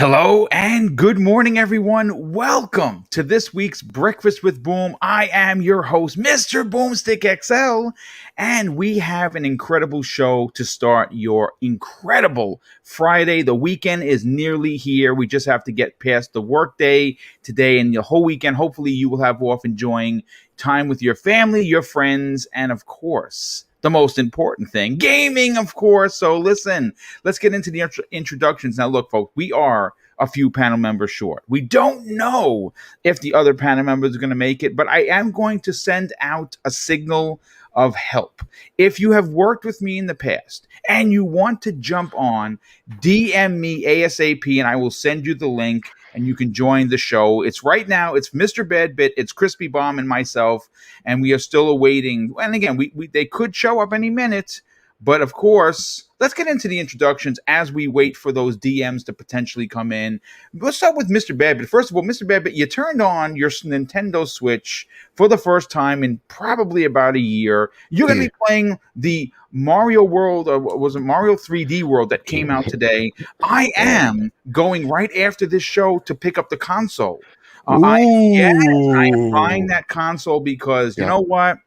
Hello and good morning, everyone. Welcome to this week's Breakfast with Boom. I am your host, Mr. Boomstick XL, and we have an incredible show to start your incredible Friday. The weekend is nearly here. We just have to get past the workday today and the whole weekend. Hopefully, you will have off enjoying time with your family, your friends, and of course, the most important thing, gaming, of course. So listen, let's get into the introductions. Now, look, folks, we are a few panel members short. We don't know if the other panel members are going to make it, but I am going to send out a signal of help. If you have worked with me in the past and you want to jump on, DM me ASAP and I will send you the link and you can join the show. It's right now, it's Mr. Badbit, it's Crispy Bomb and myself, and we are still awaiting. And again, they could show up any minute, but of course, let's get into the introductions as we wait for those DMs to potentially come in. Let's start with Mr. Badbit. First of all, Mr. Badbit, you turned on your Nintendo Switch for the first time in probably about a year. You're going to be playing the Mario World, was it Mario 3D World that came out today? I am going right after this show to pick up the console. I am buying that console because, you know what?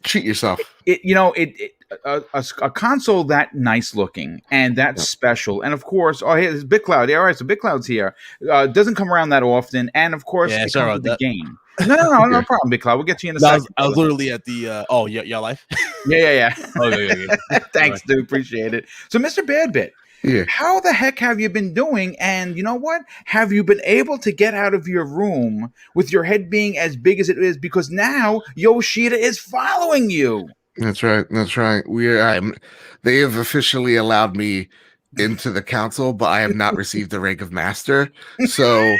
Treat yourself. A console that nice looking and that special, and of course, oh hey, there's Big Cloud. Yeah, all right, so Big Cloud's here. Doesn't come around that often, and of course, it comes with the game. No problem, Big Cloud. We'll get to you in a second. I was literally at the. Y'all live? Yeah. Okay. Thanks, dude. Appreciate it. So, Mr. Badbit. Yeah. How the heck have you been doing? And you know what? Have you been able to get out of your room with your head being as big as it is? Because now Yoshida is following you. That's right. They have officially allowed me into the council, but I have not received the rank of master. So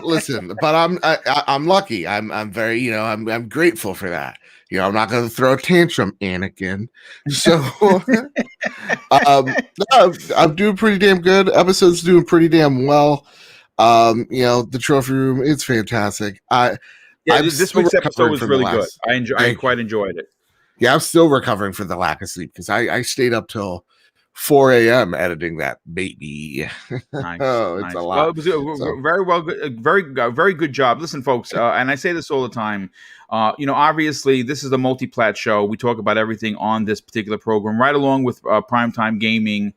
listen, but I'm lucky. I'm very, I'm grateful for that. I'm not going to throw a tantrum, Anakin. So I'm doing pretty damn good. Episode's doing pretty damn well. The trophy room, it's fantastic. This week's episode was really good. I quite enjoyed it. Yeah, I'm still recovering from the lack of sleep because I stayed up till 4 a.m. editing that baby. Nice. It's a lot. Well, it was very well, very good job. Listen, folks, and I say this all the time. Obviously, this is a multi-plat show. We talk about everything on this particular program, right along with primetime gaming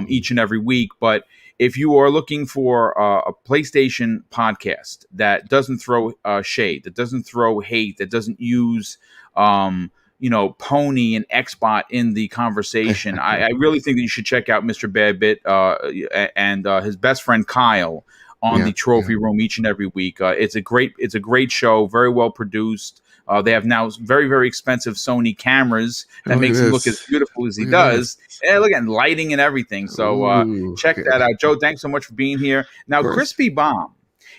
each and every week. But if you are looking for a PlayStation podcast that doesn't throw shade, that doesn't throw hate, that doesn't use Pony and Xbot in the conversation, I really think that you should check out Mr. Badbit and his best friend Kyle on the Trophy Room each and every week. It's a great show, very well produced. They have now very, very expensive Sony cameras that makes him look as beautiful as he does. And look at lighting and everything. So check that out. Joe, thanks so much for being here. Now, Crispy Bomb,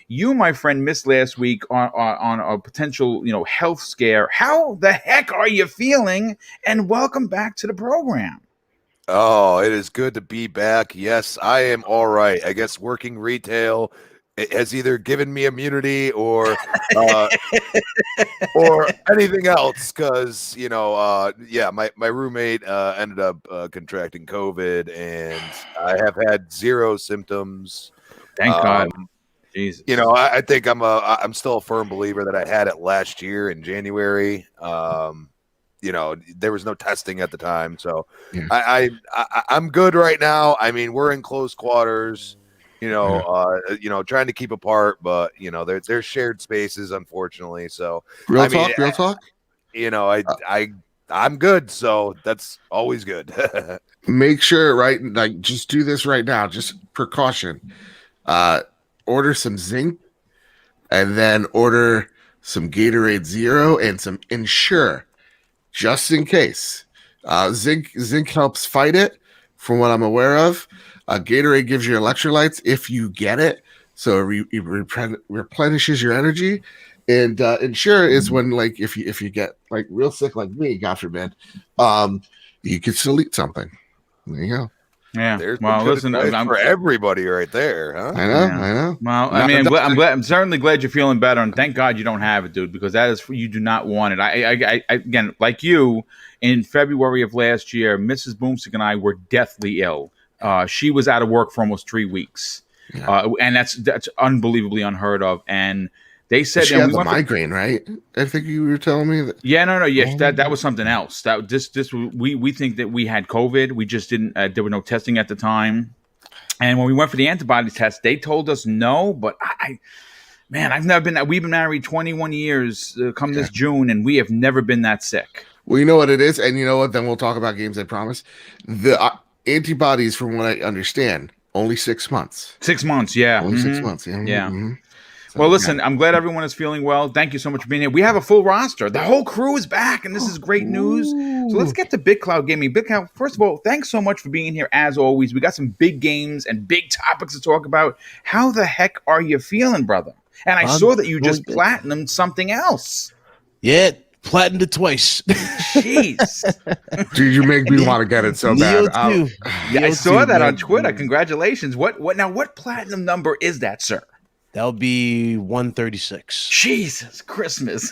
you, my friend, missed last week on a potential, health scare. How the heck are you feeling? And welcome back to the program. Oh, it is good to be back. Yes, I am all right. I guess working retail has either given me immunity or anything else. Because my roommate ended up contracting COVID, and I have had zero symptoms. Thank God. Jesus. I think I'm still a firm believer that I had it last year in January. There was no testing at the time, so I'm good right now. I mean, we're in close quarters, trying to keep apart, but there's shared spaces, unfortunately. So real talk. I'm good, so that's always good. Make sure, right? Like, just do this right now. Just precaution. Order some zinc, and then order some Gatorade Zero and some Ensure, just in case. Zinc helps fight it, from what I'm aware of. Gatorade gives you electrolytes if you get it, so it replenishes your energy. And Ensure is when, like, if you get like real sick like me, God forbid, you can still eat something. There you go. Yeah. There's listen, I'm for everybody right there, huh? I know. Well, I mean, I'm certainly glad you're feeling better, and thank God you don't have it, dude, because you do not want it. I again, like you, in February of last year, Mrs. Boomstick and I were deathly ill. She was out of work for almost 3 weeks. And that's unbelievably unheard of. And they said she had the migraine, right? I think you were telling me that. Yeah, no, yes, that was something else. That this we think that we had COVID. We just didn't. There were no testing at the time. And when we went for the antibody test, they told us no. But I've never been. We've been married 21 years. Come this June, and we have never been that sick. Well, you know what it is, and you know what? Then we'll talk about games. I promise. The antibodies, from what I understand, only 6 months. 6 months, yeah. Only 6 months. Yeah. Yeah. Mm-hmm. So, well, listen, I'm glad everyone is feeling well. Thank you so much for being here. We have a full roster. The whole crew is back, and this is great news. So let's get to Big Cloud Gaming. Big Cloud, first of all, thanks so much for being here as always. We got some big games and big topics to talk about. How the heck are you feeling, brother? And I saw that you just platinumed something else. Yeah, platinumed it twice. Jeez. Dude, you make me want to get it so bad. Yeah, I saw that on Twitter. Congratulations. What platinum number is that, sir? That'll be 136. Jesus, Christmas.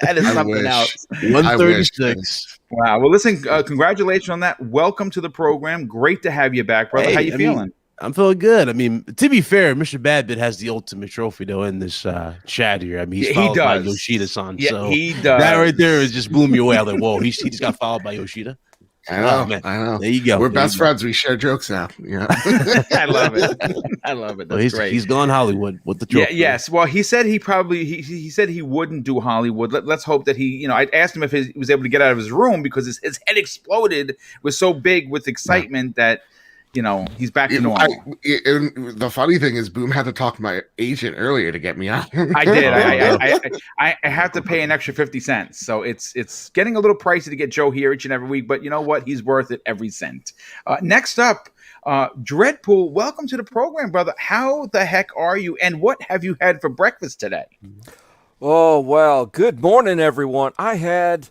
That is something else. 136. Wow. Well, listen, congratulations on that. Welcome to the program. Great to have you back, brother. Hey, how you feeling? I'm feeling good. I mean, to be fair, Mr. Badbit has the ultimate trophy, though, in this chat here. I mean, he's followed by Yoshida-san. Yeah, so he does. That right there is just blew me away. I was like, whoa, he just got followed by Yoshida. I know. I know. There you go. We're best friends. We share jokes now. Yeah. I love it. I love it. That's great. He's gone Hollywood with the trophy. Yeah, yes. Well, he said he said he wouldn't do Hollywood. Let's hope that he, I asked him if he was able to get out of his room because his head exploded, was so big with excitement that he's back to normal. The funny thing is, Boom had to talk to my agent earlier to get me out. I did. I have to pay an extra 50 cents. So it's getting a little pricey to get Joe here each and every week. But you know what? He's worth it every cent. Next up, Dreadpool, welcome to the program, brother. How the heck are you? And what have you had for breakfast today? Oh, well, good morning, everyone. I had...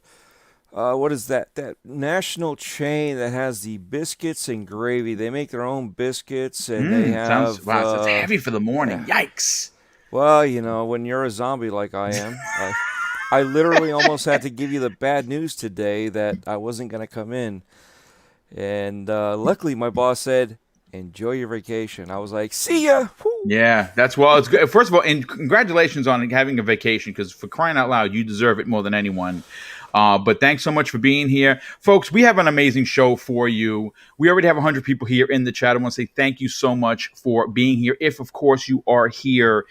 what is that? That national chain that has the biscuits and gravy. They make their own biscuits, and they have... Wow, it's heavy for the morning. Yikes. Well, when you're a zombie like I am, I literally almost had to give you the bad news today that I wasn't going to come in. And luckily, my boss said, enjoy your vacation. I was like, see ya. Woo. Yeah, it's good. First of all, and congratulations on having a vacation, because for crying out loud, you deserve it more than anyone. But thanks so much for being here. Folks, we have an amazing show for you. We already have 100 people here in the chat. I want to say thank you so much for being here. If, of course, you are here,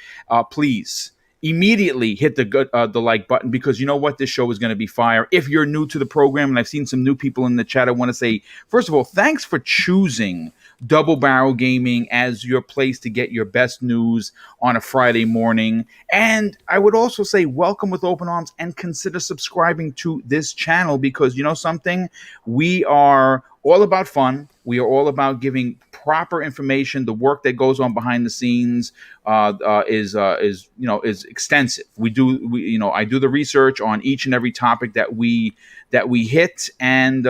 please immediately hit the like button, because you know what? This show is going to be fire. If you're new to the program, and I've seen some new people in the chat, I want to say, first of all, thanks for choosing Double Barrel Gaming as your place to get your best news on a Friday morning. And I would also say welcome with open arms, and consider subscribing to this channel, because you know something? We are all about fun. We are all about giving proper information. The work that goes on behind the scenes is extensive. I do the research on each and every topic that we hit, and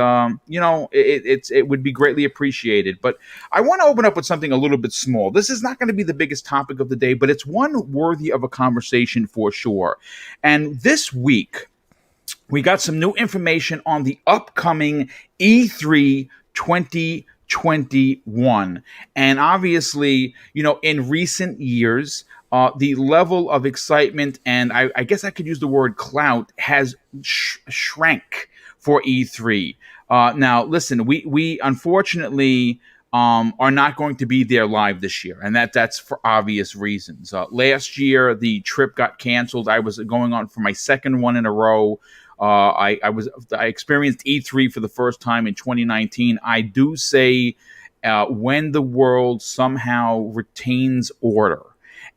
it would be greatly appreciated. But I want to open up with something a little bit small. This is not going to be the biggest topic of the day, but it's one worthy of a conversation for sure. And this week, we got some new information on the upcoming E3 2021. And obviously, in recent years, the level of excitement, and I guess I could use the word clout, has shrank for E3. Now, listen, we unfortunately are not going to be there live this year, and that's for obvious reasons. Last year, the trip got canceled. I was going on for my second one in a row. I experienced E3 for the first time in 2019. I do say when the world somehow retains order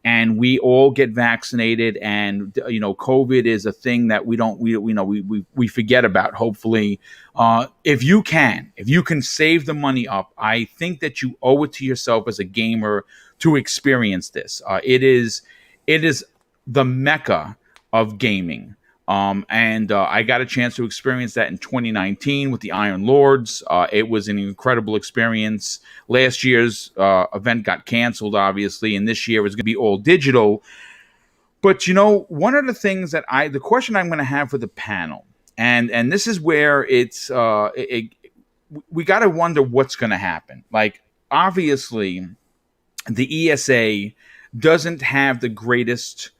and we all get vaccinated, and COVID is a thing that we forget about. Hopefully, if you can save the money up, I think that you owe it to yourself as a gamer to experience this. It is the mecca of gaming. And I got a chance to experience that in 2019 with the Iron Lords. It was an incredible experience. Last year's event got canceled, obviously, and this year is going to be all digital. But, one of the things that the question I'm going to have for the panel, and this is where we got to wonder what's going to happen. Like, obviously, the ESA doesn't have the greatest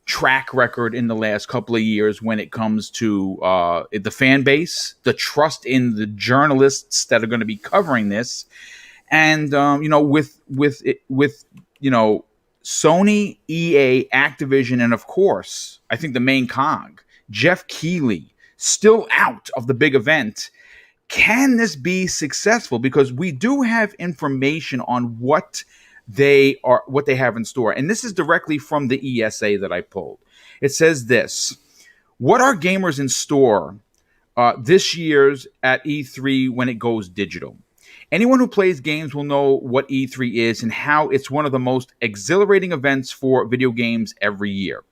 track record in the last couple of years when it comes to the fan base, the trust in the journalists that are going to be covering this, and with Sony, EA, Activision, and of course, I think the main cog, Geoff Keighley, still out of the big event. Can this be successful? Because we do have information on what they have in store. And this is directly from the ESA that I pulled. It says this: what are gamers in store this year's at E3 when it goes digital? Anyone who plays games will know what E3 is and how it's one of the most exhilarating events for video games every year.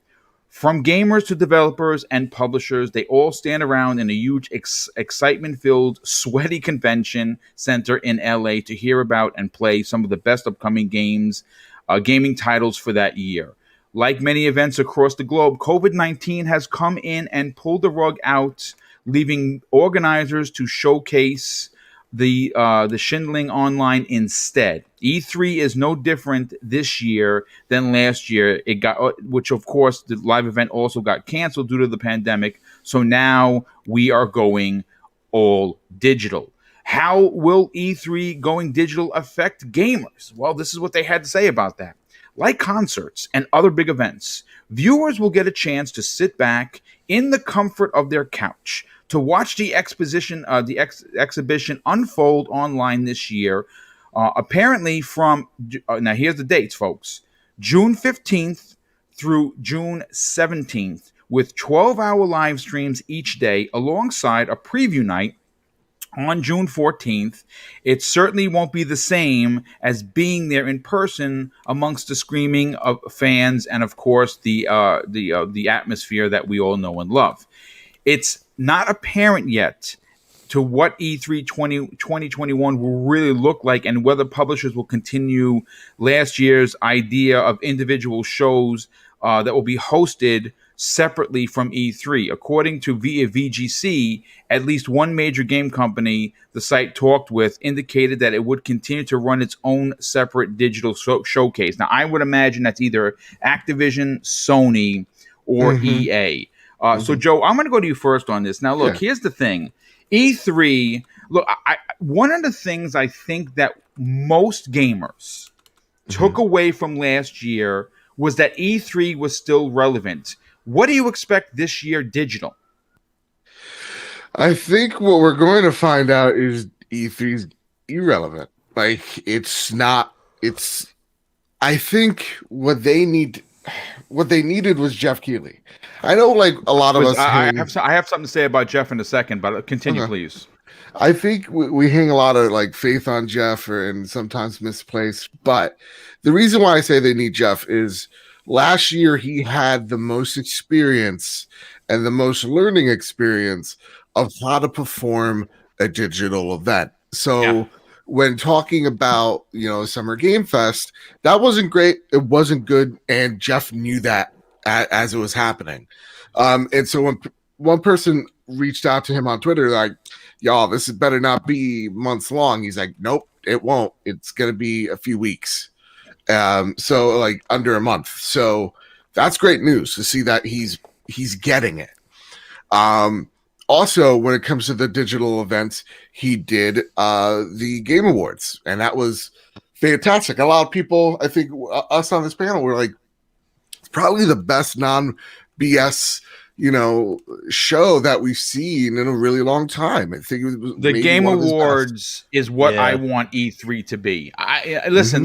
From gamers to developers and publishers, they all stand around in a huge excitement-filled, sweaty convention center in LA to hear about and play some of the best upcoming gaming titles for that year. Like many events across the globe, COVID-19 has come in and pulled the rug out, leaving organizers to showcase the Shindling online instead. E3 is no different this year than last year. It got, which of course the live event also got canceled due to the pandemic. So now we are going all digital. How will E3 going digital affect gamers? Well, this is what they had to say about that. Like concerts and other big events, viewers will get a chance to sit back in the comfort of their couch to watch the exhibition unfold online this year. Apparently from, now here's the dates, folks, June 15th through June 17th, with 12-hour live streams each day alongside a preview night on June 14th. It certainly won't be the same as being there in person amongst the screaming of fans and, of course, the atmosphere that we all know and love. It's not apparent yet to what E3 2021 will really look like and whether publishers will continue last year's idea of individual shows that will be hosted separately from E3. According to VGC, at least one major game company the site talked with indicated that it would continue to run its own separate digital showcase. Now, I would imagine that's either Activision, Sony, or EA. So, Joe, I'm going to go to you first on this. Now, look, here's the thing. E3, look, one of the things I think that most gamers took away from last year was that E3 was still relevant. What do you expect this year digital? I think what we're going to find out is E3's irrelevant. Like, it's not, I think what they needed was Geoff Keighley. I know, like, a lot of us. I have something to say about Geoff in a second, but continue, please. I think we hang a lot of like faith on Geoff and sometimes misplaced. But the reason why I say they need Geoff is last year he had the most experience and the most learning experience of how to perform a digital event. So when talking about, Summer Game Fest, that wasn't great. It wasn't good. And Geoff knew that as it was happening. And so when one person reached out to him on Twitter, like, y'all, this better not be months long. He's like, nope, it won't. It's going to be a few weeks. So like under a month. So that's great news to see that he's getting it. Also, when it comes to the digital events, he did the Game Awards, and that was fantastic. A lot of people, I think us on this panel, were like, it's probably the best non-BS show that we've seen in a really long time. I think it was the Game Awards is what I want E3 to be. Listen.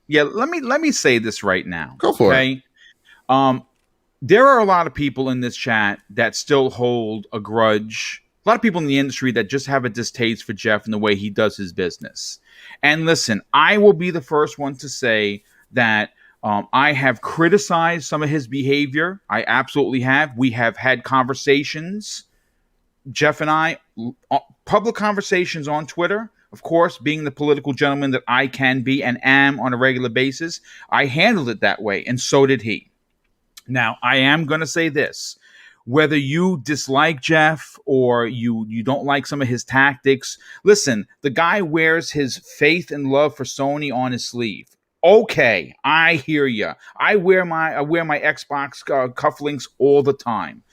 Let me say this right now. Go for it. There are a lot of people in this chat that still hold a grudge. A lot of people in the industry that just have a distaste for Geoff and the way he does his business. And listen, I will be the first one to say that I have criticized some of his behavior. I absolutely have. We have had conversations, Geoff and I, public conversations on Twitter. Of course, being the political gentleman that I can be and am on a regular basis, I handled it that way, and so did he. Now, I am going to say this. whether you dislike Geoff or you don't like some of his tactics, listen, the guy wears his faith and love for Sony on his sleeve. Okay, I hear you. I wear my Xbox cufflinks all the time.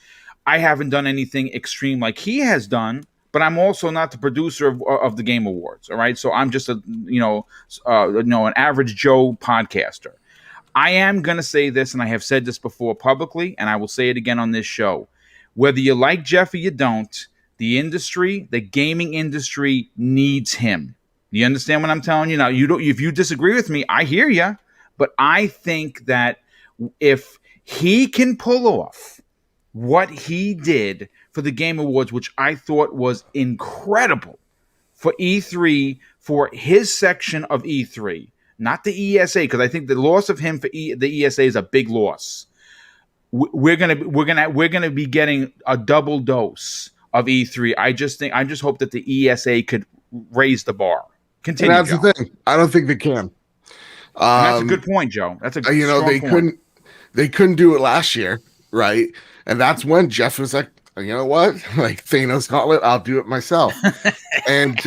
I haven't done anything extreme like he has done, but I'm also not the producer of the Game Awards. All right, so I'm just an average Joe podcaster. I am going to say this, and I have said this before publicly, and I will say it again on this show. Whether you like Geoff or you don't, the gaming industry needs him. You understand what I'm telling you? Now, if you disagree with me, I hear you, but I think that if he can pull off what he did for the Game Awards, which I thought was incredible for E3, for his section of E3, not the ESA, because I think the loss of him for the ESA is a big loss. We're gonna be getting a double dose of E3. I just hope that the ESA could raise the bar. Continue. And that's Joe. the thing. I don't think they can. That's a good point, Joe. That's a they point. couldn't do it last year, right? And that's when Geoff was like, you know what, like Thanos Gauntlet, I'll do it myself. And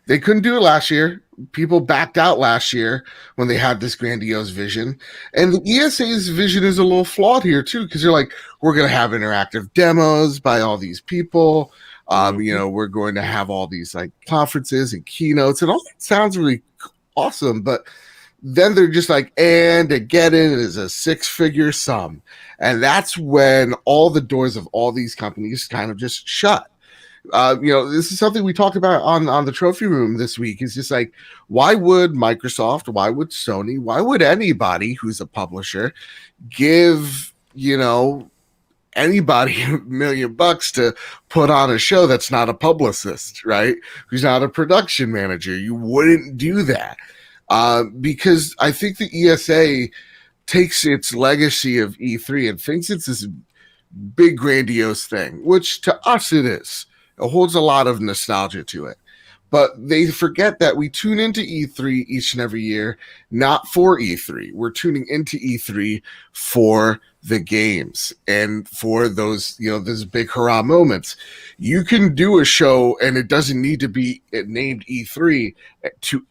they couldn't do it last year. People backed out last year when they had this grandiose vision. And the ESA's vision is a little flawed here too, because they're like, we're going to have interactive demos by all these people. We're going to have all these like conferences and keynotes, and all that sounds really awesome. But then they're just like, and to get in is a 6-figure sum. And that's when all the doors of all these companies kind of just shut. This is something we talked about on the trophy room this week. It's just like, why would Microsoft, why would Sony, why would anybody who's a publisher give, anybody $1 million to put on a show that's not a publicist, right? Who's not a production manager? You wouldn't do that. Because I think the ESA takes its legacy of E3 and thinks it's this big grandiose thing, which to us it is. It holds a lot of nostalgia to it. But they forget that we tune into E3 each and every year, not for E3. We're tuning into E3 for the games and for those, those big hurrah moments. You can do a show and it doesn't need to be named E3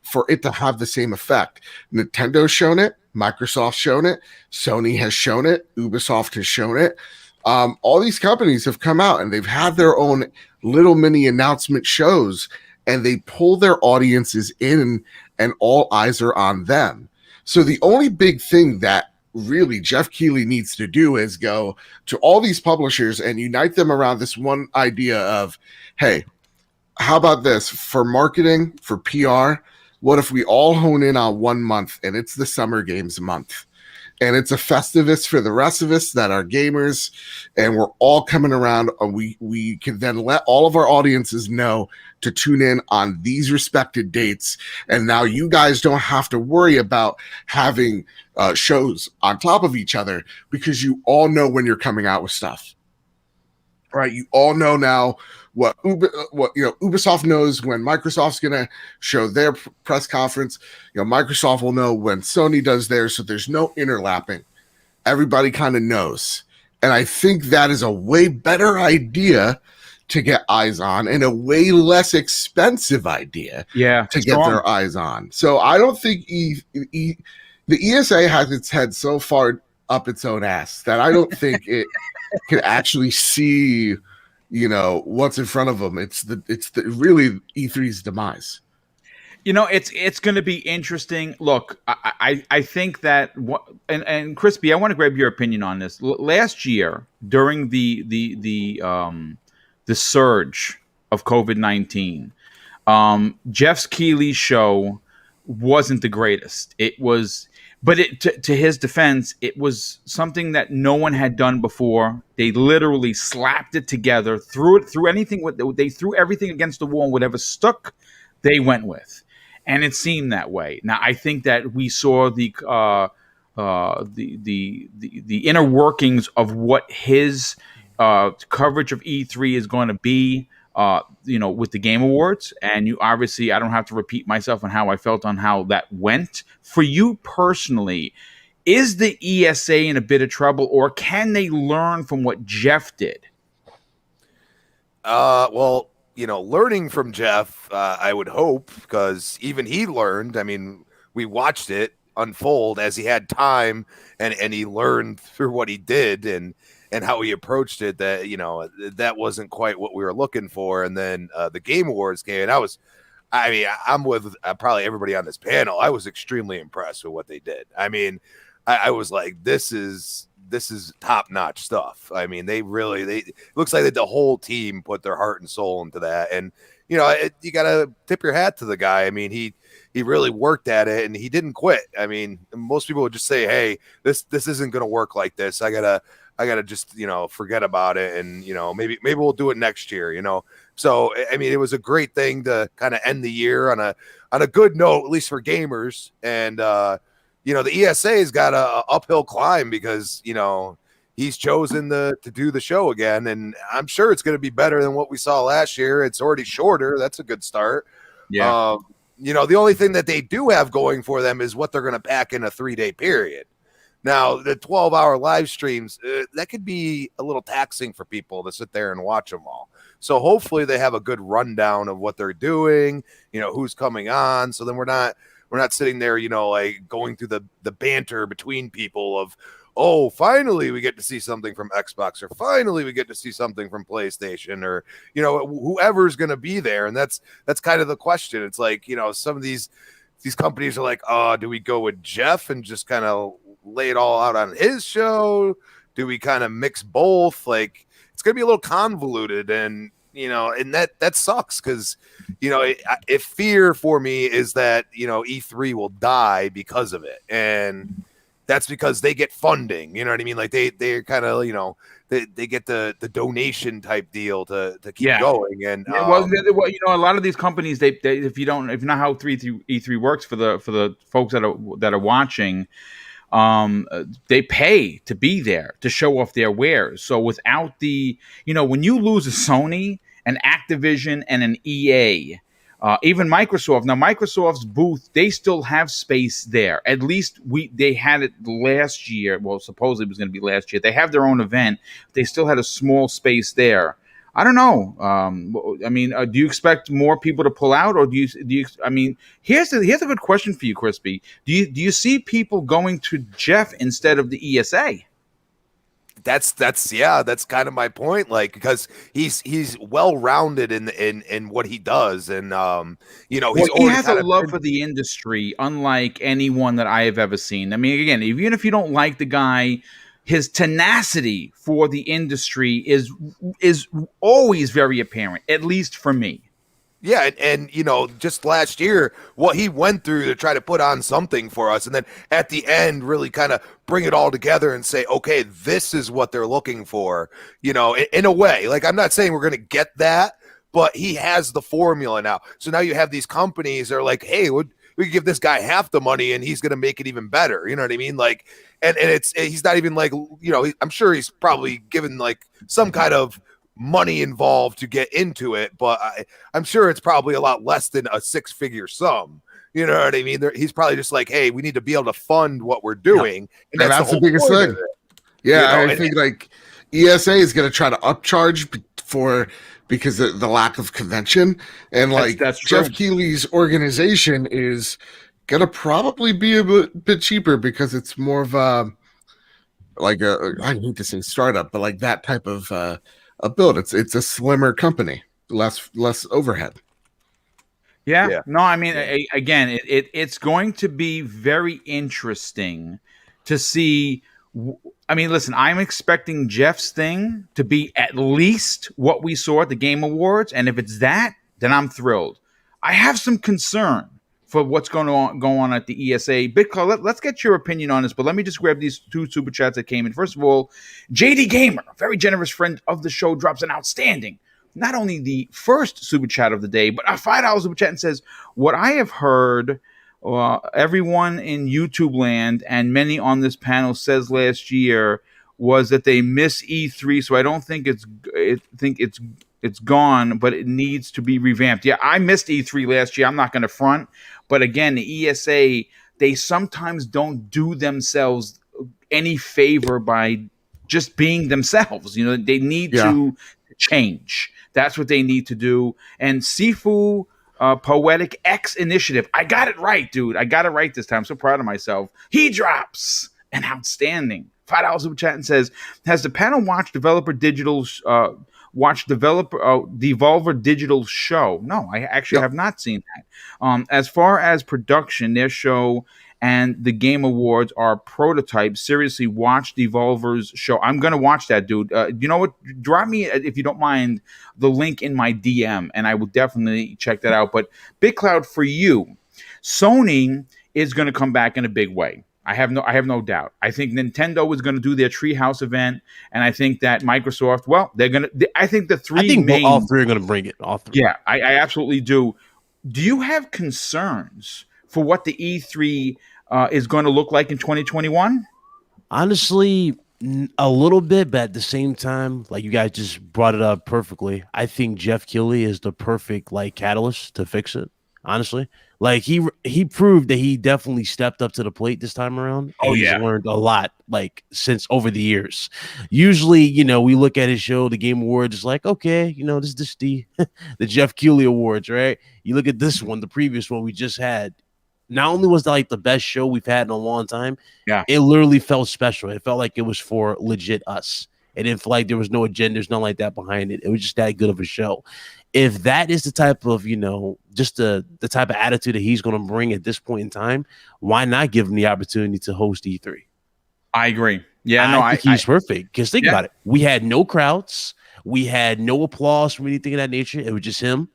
for it to have the same effect. Nintendo's shown it, Microsoft's shown it, Sony has shown it, Ubisoft has shown it. All these companies have come out and they've had their own little mini announcement shows, and they pull their audiences in and all eyes are on them. So the only big thing that really Geoff Keighley needs to do is go to all these publishers and unite them around this one idea of, hey, how about this for marketing, for PR? What if we all hone in on 1 month and it's the Summer Games month? And it's a Festivus for the rest of us that are gamers, and we're all coming around. And we can then let all of our audiences know to tune in on these respected dates. And now you guys don't have to worry about having shows on top of each other, because you all know when you're coming out with stuff, right? You all know now what Ubisoft knows when Microsoft's going to show their press conference. Microsoft will know when Sony does theirs, so there's no interlapping. Everybody kind of knows. And I think that is a way better idea to get eyes on, and a way less expensive idea to get their eyes on. So I don't think the ESA has its head so far up its own ass that I don't think it can actually see what's in front of them. It's really E3's demise. It's going to be interesting. Look, I think that and Crispy, I want to grab your opinion on this. Last year, during the surge of COVID-19, Geoff Keighley's show wasn't the greatest. It was, but to his defense, it was something that no one had done before. They literally slapped it together, threw everything against the wall, and whatever stuck, they went with. And it seemed that way. Now, I think that we saw the inner workings of what his coverage of E3 is going to be, with the Game Awards. And I don't have to repeat myself on how I felt on how that went. For you personally, Is the ESA in a bit of trouble, or can they learn from what Geoff did? Well, learning from Geoff, I would hope, because even he learned. I mean, we watched it unfold as he had time, and he learned through what he did and how he approached it, that that wasn't quite what we were looking for. And then the Game Awards came, and I'm with probably everybody on this panel. I was extremely impressed with what they did. I mean, I was like, this is top-notch stuff. I mean, they it looks like that the whole team put their heart and soul into that. And you got to tip your hat to the guy. I mean, he really worked at it, and he didn't quit. I mean, most people would just say, hey, this isn't going to work like this. I gotta just forget about it, and maybe we'll do it next year. So I mean, it was a great thing to kind of end the year on a good note, at least for gamers. And the ESA's got a uphill climb, because he's chosen to do the show again, and I'm sure it's going to be better than what we saw last year. It's already shorter. That's a good start. Yeah. The only thing that they do have going for them is what they're going to pack in a 3-day period. Now, the 12-hour live streams, that could be a little taxing for people to sit there and watch them all. So hopefully they have a good rundown of what they're doing, who's coming on. So then we're not sitting there, like going through the banter between people of, oh, finally we get to see something from Xbox, or finally we get to see something from PlayStation, or whoever's going to be there. And that's kind of the question. It's like, some of these companies are like, oh, do we go with Geoff and just kind of lay it all out on his show? Do we kind of mix both? Like, it's going to be a little convoluted, and and that sucks, because if fear for me is that E3 will die because of it, and that's because they get funding. You know what I mean? Like they're kind of they get the donation type deal to keep going. And well, a lot of these companies, they if you know how E3 works, for the folks that are watching, they pay to be there to show off their wares. So without when you lose a Sony, an Activision, and an EA, even Microsoft. Now, Microsoft's booth, they still have space there. At least they had it last year. Well, supposedly it was going to be last year. They have their own event. They still had a small space there. I don't know. I mean, do you expect more people to pull out, or do you? I mean, here's a good question for you, Crispy. Do you see people going to Geoff instead of the ESA? That's kind of my point. Like, because he's well rounded in what he does, and he has a love for the industry, unlike anyone that I have ever seen. I mean, again, even if you don't like the guy, his tenacity for the industry is always very apparent, at least for me. Yeah, and just last year, what he went through to try to put on something for us, and then at the end, really kind of bring it all together and say, okay, this is what they're looking for. In a way, like, I'm not saying we're going to get that, but he has the formula now. So now you have these companies that are like, hey, we could give this guy half the money and he's going to make it even better. You know what I mean? Like, and he's not even like, I'm sure he's probably given like some kind of money involved to get into it, but I'm sure it's probably a lot less than a 6-figure sum. You know what I mean? He's probably just like, hey, we need to be able to fund what we're doing. Yeah. And that's the biggest thing. Yeah, I think like ESA is going to try to upcharge because of the lack of convention, and like that's Geoff Keighley's organization is going to probably be a bit cheaper, because it's more of I hate to say startup, but like that type of a build. It's a slimmer company, less overhead. Yeah. No, I mean, again, it's going to be very interesting to see. I mean, listen, I'm expecting Geoff's thing to be at least what we saw at the Game Awards, and if it's that, then I'm thrilled. I have some concern for what's going on at the ESA. BitCall, let's get your opinion on this, but let me just grab these 2 super chats that came in. First of all, JD Gamer, a very generous friend of the show, drops an outstanding, not only the first super chat of the day, but a $5 super chat, and says, what I have heard everyone in YouTube land and many on this panel says last year was that they miss E3, so I don't think it's gone, but it needs to be revamped. Yeah, I missed E3 last year. I'm not going to front. But again, the ESA, they sometimes don't do themselves any favor by just being themselves. You know, they need to change. That's what they need to do. And Sifu Poetic X Initiative. I got it right, dude. I got it right this time. I'm so proud of myself. He drops an outstanding $5 super chat and says, has the panel watched Devolver Digital's Devolver Digital show? No, I actually have not seen that. As far as production, their show and the Game Awards are prototypes. Seriously, watch Devolver's show. I'm going to watch that, dude. You know what? Drop me, if you don't mind, the link in my DM, and I will definitely check that out. But Big Cloud, for you, Sony is going to come back in a big way. I have no doubt. I think Nintendo is going to do their Treehouse event, and I think that Microsoft, well, they're going to. I think all three are going to bring it. All three. Yeah, I absolutely do. Do you have concerns for what the E3 is going to look like in 2021? Honestly, a little bit, but at the same time, like you guys just brought it up perfectly. I think Geoff Keighley is the perfect catalyst to fix it. Honestly, like he proved that he definitely stepped up to the plate this time around. Oh, he's learned a lot since over the years. Usually, we look at his show, the Game Awards, is like, okay, this is the the Geoff Keighley Awards, right? You look at this one, the previous one we just had. Not only was that the best show we've had in a long time, it literally felt special. It felt like it was for legit us. It didn't feel like there was no agendas, nothing like that behind it. It was just that good of a show. If that is the type of, just the type of attitude that he's going to bring at this point in time, why not give him the opportunity to host E3? I agree. Yeah, I think he's perfect. Because think about it. We had no crowds. We had no applause from anything of that nature. It was just him.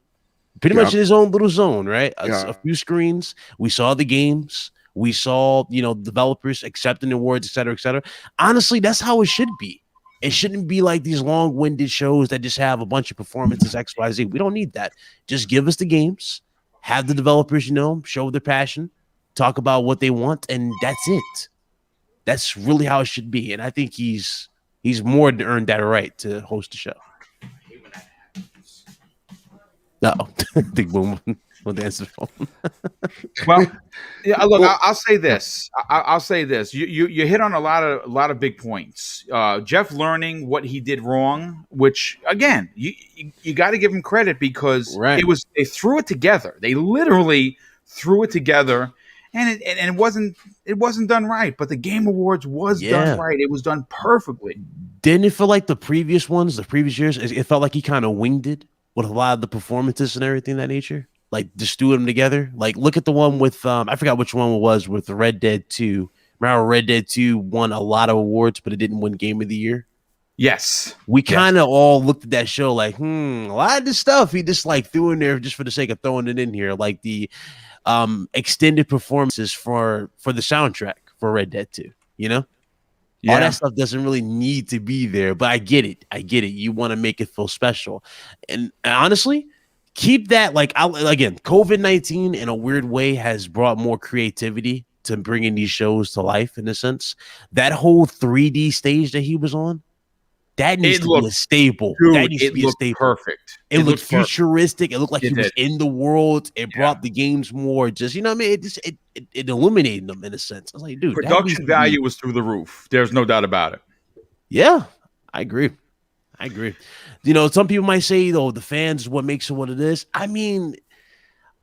Pretty much in his own little zone, right? A few screens. We saw the games. We saw, developers accepting awards, et cetera, et cetera. Honestly, that's how it should be. It shouldn't be like these long-winded shows that just have a bunch of performances, X, Y, Z. We don't need that. Just give us the games, have the developers, show their passion, talk about what they want, and that's it. That's really how it should be. And I think he's more than earned that right to host the show. Big Boom with the answer phone. Well, look, I'll say this. I'll say this. You hit on a lot of big points. Geoff learning what he did wrong, which again, you got to give him credit because they threw it together. They literally threw it together, and it wasn't done right. But the Game Awards was done right. It was done perfectly. Didn't it feel like the previous years? It felt like he kind of winged it with a lot of the performances and everything of that nature, like just doing them together. Like look at the one with I forgot which one it was with the Red Dead 2. Remember Red Dead 2 won a lot of awards, but it didn't win Game of the Year. Yes. We kind of all looked at that show like, a lot of this stuff he just threw in there just for the sake of throwing it in here. Like the extended performances for the soundtrack for Red Dead 2, All that stuff doesn't really need to be there, but I get it. You want to make it feel special. And honestly, keep that again, COVID-19 in a weird way has brought more creativity to bringing these shows to life in a sense. That whole 3D stage that he was on, that needs to be a staple. Dude, that needs to be a staple. Perfect. It looked futuristic. It looked like he was in the world. It brought the games more just, it illuminated them in a sense. I was like, dude, production value was through the roof. There's no doubt about it. Yeah, I agree. Some people might say, though, the fans is what makes it what it is. I mean,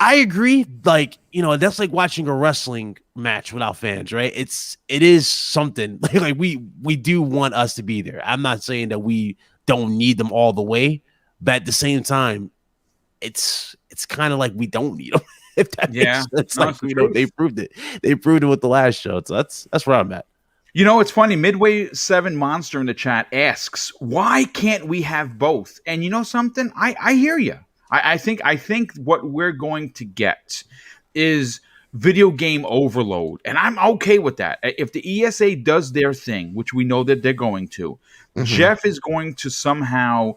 I agree. That's like watching a wrestling match without fans, right? It is something like we do want us to be there. I'm not saying that we don't need them all the way, but at the same time, it's kind of like we don't need them. If that makes sense. They proved it. They proved it with the last show. So that's where I'm at. It's funny. Midway 7 Monster in the chat asks, why can't we have both? And you know something? I hear you. I think what we're going to get is video game overload, and I'm okay with that. If the ESA does their thing, which we know that they're going to, Geoff is going to somehow.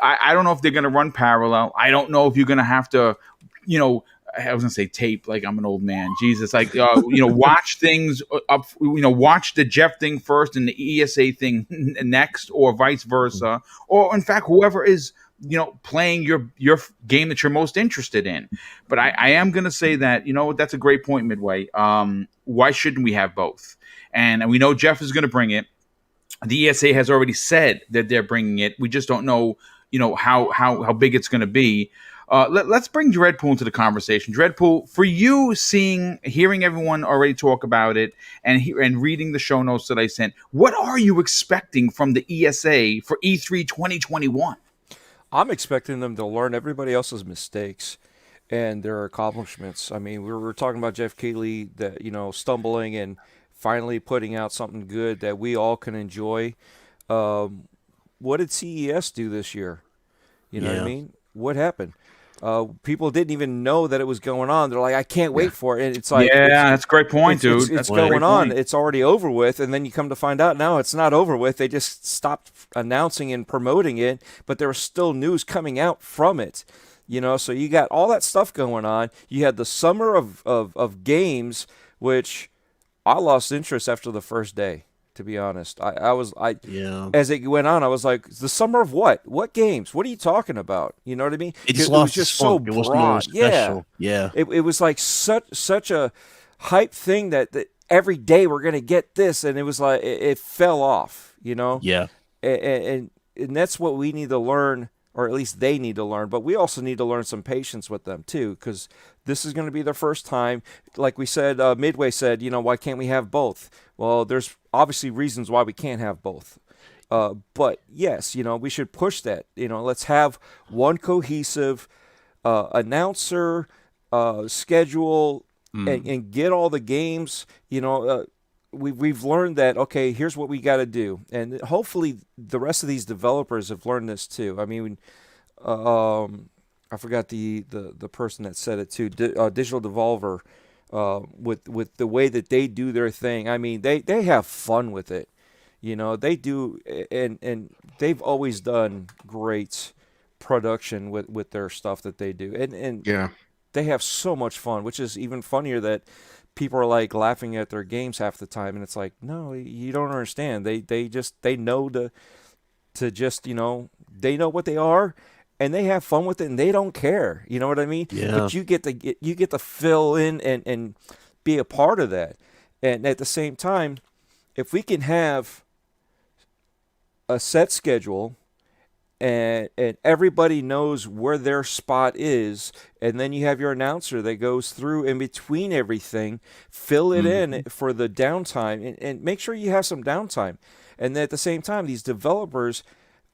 I don't know if they're going to run parallel. I don't know if you're going to have to, I was going to say tape like I'm an old man. Jesus, watch things up. Watch the Geoff thing first and the ESA thing next, or vice versa, or in fact, whoever is playing your game that you're most interested in. But I am going to say that, that's a great point, Midway. Why shouldn't we have both? And we know Geoff is going to bring it. The ESA has already said that they're bringing it. We just don't know, how big it's going to be. Let's bring Dreadpool into the conversation. Dreadpool, for you, hearing everyone already talk about it and reading the show notes that I sent, what are you expecting from the ESA for E3 2021? I'm expecting them to learn everybody else's mistakes and their accomplishments. I mean, we were talking about Geoff Keighley, that stumbling and finally putting out something good that we all can enjoy. What did CES do this year? You know what I mean? What happened? People didn't even know that it was going on. They're like, I can't wait for it. And it's like, that's a great point, dude. It's going on. It's already over with. And then you come to find out now it's not over with. They just stopped announcing and promoting it, but there was still news coming out from it. So you got all that stuff going on. You had the summer of games, which I lost interest after the first day, to be honest. As it went on, I was like, the summer of what? What games? What are you talking about? You know what I mean? It was just so broad. It was no special. Yeah. It was like such a hype thing that every day we're going to get this, and it was like it fell off, Yeah. And that's what we need to learn, or at least they need to learn. But we also need to learn some patience with them too, because this is going to be their first time. Like we said, Midway said, why can't we have both? Well, there's obviously reasons why we can't have both. But yes, we should push that. Let's have one cohesive announcer schedule and get all the games. We've learned that, okay, here's what we got to do. And hopefully the rest of these developers have learned this too. I mean, I forgot the person that said it too, Digital Devolver, with the way that they do their thing. I mean, they have fun with it. They do, and they've always done great production with their stuff that they do. And they have so much fun, which is even funnier that people are like laughing at their games half the time, and it's like, no, you don't understand. They know to just, they know what they are, and they have fun with it, and they don't care. You know what I mean? Yeah. But you get to fill in and be a part of that. And at the same time, if we can have a set schedule and everybody knows where their spot is, and then you have your announcer that goes through in between everything, fill it in for the downtime, and make sure you have some downtime. And then at the same time, these developers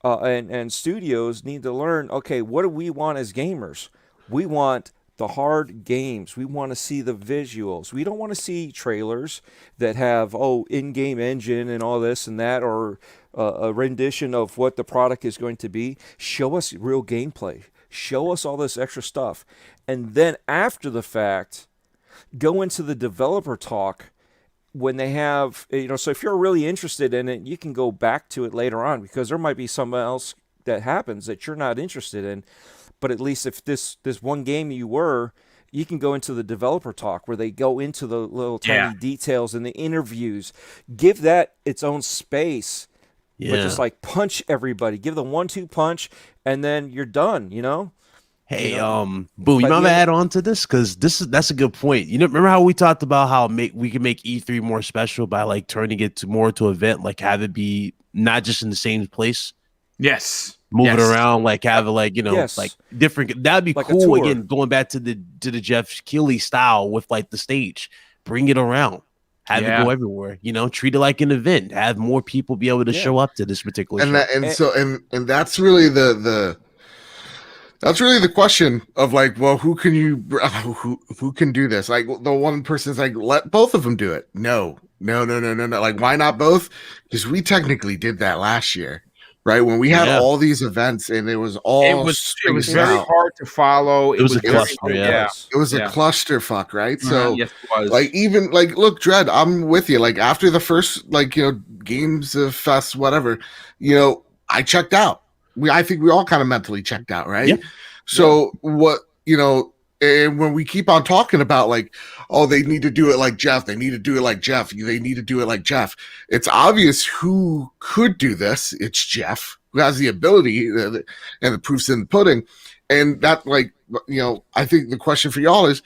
and studios need to learn, okay, what do we want as gamers? We want the hard games. We want to see the visuals. We don't want to see trailers that have, in-game engine and all this and that, or a rendition of what the product is going to be. Show us real gameplay. Show us all this extra stuff. And then after the fact, go into the developer talk when they have, so if you're really interested in it, you can go back to it later on, because there might be something else that happens that you're not interested in. But at least if this one game you can go into the developer talk where they go into the little tiny details and the interviews. Give that its own space. But just like punch everybody. Give the 1-2 punch, and then you're done, Hey, Boom, you want to add on to this? Because that's a good point. Remember how we talked about how we can make E3 more special by like turning it more to an event, like have it be not just in the same place. Yes. Moving around, like have it like, like different. That'd be like cool. Again, going back to the Geoff Keighley style with like the stage, bring it around. Have it go everywhere, treat it like an event, have more people be able to show up to this particular show. And that's really that's really the question of like, well, who can do this? Like the one person's like, let both of them do it. No. Like, why not both? Because we technically did that last year. Right, when we had all these events and it was very hard to follow. It was a cluster, it was a clusterfuck, right? So, yes, it was. Like, even like, look, Dredd, I'm with you. Like after the first, games of fest, whatever, I checked out. I think we all kind of mentally checked out, right? Yeah. So what, and when we keep on talking about like, oh, they need to do it like Geoff, they need to do it like Geoff, they need to do it like Geoff. It's obvious who could do this. It's Geoff, who has the ability, and the proof's in the pudding. And that, like, I think the question for y'all is,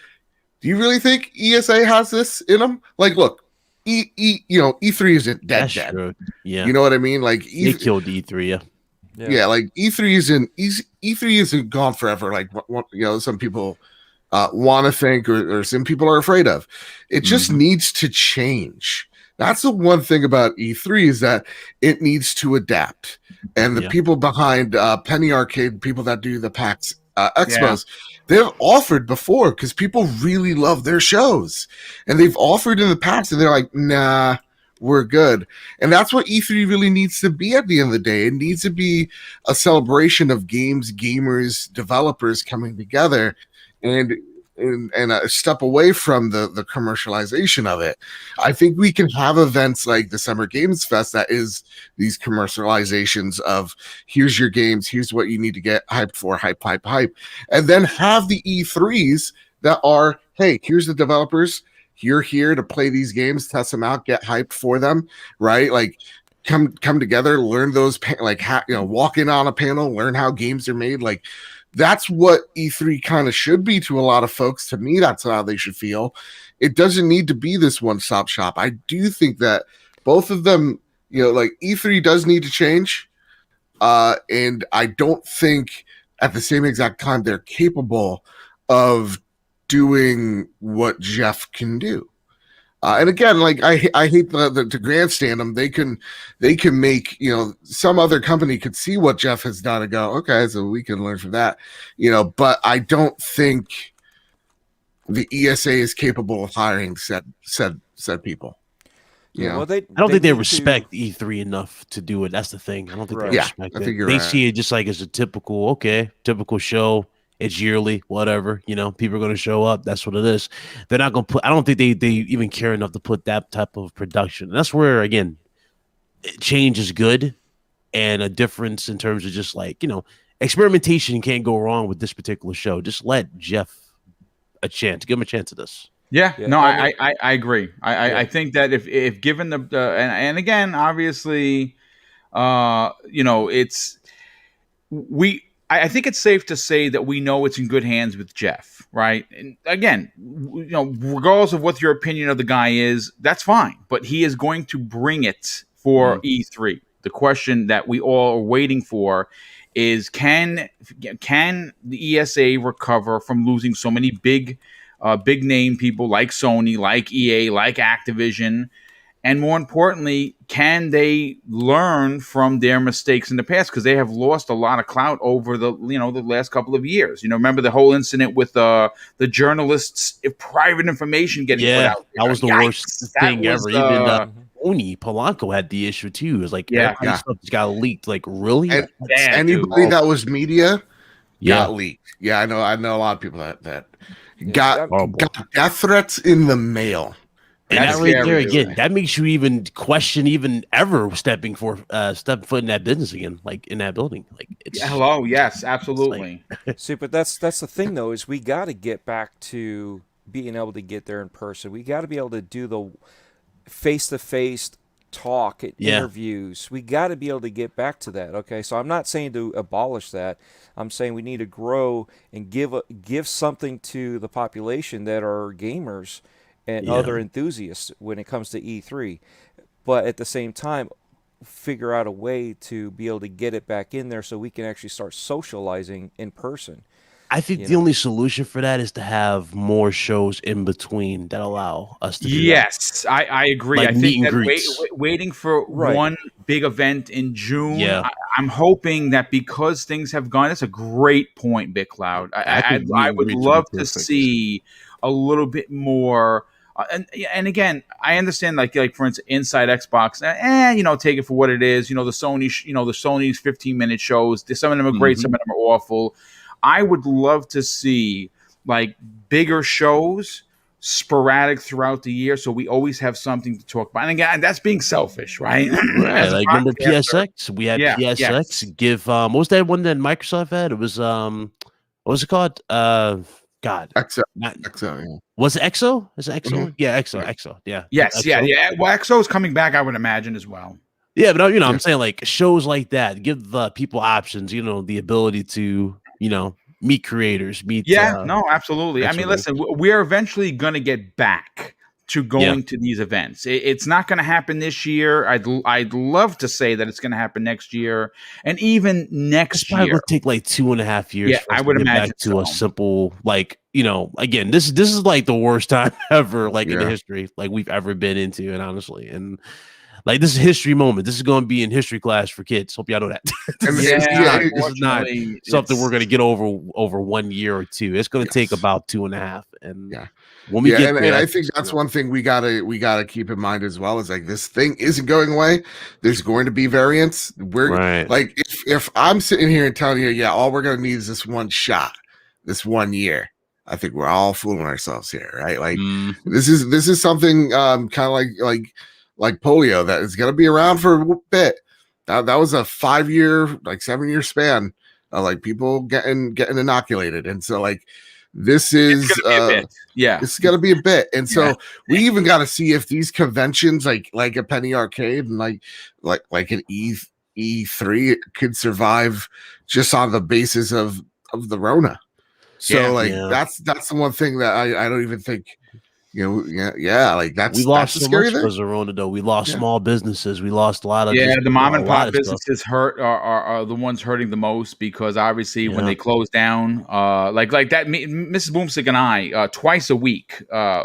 do you really think ESA has this in them? Like, look, E3 isn't dead. True. Yeah, you know what I mean. Like, they killed E3. Yeah, like E3 isn't gone forever. Like, some people want to think, or some people are afraid of. It just needs to change. That's the one thing about E3 is that it needs to adapt. And the people behind Penny Arcade, people that do the PAX Expos, they've offered before because people really love their shows. And they've offered in the past, and they're like, nah, we're good. And that's what E3 really needs to be at the end of the day. It needs to be a celebration of games, gamers, developers coming together and a step away from the commercialization of it. I think we can have events like the Summer Games Fest that is these commercializations of here's your games, here's what you need to get hyped for, hype, and then have the E3s that are, hey, here's the developers, you're here to play these games, test them out, get hyped for them, right? Like, come together, learn those, walk in on a panel, learn how games are made. Like, that's what E3 kind of should be to a lot of folks. To me, that's how they should feel. It doesn't need to be this one-stop shop. I do think that both of them, like, E3 does need to change. And I don't think at the same exact time they're capable of doing what Geoff can do. And again, like, I hate to grandstand them. They can make, some other company could see what Geoff has done and go, okay, so we can learn from that, but I don't think the ESA is capable of hiring said people. Well, I don't think they respect E3 enough to do it. That's the thing. I don't think they respect it. They see it just like as a typical show. It's yearly, whatever, people are going to show up. That's what it is. They're not going to put, I don't think they even care enough to put that type of production. And that's where, again, change is good, and a difference in terms of just like, experimentation can't go wrong with this particular show. Just let Geoff a chance. Give him a chance at this. I agree. I think that if given and again, obviously, I think it's safe to say that we know it's in good hands with Geoff, right? And again, regardless of what your opinion of the guy is, that's fine. But he is going to bring it for E3. The question that we all are waiting for is, can the ESA recover from losing so many big name people like Sony, like EA, like Activision? And more importantly, can they learn from their mistakes in the past? Because they have lost a lot of clout over the last couple of years. Remember the whole incident with the journalists' private information getting put out there. That was the worst thing ever. Even Sony Polanco had the issue too. It was like, stuff just got leaked. Like, really? And anybody that was media got leaked. Yeah, I know a lot of people that got death threats in the mail. And that right there again, that makes you even question even ever stepping foot in that business again, like in that building. Like, it's hello, yes, absolutely. See, but that's the thing though, is we got to get back to being able to get there in person. We got to be able to do the face-to-face talk at interviews. We got to be able to get back to that. Okay, so I'm not saying to abolish that. I'm saying we need to grow and give something to the population that are gamers and other enthusiasts when it comes to E3. But at the same time, figure out a way to be able to get it back in there so we can actually start socializing in person. I think the only solution for that is to have more shows in between that allow us to do that. I agree. Like I think that waiting for one big event in June, I'm hoping that because things have gone, that's a great point, Big Cloud. I would love to see a little bit more. And again, I understand like for instance, Inside Xbox, take it for what it is. The Sony's 15-minute shows. Some of them are great, some of them are awful. I would love to see like bigger shows sporadic throughout the year, so we always have something to talk about. And again, that's being selfish, right? Like remember PSX? We had PSX. Yes. Give what was that one that Microsoft had? It was what was it called? God, Exo. Exo. Was it Exo? Is it Exo? Mm-hmm. Yeah, Exo. Yeah. Yes. Exo. Yeah. Well, Exo is coming back, I would imagine as well. Yeah, but I'm saying like shows like that give the people options. The ability to meet creators, meet. No, absolutely. I mean, listen, we're eventually going to get back to going to these events. It's not going to happen this year. I'd love to say that it's going to happen next year, and even next It's probably year. going to take like 2.5 years. Yeah, for us I would to get imagine back to a simple again, this is like the worst time ever, like in the history like we've ever been into, and honestly, and like this is a history moment. This is going to be in history class for kids. Hope y'all know that. This is not something we're going to get over 1 year or two. It's going to take about 2.5. And when we get there, and I think that's one thing we gotta keep in mind as well, is like this thing isn't going away. There's going to be variants. We're like, if I'm sitting here and telling you, all we're going to need is this one shot, this 1 year, I think we're all fooling ourselves here, right? Like this is something kind of like polio that is going to be around for a bit. That was a 5-year, 7-year span, like people getting inoculated, and so like this is it's going to be a bit, and so we even got to see if these conventions like a Penny Arcade and like an E3 could survive just on the basis of the Rona. So that's the one thing that I don't even think. Like that's we lost that's so much because of Rona, though. We lost small businesses. We lost a lot of the mom and pop businesses are the ones hurting the most, because obviously when they close down, like that, Mrs. Boomstick and I twice a week,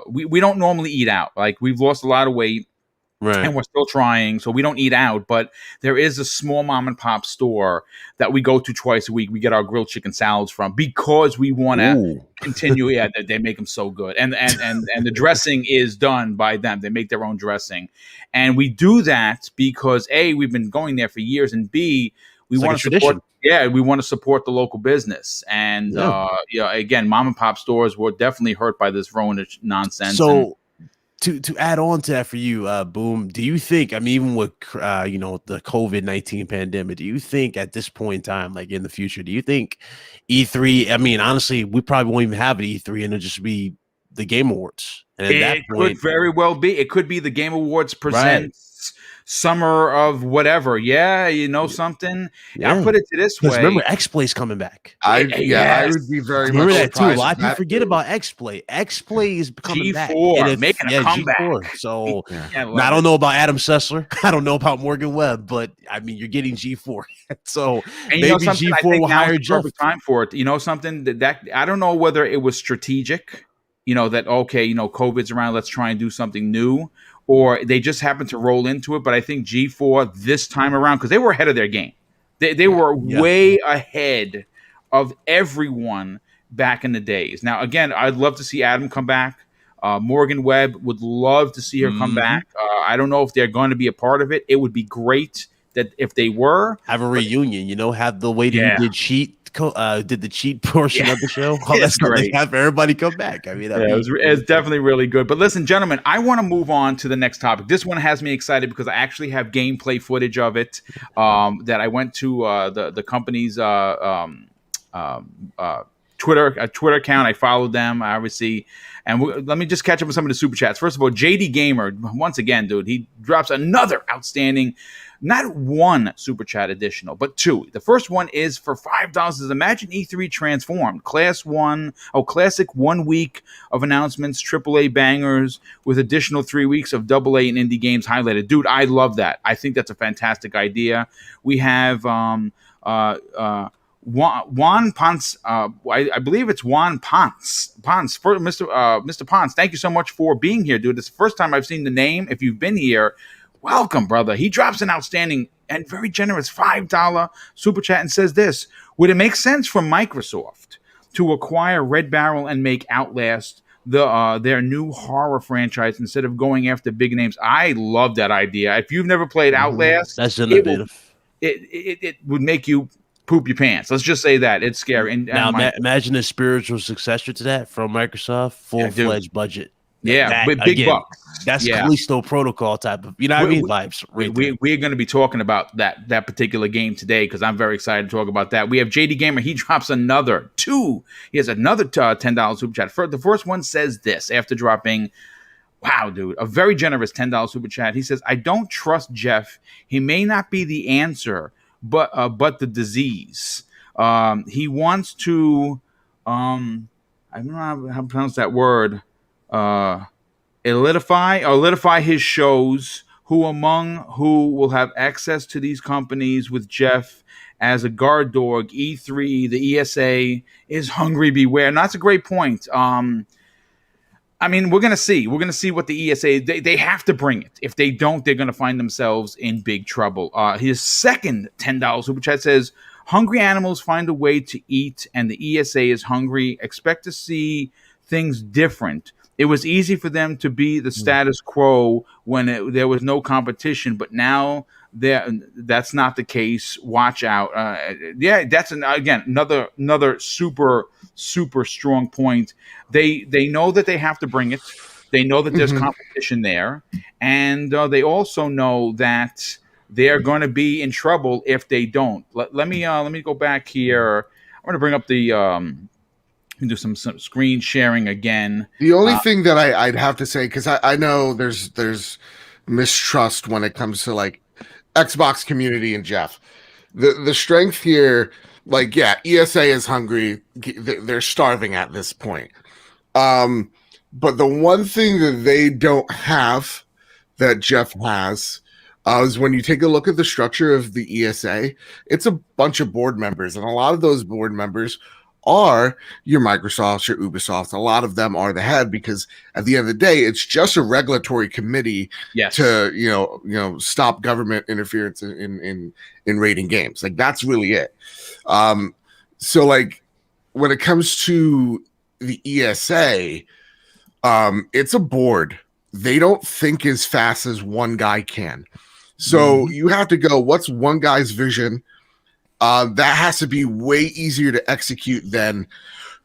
we don't normally eat out. Like we've lost a lot of weight. Right. And we're still trying, so we don't eat out. But there is a small mom and pop store that we go to twice a week. We get our grilled chicken salads from, because we want to continue. They make them so good, and the dressing is done by them. They make their own dressing, and we do that because A, we've been going there for years, and B, we want to support. We want to support the local business, and again, mom and pop stores were definitely hurt by this Rona nonsense. So. To add on to that for you, Boom, do you think, I mean, even with, the COVID-19 pandemic, do you think at this point in time, like in the future, do you think E3, I mean, honestly, we probably won't even have an E3 and it'll just be the Game Awards. And at that point, could very well be. It could be the Game Awards presents summer of whatever. Something. I'll put it this way. Remember, X-Play's coming back. I would be very remember much that too. A lot of people forget about X-Play. X-Play is coming back. G4 making a comeback. G4. So I don't know about Adam Sessler. I don't know about Morgan Webb, but I mean, you're getting G4. So maybe G4 will hire Geoff. Time for it. Something that I don't know whether it was strategic. That COVID's around. Let's try and do something new. Or they just happened to roll into it. But I think G4 this time around, because they were ahead of their game. They were way ahead of everyone back in the days. Now, again, I'd love to see Adam come back. Morgan Webb would love to see her come back. I don't know if they're going to be a part of it. It would be great that if they were. Have a reunion, have the way that you did cheat. Did the cheat portion of the show? That's great. Have everybody come back. I mean, it's definitely really good. But listen, gentlemen, I want to move on to the next topic. This one has me excited because I actually have gameplay footage of it that I went to the company's Twitter account. I followed them, obviously. And let me just catch up with some of the super chats. First of all, JD Gamer, once again, dude, he drops another outstanding, not one super chat additional, but two. The first one is for $5. Imagine E3 transformed. Classic 1 week of announcements, AAA bangers with additional 3 weeks of AA and indie games highlighted. Dude, I love that. I think that's a fantastic idea. We have Juan Ponce, I believe it's Juan Ponce. Mr. Ponce, thank you so much for being here, dude. It's the first time I've seen the name. If you've been here, welcome, brother. He drops an outstanding and very generous $5 super chat and says this: would it make sense for Microsoft to acquire Red Barrel and make Outlast their new horror franchise instead of going after big names? I love that idea. If you've never played Outlast, that's innovative. It would make you poop your pants. Let's just say that. It's scary. And now imagine a spiritual successor to that from Microsoft, full-fledged budget. Yeah, big bucks. That's Callisto Protocol type of, vibes. We're going to be talking about that particular game today because I'm very excited to talk about that. We have JD Gamer. He drops another two. He has another $10 super chat. The first one says this after dropping Wow, dude, a very generous $10 super chat. He says, "I don't trust Geoff. He may not be the answer, but the disease. He wants to, I don't know how to pronounce that word, elidify his shows. Who will have access to these companies with Geoff as a guard dog? E3, the ESA is hungry. Beware." And that's a great point. I mean, we're going to see. We're going to see what the ESA, they have to bring it. If they don't, they're going to find themselves in big trouble. His second $10 super chat says, "Hungry animals find a way to eat, and the ESA is hungry. Expect to see things different. It was easy for them to be the status quo when there was no competition, but now that's not the case. Watch out." Yeah, that's another super strong point. They know that they have to bring it. They know that there's competition there, and they also know that they're going to be in trouble if they don't. Let me go back here. I'm going to bring up the do some screen sharing again. The only thing that I'd have to say, because I know there's mistrust when it comes to like Xbox community and Geoff. The strength here, like, yeah, ESA is hungry. They're starving at this point. But the one thing that they don't have that Geoff has is when you take a look at the structure of the ESA, it's a bunch of board members, and a lot of those board members are your Microsofts, your Ubisofts. A lot of them are the head, because at the end of the day, it's just a regulatory committee to stop government interference in rating games. Like, that's really it. So like when it comes to the ESA, it's a board. They don't think as fast as one guy can. So you have to go, what's one guy's vision? That has to be way easier to execute than,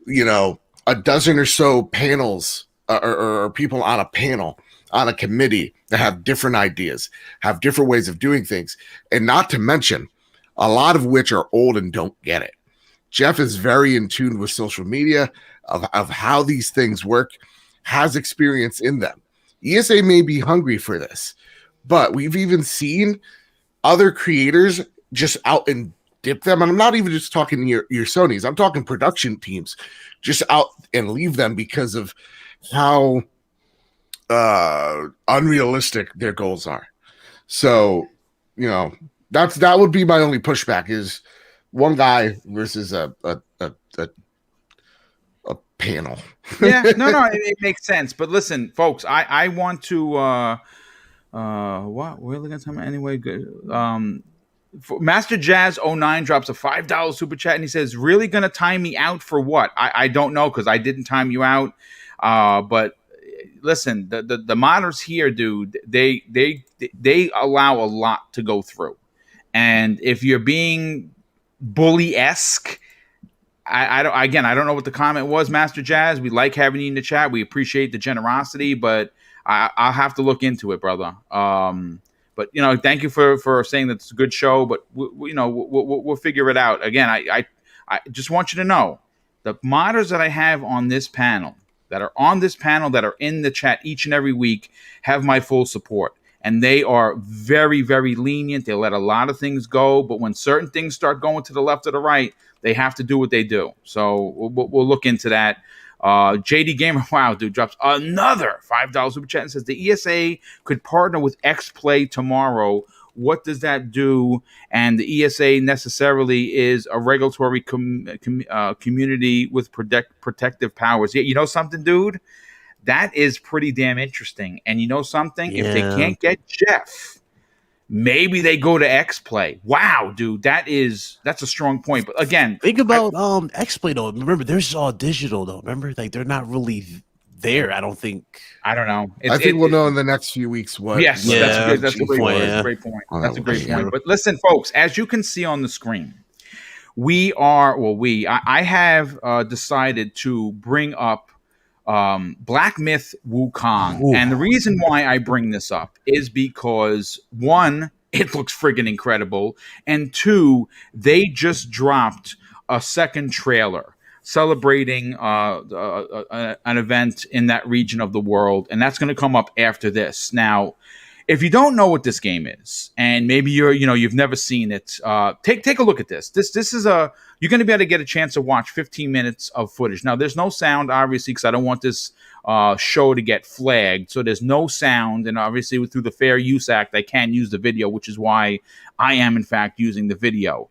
a dozen or so panels or people on a panel, on a committee that have different ideas, have different ways of doing things. And not to mention, a lot of which are old and don't get it. Geoff is very in tune with social media, of how these things work, has experience in them. ESA may be hungry for this, but we've even seen other creators just out and dip them. And I'm not even just talking your Sonys. I'm talking production teams just out and leave them because of how unrealistic their goals are. So, that would be my only pushback, is one guy versus a panel. Yeah, no, it makes sense. But listen, folks, I want to what we're looking at time anyway. Good. Master Jazz 09 drops a $5 super chat, and he says, "Really gonna time me out for what?" I don't know, because I didn't time you out. But listen, the modders here, dude, they allow a lot to go through, and if you're being bully-esque, I don't know what the comment was, Master Jazz. We like having you in the chat. We appreciate the generosity, but I'll have to look into it, brother. But thank you for saying that it's a good show. But we'll figure it out. Again, I just want you to know, the modders that I have on this panel, that are in the chat each and every week, have my full support. And they are very, very lenient. They let a lot of things go. But when certain things start going to the left or the right, they have to do what they do. So we'll look into that. JD Gamer, wow, dude, drops another $5 super chat and says, "The ESA could partner with XPlay tomorrow. What does that do?" And the ESA necessarily is a regulatory community with protective powers. Yeah, you know something, dude? That is pretty damn interesting. And you know something? Yeah. If they can't get Geoff, maybe they go to XPlay. Wow, dude, that's a strong point. But again, think about XPlay though. Remember, they're all digital though. Remember, like, they're not really there. I don't think. I don't know. I think we'll know in the next few weeks what. Yes, that's a great point. That's a great point. That's a great point. But listen, folks, as you can see on the screen, I have decided to bring up Black Myth Wukong. Ooh. And the reason why I bring this up is because, one, it looks friggin' incredible, and two, they just dropped a second trailer. celebrating an event in that region of the world, and that's going to come up after this. Now, if you don't know what this game is, and maybe you've never seen it, take a look at this. This is you're going to be able to get a chance to watch 15 minutes of footage. Now, there's no sound, obviously, because I don't want this show to get flagged. So there's no sound, and obviously through the Fair Use Act, I can use the video, which is why I am in fact using the video.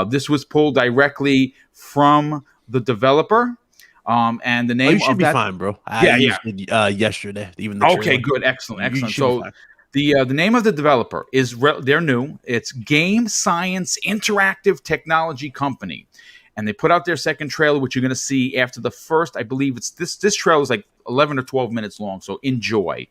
This was pulled directly from the developer. And the name you should of be that, fine, bro. I used it, yesterday. Even the okay, trailer. good, excellent. You should So be fine. the name of the developer is they're new. It's Game Science Interactive Technology Company, and they put out their second trailer, which you're going to see after the first. I believe it's this trailer is like 11 or 12 minutes long, so enjoy.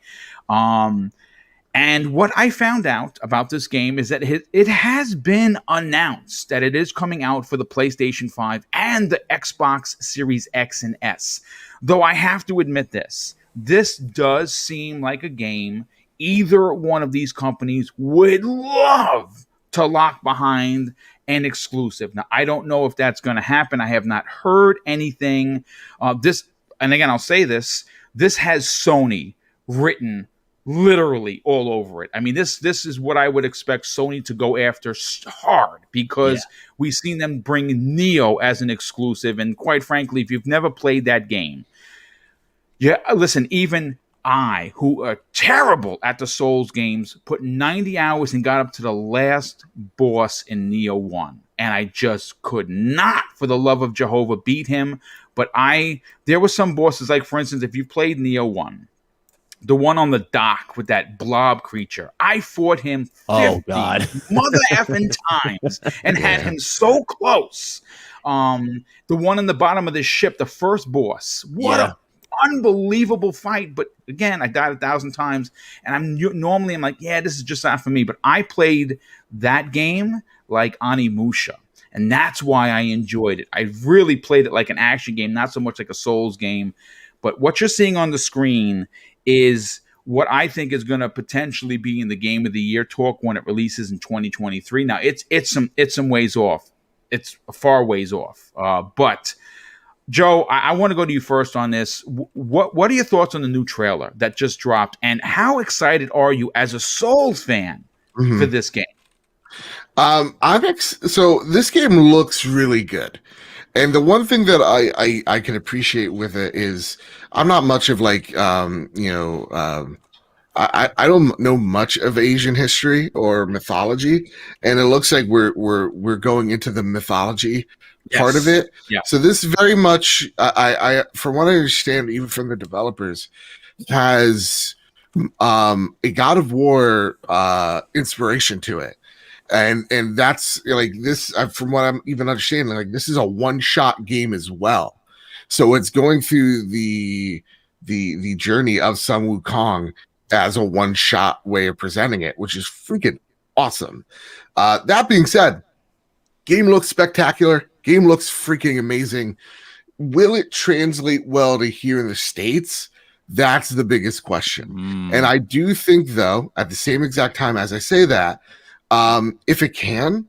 And what I found out about this game is that it has been announced that it is coming out for the PlayStation 5 and the Xbox Series X and S. Though I have to admit this does seem like a game either one of these companies would love to lock behind an exclusive. Now, I don't know if that's going to happen. I have not heard anything. And again, I'll say this has Sony written literally all over it. I mean, this is what I would expect Sony to go after hard, because we've seen them bring Neo as an exclusive. And quite frankly, if you've never played that game, listen, even I, who are terrible at the Souls games, put 90 hours and got up to the last boss in Neo 1. And I just could not, for the love of Jehovah, beat him. But there were some bosses, like, for instance, if you played Neo 1, the one on the dock with that blob creature, I fought him 50 mother effing times and had him so close. The one in the bottom of this ship, the first boss, what a unbelievable fight. But again, I died 1,000 times, and I'm like, this is just not for me. But I played that game like Onimusha, and that's why I enjoyed it. I really played it like an action game, not so much like a Souls game. But what you're seeing on the screen is what I think is going to potentially be in the Game of the Year talk when it releases in 2023. Now, it's some ways off. It's a far ways off. But Joe, I want to go to you first on this. What are your thoughts on the new trailer that just dropped, and how excited are you as a Souls fan for this game? So this game looks really good. And the one thing that I can appreciate with it is I'm not much of I don't know much of Asian history or mythology, and it looks like we're going into the mythology part of it. Yeah. So this very much, I from what I understand, even from the developers, has a God of War inspiration to it. And that's like this, from what I'm even understanding, like this is a one-shot game as well. So it's going through the journey of Sun Wukong as a one-shot way of presenting it, which is freaking awesome. That being said, game looks spectacular. Game looks freaking amazing. Will it translate well to here in the States? That's the biggest question. And I do think, though, at the same exact time as I say that, if it can,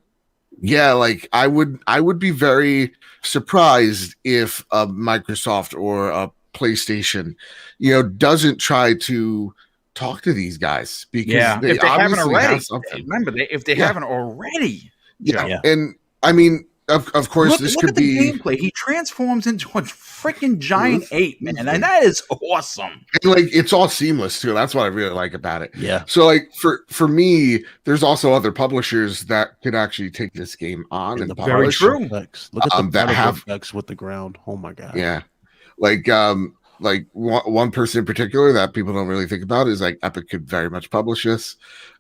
like I would be very surprised if a Microsoft or a PlayStation, doesn't try to talk to these guys, because if they haven't already. Remember, if they haven't already. And I mean, of course, this could be the gameplay. He transforms into a freaking giant ape, man, and that is awesome. And like it's all seamless too. That's what I really like about it. Yeah. So like for me, there's also other publishers that could actually take this game on and very true. Look at the that have effects with the ground. Oh my god. Yeah. Like one person in particular that people don't really think about is like Epic could very much publish this.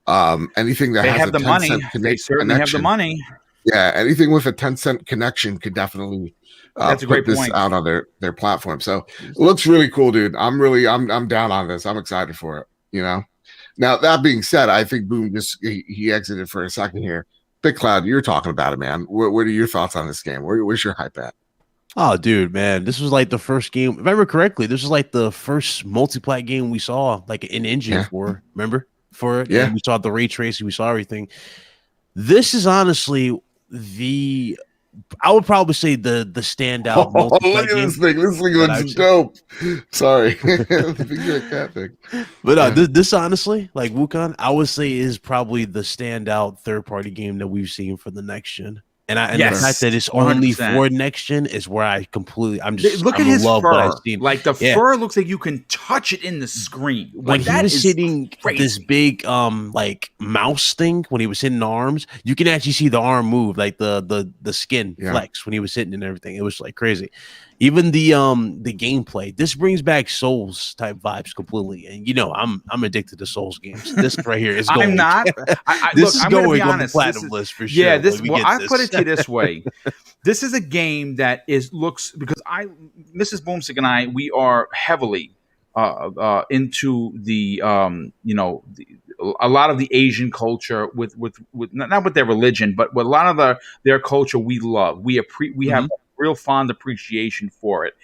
Anything that has the money. They certainly have the money. Yeah, anything with a 10-cent connection could definitely that's a great point. Out on their platform. So it looks really cool, dude. I'm down on this. I'm excited for it. Now that being said, I think Boom he exited for a second here. Big Cloud, you're talking about it, man. What are your thoughts on this game? Where's your hype at? Oh, dude, man, this was like the first game. If I remember correctly, this was like the first multiplayer game we saw, like an engine for. Remember for it? Yeah, we saw the ray tracing, we saw everything. This is honestly the I would probably say the standout. Oh, look multiplayer at game this thing. This thing that I've looks seen. dope. Sorry. The big giant cat thing. But Yeah. this honestly, like Wukong, I would say is probably the standout third party game that we've seen for the next gen. And the fact that it's only 100%. for next gen is where I completely Look at I'm in his love with what fur. I've seen. Like the Yeah. fur looks like you can touch it in the screen. When he that was is hitting crazy. this big like mouse thing, when he was hitting the arms, you can actually see the arm move, like the skin flex when he was hitting and everything. It was like crazy. Even the gameplay, this brings back Souls type vibes completely. And I'm addicted to Souls games. This right here is going. I'm not. This look, is I'm gonna going be on the honest. platinum list for sure. Yeah, I this. put it to you this way. This is a game that looks because Mrs. Boomstick and I, we are heavily into the a lot of the Asian culture with not with their religion, but with a lot of their culture we love. We have a real fond appreciation for it.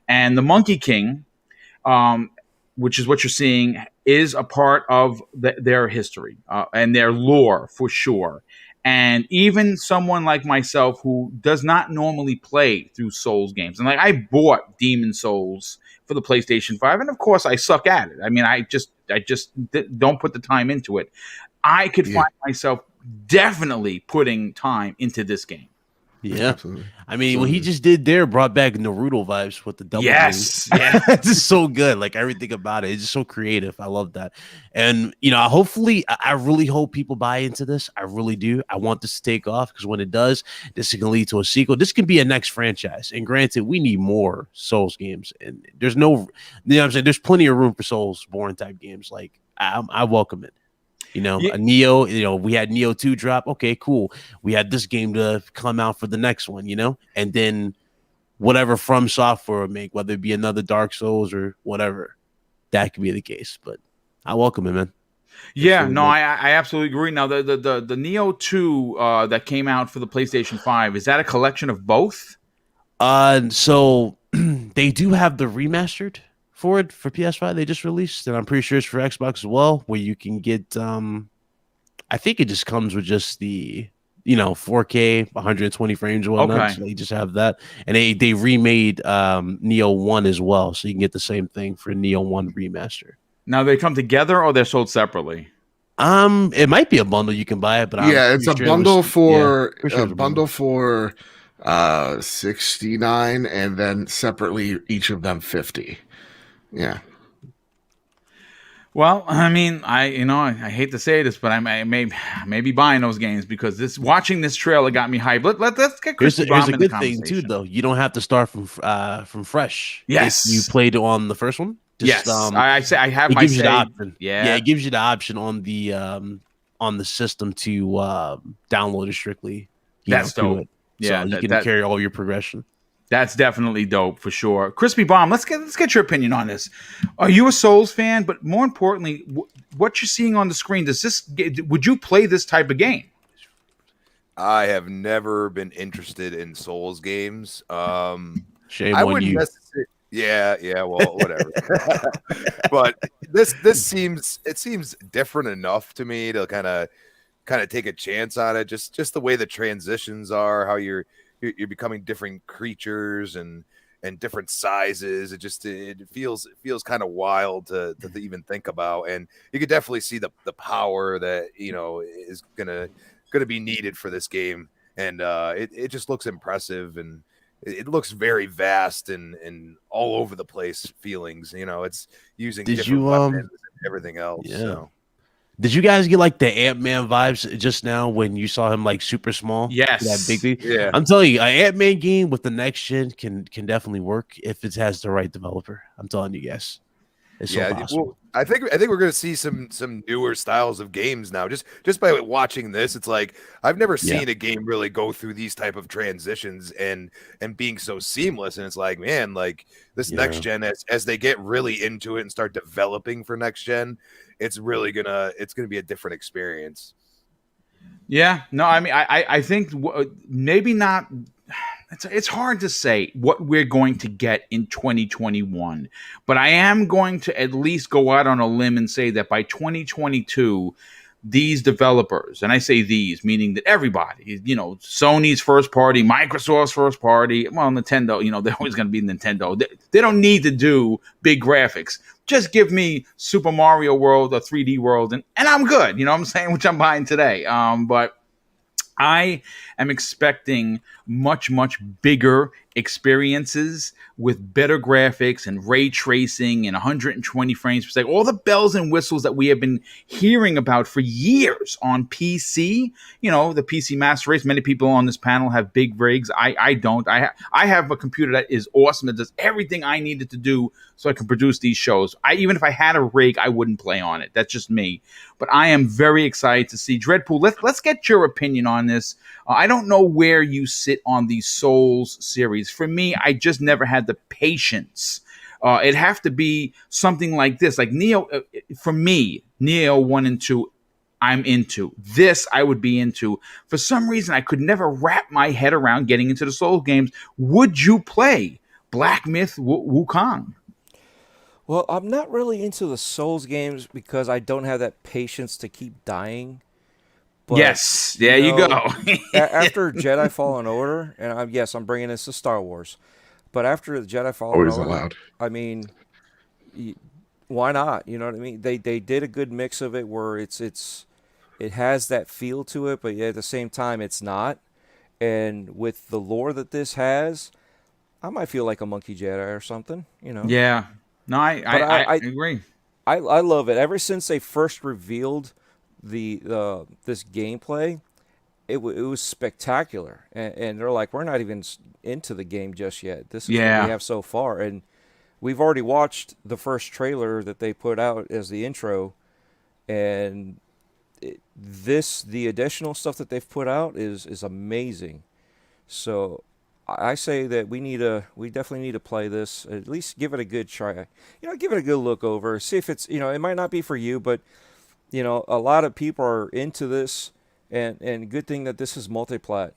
And the Monkey King, which is what you're seeing, is a part of their history and their lore for sure. And even someone like myself who does not normally play through Souls games, and like I bought Demon Souls for the PlayStation 5, and of course I suck at it. I mean, I just don't put the time into it. I could find myself definitely putting time into this game. Yeah, absolutely. I mean, what he just did there brought back Naruto vibes with the double. Yes, yeah, it's just so good. Like everything about it, it's just so creative. I love that, and hopefully, I really hope people buy into this. I really do. I want this to take off because when it does, this can lead to a sequel. This can be a next franchise. And granted, we need more Souls games, and there's no, what I'm saying, there's plenty of room for Soulsborne type games. Like I welcome it. A Neo, we had Neo 2 drop. Okay, cool. We had this game to come out for the next one, and then whatever From Software would make, whether it be another Dark Souls or whatever, that could be the case. But I welcome it, man. Yeah, really I absolutely agree. Now, the Neo 2 that came out for the PlayStation 5, is that a collection of both? So they do have the remastered for it for PS5 they just released, and I'm pretty sure it's for Xbox as well, where you can get I think it just comes with just the 4K 120 frames or whatnot. Okay. So they just have that, and they remade Neo 1 as well, so you can get the same thing for Neo 1 remaster. Now they come together or they're sold separately? It might be a bundle you can buy it, but it's a bundle for $69, and then separately each of them $50. Yeah. Well, I mean, I hate to say this, but I may be buying those games because watching this trailer got me hyped. Let's get Chris. Here's a good thing too, though. You don't have to start from fresh. Yes, if you played on the first one. Yes, I have my gives you the save. option. Yeah, it gives you the option on the system to download it strictly. That's dope. It. Yeah, so you can carry all your progression. That's definitely dope for sure. Crispy Bomb, let's get your opinion on this. Are you a Souls fan? But more importantly, what you're seeing on the screen, would you play this type of game? I have never been interested in Souls games. Shame on you. Yeah, well, whatever. But this seems different enough to me to kind of take a chance on it. Just the way the transitions are, how you're becoming different creatures and different sizes. It feels kind of wild to even think about, and you could definitely see the power that is gonna be needed for this game, and it just looks impressive, and it looks very vast and all over the place feelings. It's using different weapons and everything else. Yeah. So. Did you guys get like the Ant-Man vibes just now when you saw him like super small? Yes. That big thing? Yeah. I'm telling you, an Ant-Man game with the next gen can definitely work if it has the right developer. I'm telling you guys. It's so possible. Well, I think we're going to see some newer styles of games now. Just by watching this, it's like I've never seen a game really go through these type of transitions and being so seamless. And it's like, man, like this next gen, as they get really into it and start developing for next gen, it's gonna be a different experience. Yeah, no, I mean, I think maybe not. It's hard to say what we're going to get in 2021, but I am going to at least go out on a limb and say that by 2022, these developers, and I say these, meaning that everybody, Sony's first party, Microsoft's first party, well, Nintendo, they're always going to be Nintendo. They don't need to do big graphics. Just give me Super Mario World or 3D World, and I'm good. You know what I'm saying? Which I'm buying today. But I am expecting much, much bigger experiences with better graphics and ray tracing and 120 frames per second. All the bells and whistles that we have been hearing about for years on PC. The PC Master Race. Many people on this panel have big rigs. I don't. I have a computer that is awesome. That does everything I needed to do so I can produce these shows. Even if I had a rig, I wouldn't play on it. That's just me. But I am very excited to see Dreadpool. Let's get your opinion on this. I don't know where you sit on the Souls series. For me, I just never had the patience. It'd have to be something like this. Like Neo, for me, Neo 1 and 2, I'm into. This I would be into. For some reason, I could never wrap my head around getting into the Souls games. Would you play Black Myth Wukong? Well, I'm not really into the Souls games because I don't have that patience to keep dying. But, yes, there you go. After Jedi Fallen Order, and I'm bringing this to Star Wars, but after the Jedi Fallen Always Order, allowed. I mean, why not? You know what I mean? They did a good mix of it where it has that feel to it, but yet at the same time it's not. And with the lore that this has, I might feel like a Monkey Jedi or something. Yeah. No, I agree. I love it. Ever since they first revealed this gameplay, it was spectacular, and they're like, we're not even into the game just yet. This is what we have so far, and we've already watched the first trailer that they put out as the intro, and the additional stuff that they've put out is amazing. So I say that we definitely need to play this, at least give it a good try. Give it a good look over, see if it's, it might not be for you, but a lot of people are into this, and good thing that this is multi-plat.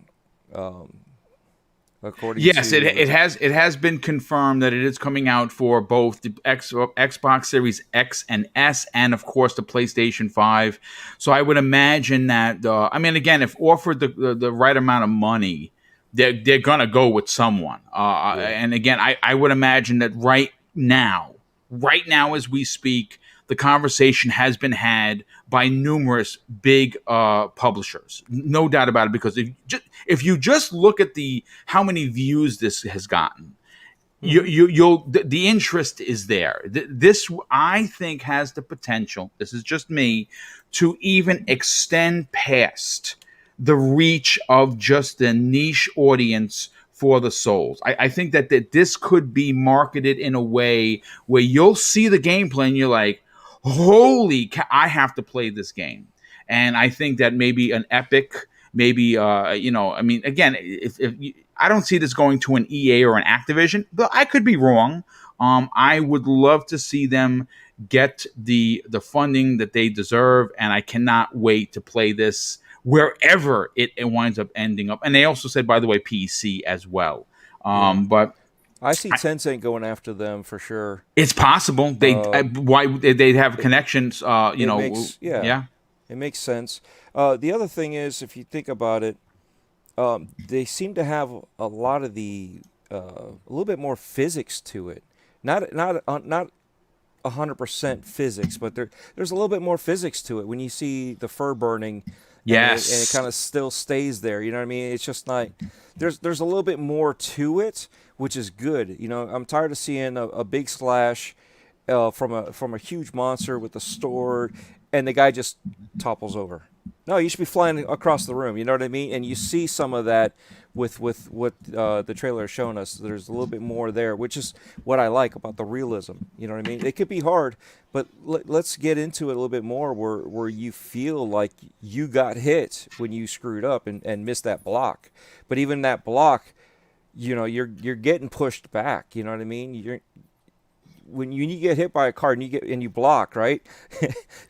According yes, to it has been confirmed that it is coming out for both the Xbox Series X and S, and of course the PlayStation 5. So I would imagine that again, if offered the right amount of money, they're gonna go with someone. And again, I would imagine that right now as we speak, the conversation has been had by numerous big publishers, no doubt about it. Because if you just look at how many views this has gotten, the interest is there. This, I think, has the potential. This is just me, to even extend past the reach of just the niche audience for the Souls. I think that this could be marketed in a way where you'll see the gameplay and you're like, holy cow, I have to play this game. And I think that maybe an Epic, maybe, again, if I don't see this going to an EA or an Activision, but I could be wrong. I would love to see them get the funding that they deserve, and I cannot wait to play this wherever it winds up ending up. And they also said, by the way, PC as well. But I see Tencent going after them for sure. It's possible why they'd have connections. It makes sense. The other thing is, if you think about it, they seem to have a lot of a little bit more physics to it. Not 100% physics, but there's a little bit more physics to it when you see the fur burning. Yes, and it kind of still stays there. You know what I mean? It's just like there's a little bit more to it, which is good. I'm tired of seeing a big slash from a huge monster with a sword, and the guy just topples over. No, you should be flying across the room. You know what I mean? And you see some of that with what the trailer is showing us. There's a little bit more there, which is what I like about the realism. You know what I mean? It could be hard, but let's get into it a little bit more where you feel like you got hit when you screwed up and missed that block. But even that block, you're getting pushed back. You know what I mean? When you get hit by a car and you block, right?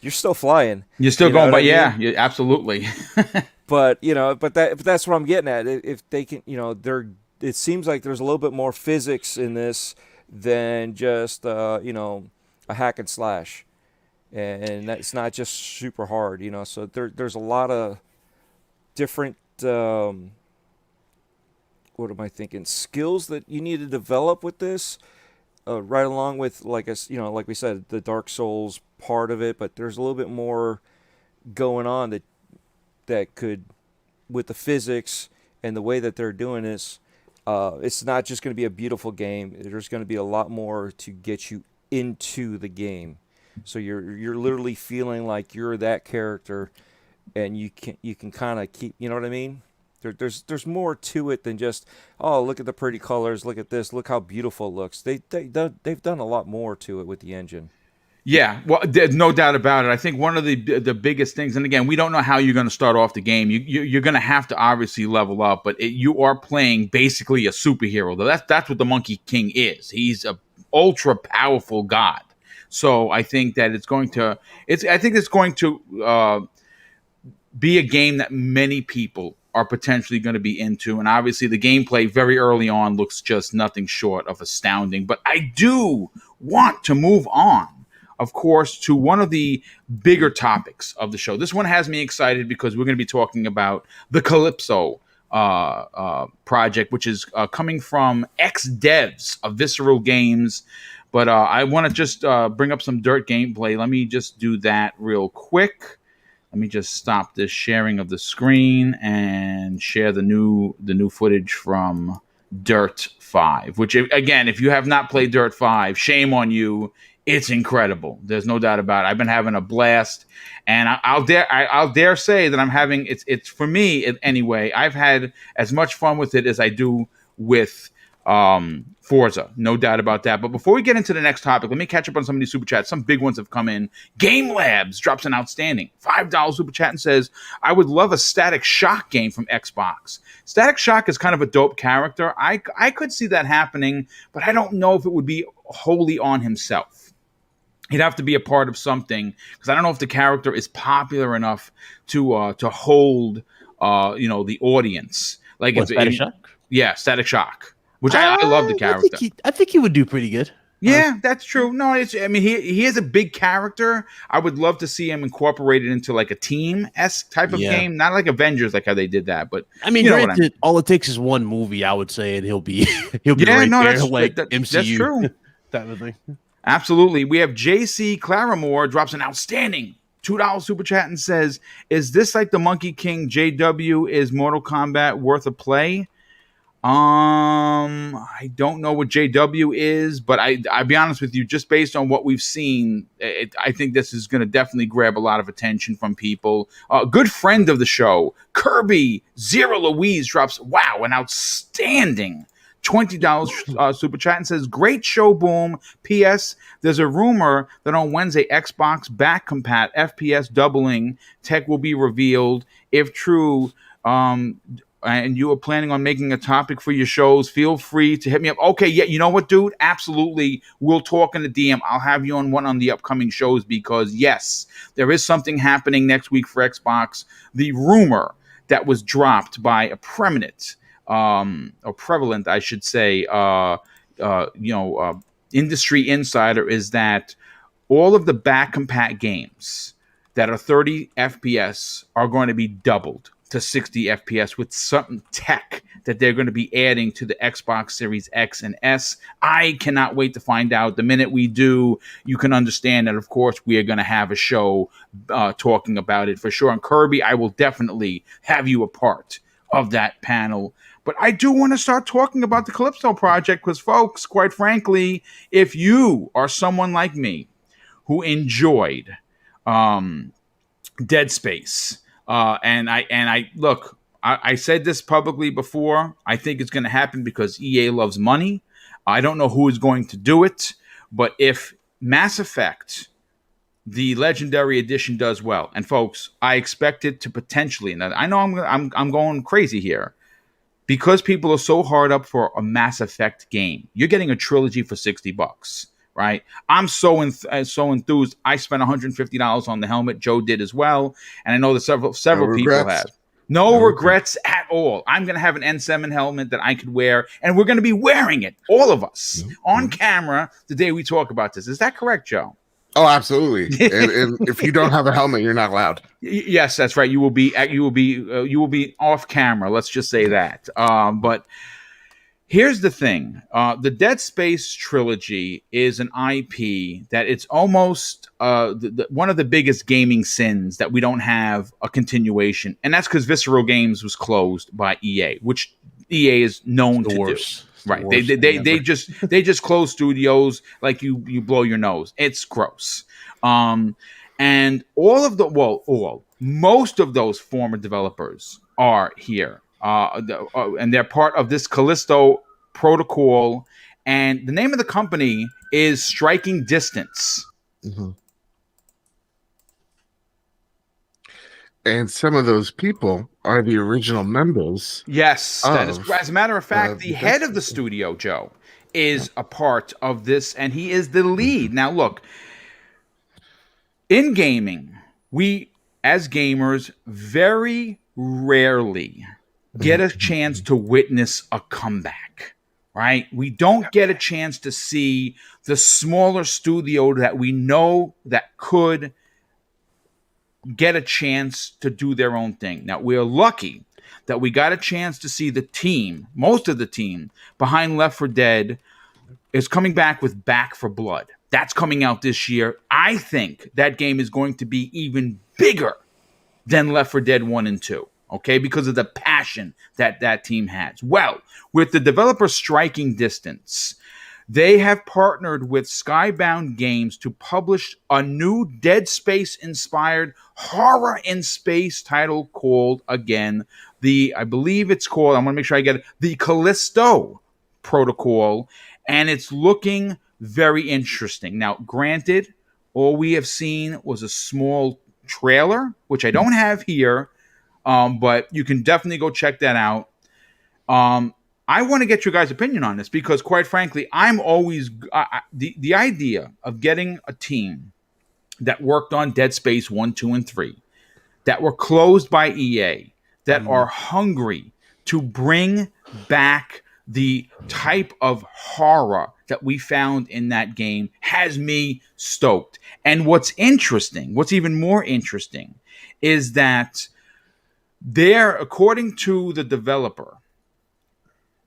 You're still flying. You're still going, but yeah, absolutely. But that's what I'm getting at. If they can, it seems like there's a little bit more physics in this than just a hack and slash. and that's not just super hard, you know. So there's a lot of different what am I thinking, skills that you need to develop with this, right along with, like you know, like we said, the Dark Souls part of it. But there's a little bit more going on that could, with the physics and the way that they're doing this. It's not just going to be a beautiful game. There's going to be a lot more to get you into the game. So you're literally feeling like you're that character, and you can kind of keep, you know what I mean? There's more to it than just, oh, look at the pretty colors, look at this, look how beautiful it looks. They've done a lot more to it with the engine. Yeah, well, there's no doubt about it. I think one of the biggest things, and again, we don't know how you're going to start off the game. You're going to have to obviously level up, but you are playing basically a superhero. That's what the Monkey King is. He's a ultra powerful god. So I think that it's going to be a game that many people are potentially going to be into. And obviously the gameplay very early on looks just nothing short of astounding. But I do want to move on, of course, to one of the bigger topics of the show. This one has me excited because we're going to be talking about the Calypso project, which is coming from ex-devs of Visceral Games. But I want to just bring up some dirt gameplay. Let me just do that real quick. Let me just stop this sharing of the screen and share the new footage from Dirt 5, which, again, if you have not played Dirt 5, shame on you. It's incredible. There's no doubt about it. I've been having a blast, and I'll dare say that I'm having it's for me anyway. I've had as much fun with it as I do with Forza, no doubt about that. But before we get into the next topic, let me catch up on some of these super chats. Some big ones have come in. Game Labs drops an outstanding $5 super chat and says, I would love a Static Shock game from Xbox. Static Shock is kind of a dope character. I could see that happening, but I don't know if it would be wholly on himself. He'd have to be a part of something, because I don't know if the character is popular enough to hold the audience. Like Static Shock? Yeah, Static Shock. Which I love the character. I think he would do pretty good. Yeah, that's true. No, he is a big character. I would love to see him incorporated into like a team-esque type of game, not like Avengers, like how they did that. But I mean, granted, all it takes is one movie, I would say, and he'll be right there, like MCU. That's true. Type of thing. Absolutely. We have JC Claramore drops an outstanding $2 super chat and says, "Is this like the Monkey King JW? Is Mortal Kombat worth a play?" I don't know what JW is, but I'll be honest with you, just based on what we've seen, I think this is going to definitely grab a lot of attention from people. Good friend of the show, Kirby Zero Louise drops, wow, an outstanding $20 super chat and says, great show, Boom. P.S. There's a rumor that on Wednesday, Xbox back compat FPS doubling tech will be revealed. If true, and you are planning on making a topic for your shows, feel free to hit me up. Okay, yeah, you know what, dude? Absolutely. We'll talk in the DM. I'll have you on one on the upcoming shows because, yes, there is something happening next week for Xbox. The rumor that was dropped by a prevalent, I should say, industry insider is that all of the back compat games that are 30 FPS are going to be doubled to 60 FPS with some tech that they're going to be adding to the Xbox Series X and S. I cannot wait to find out. The minute we do, you can understand that, of course, we are going to have a show talking about it for sure. And Kirby, I will definitely have you a part of that panel. But I do want to start talking about the Calypso project because, folks, quite frankly, if you are someone like me who enjoyed Dead Space, and I look, I said this publicly before. I think it's going to happen because EA loves money. I don't know who is going to do it, but if Mass Effect, the Legendary Edition, does well, and folks, I expect it to potentially. And I know I'm going crazy here because people are so hard up for a Mass Effect game. You're getting a trilogy for $60. Right, I'm so enthused. I spent $150 on the helmet. Joe did as well, and I know that several people have. No regrets at all. I'm going to have an N7 helmet that I could wear, and we're going to be wearing it, all of us, on camera the day we talk about this. Is that correct, Joe? Oh, absolutely. And if you don't have a helmet, you're not allowed. Yes, that's right. You will be off camera. Let's just say that. But here's the thing: the Dead Space trilogy is an IP that it's almost one of the biggest gaming sins that we don't have a continuation, and that's because Visceral Games was closed by EA, which EA is known to do. Right? They just close studios like you blow your nose. It's gross. And most of those former developers are here. And they're part of this Callisto Protocol, and the name of the company is Striking Distance. Mm-hmm. And some of those people are the original members. Yes, that is. As a matter of fact, the head of the studio, Joe, is a part of this, and he is the lead. Now, look, in gaming, we as gamers very rarely get a chance to witness a comeback, right? We don't get a chance to see the smaller studio that we know that could get a chance to do their own thing. Now, we're lucky that we got a chance to see the team, most of the team behind Left 4 Dead is coming back with Back 4 Blood. That's coming out this year. I think that game is going to be even bigger than Left 4 Dead 1 and 2, okay, because of the passion that team has. Well, with the developer Striking Distance, they have partnered with Skybound Games to publish a new Dead Space-inspired horror in space title called, again, I believe it's called, I want to make sure I get it, the Callisto Protocol, and it's looking very interesting. Now, granted, all we have seen was a small trailer, which I don't have here, but you can definitely go check that out. I want to get your guys' opinion on this because, quite frankly, I'm always the idea of getting a team that worked on Dead Space 1, 2, and 3, that were closed by EA, that are hungry to bring back the type of horror that we found in that game has me stoked. And what's even more interesting, is that according to the developer,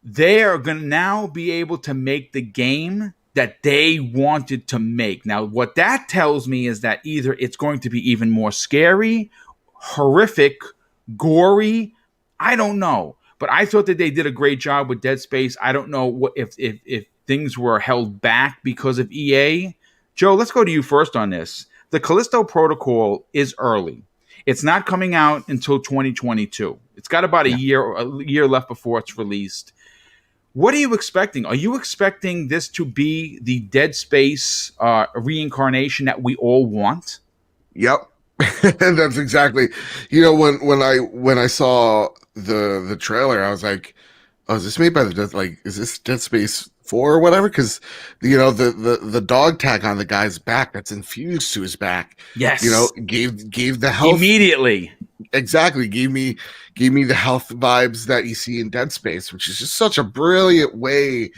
they are going to now be able to make the game that they wanted to make. Now, what that tells me is that either it's going to be even more scary, horrific, gory, I don't know. But I thought that they did a great job with Dead Space. I don't know if things were held back because of EA. Joe, let's go to you first on this. The Callisto Protocol is early. It's not coming out until 2022. It's got about a year left before it's released. What are you expecting? Are you expecting this to be the Dead Space reincarnation that we all want? Yep. That's exactly. When I saw the trailer, I was like, "Oh, is this made by is this Dead Space 4 or whatever?" Because the dog tag on the guy's back that's infused to his back. Yes. Gave the health immediately. Exactly. Gave me the health vibes that you see in Dead Space, which is just such a brilliant way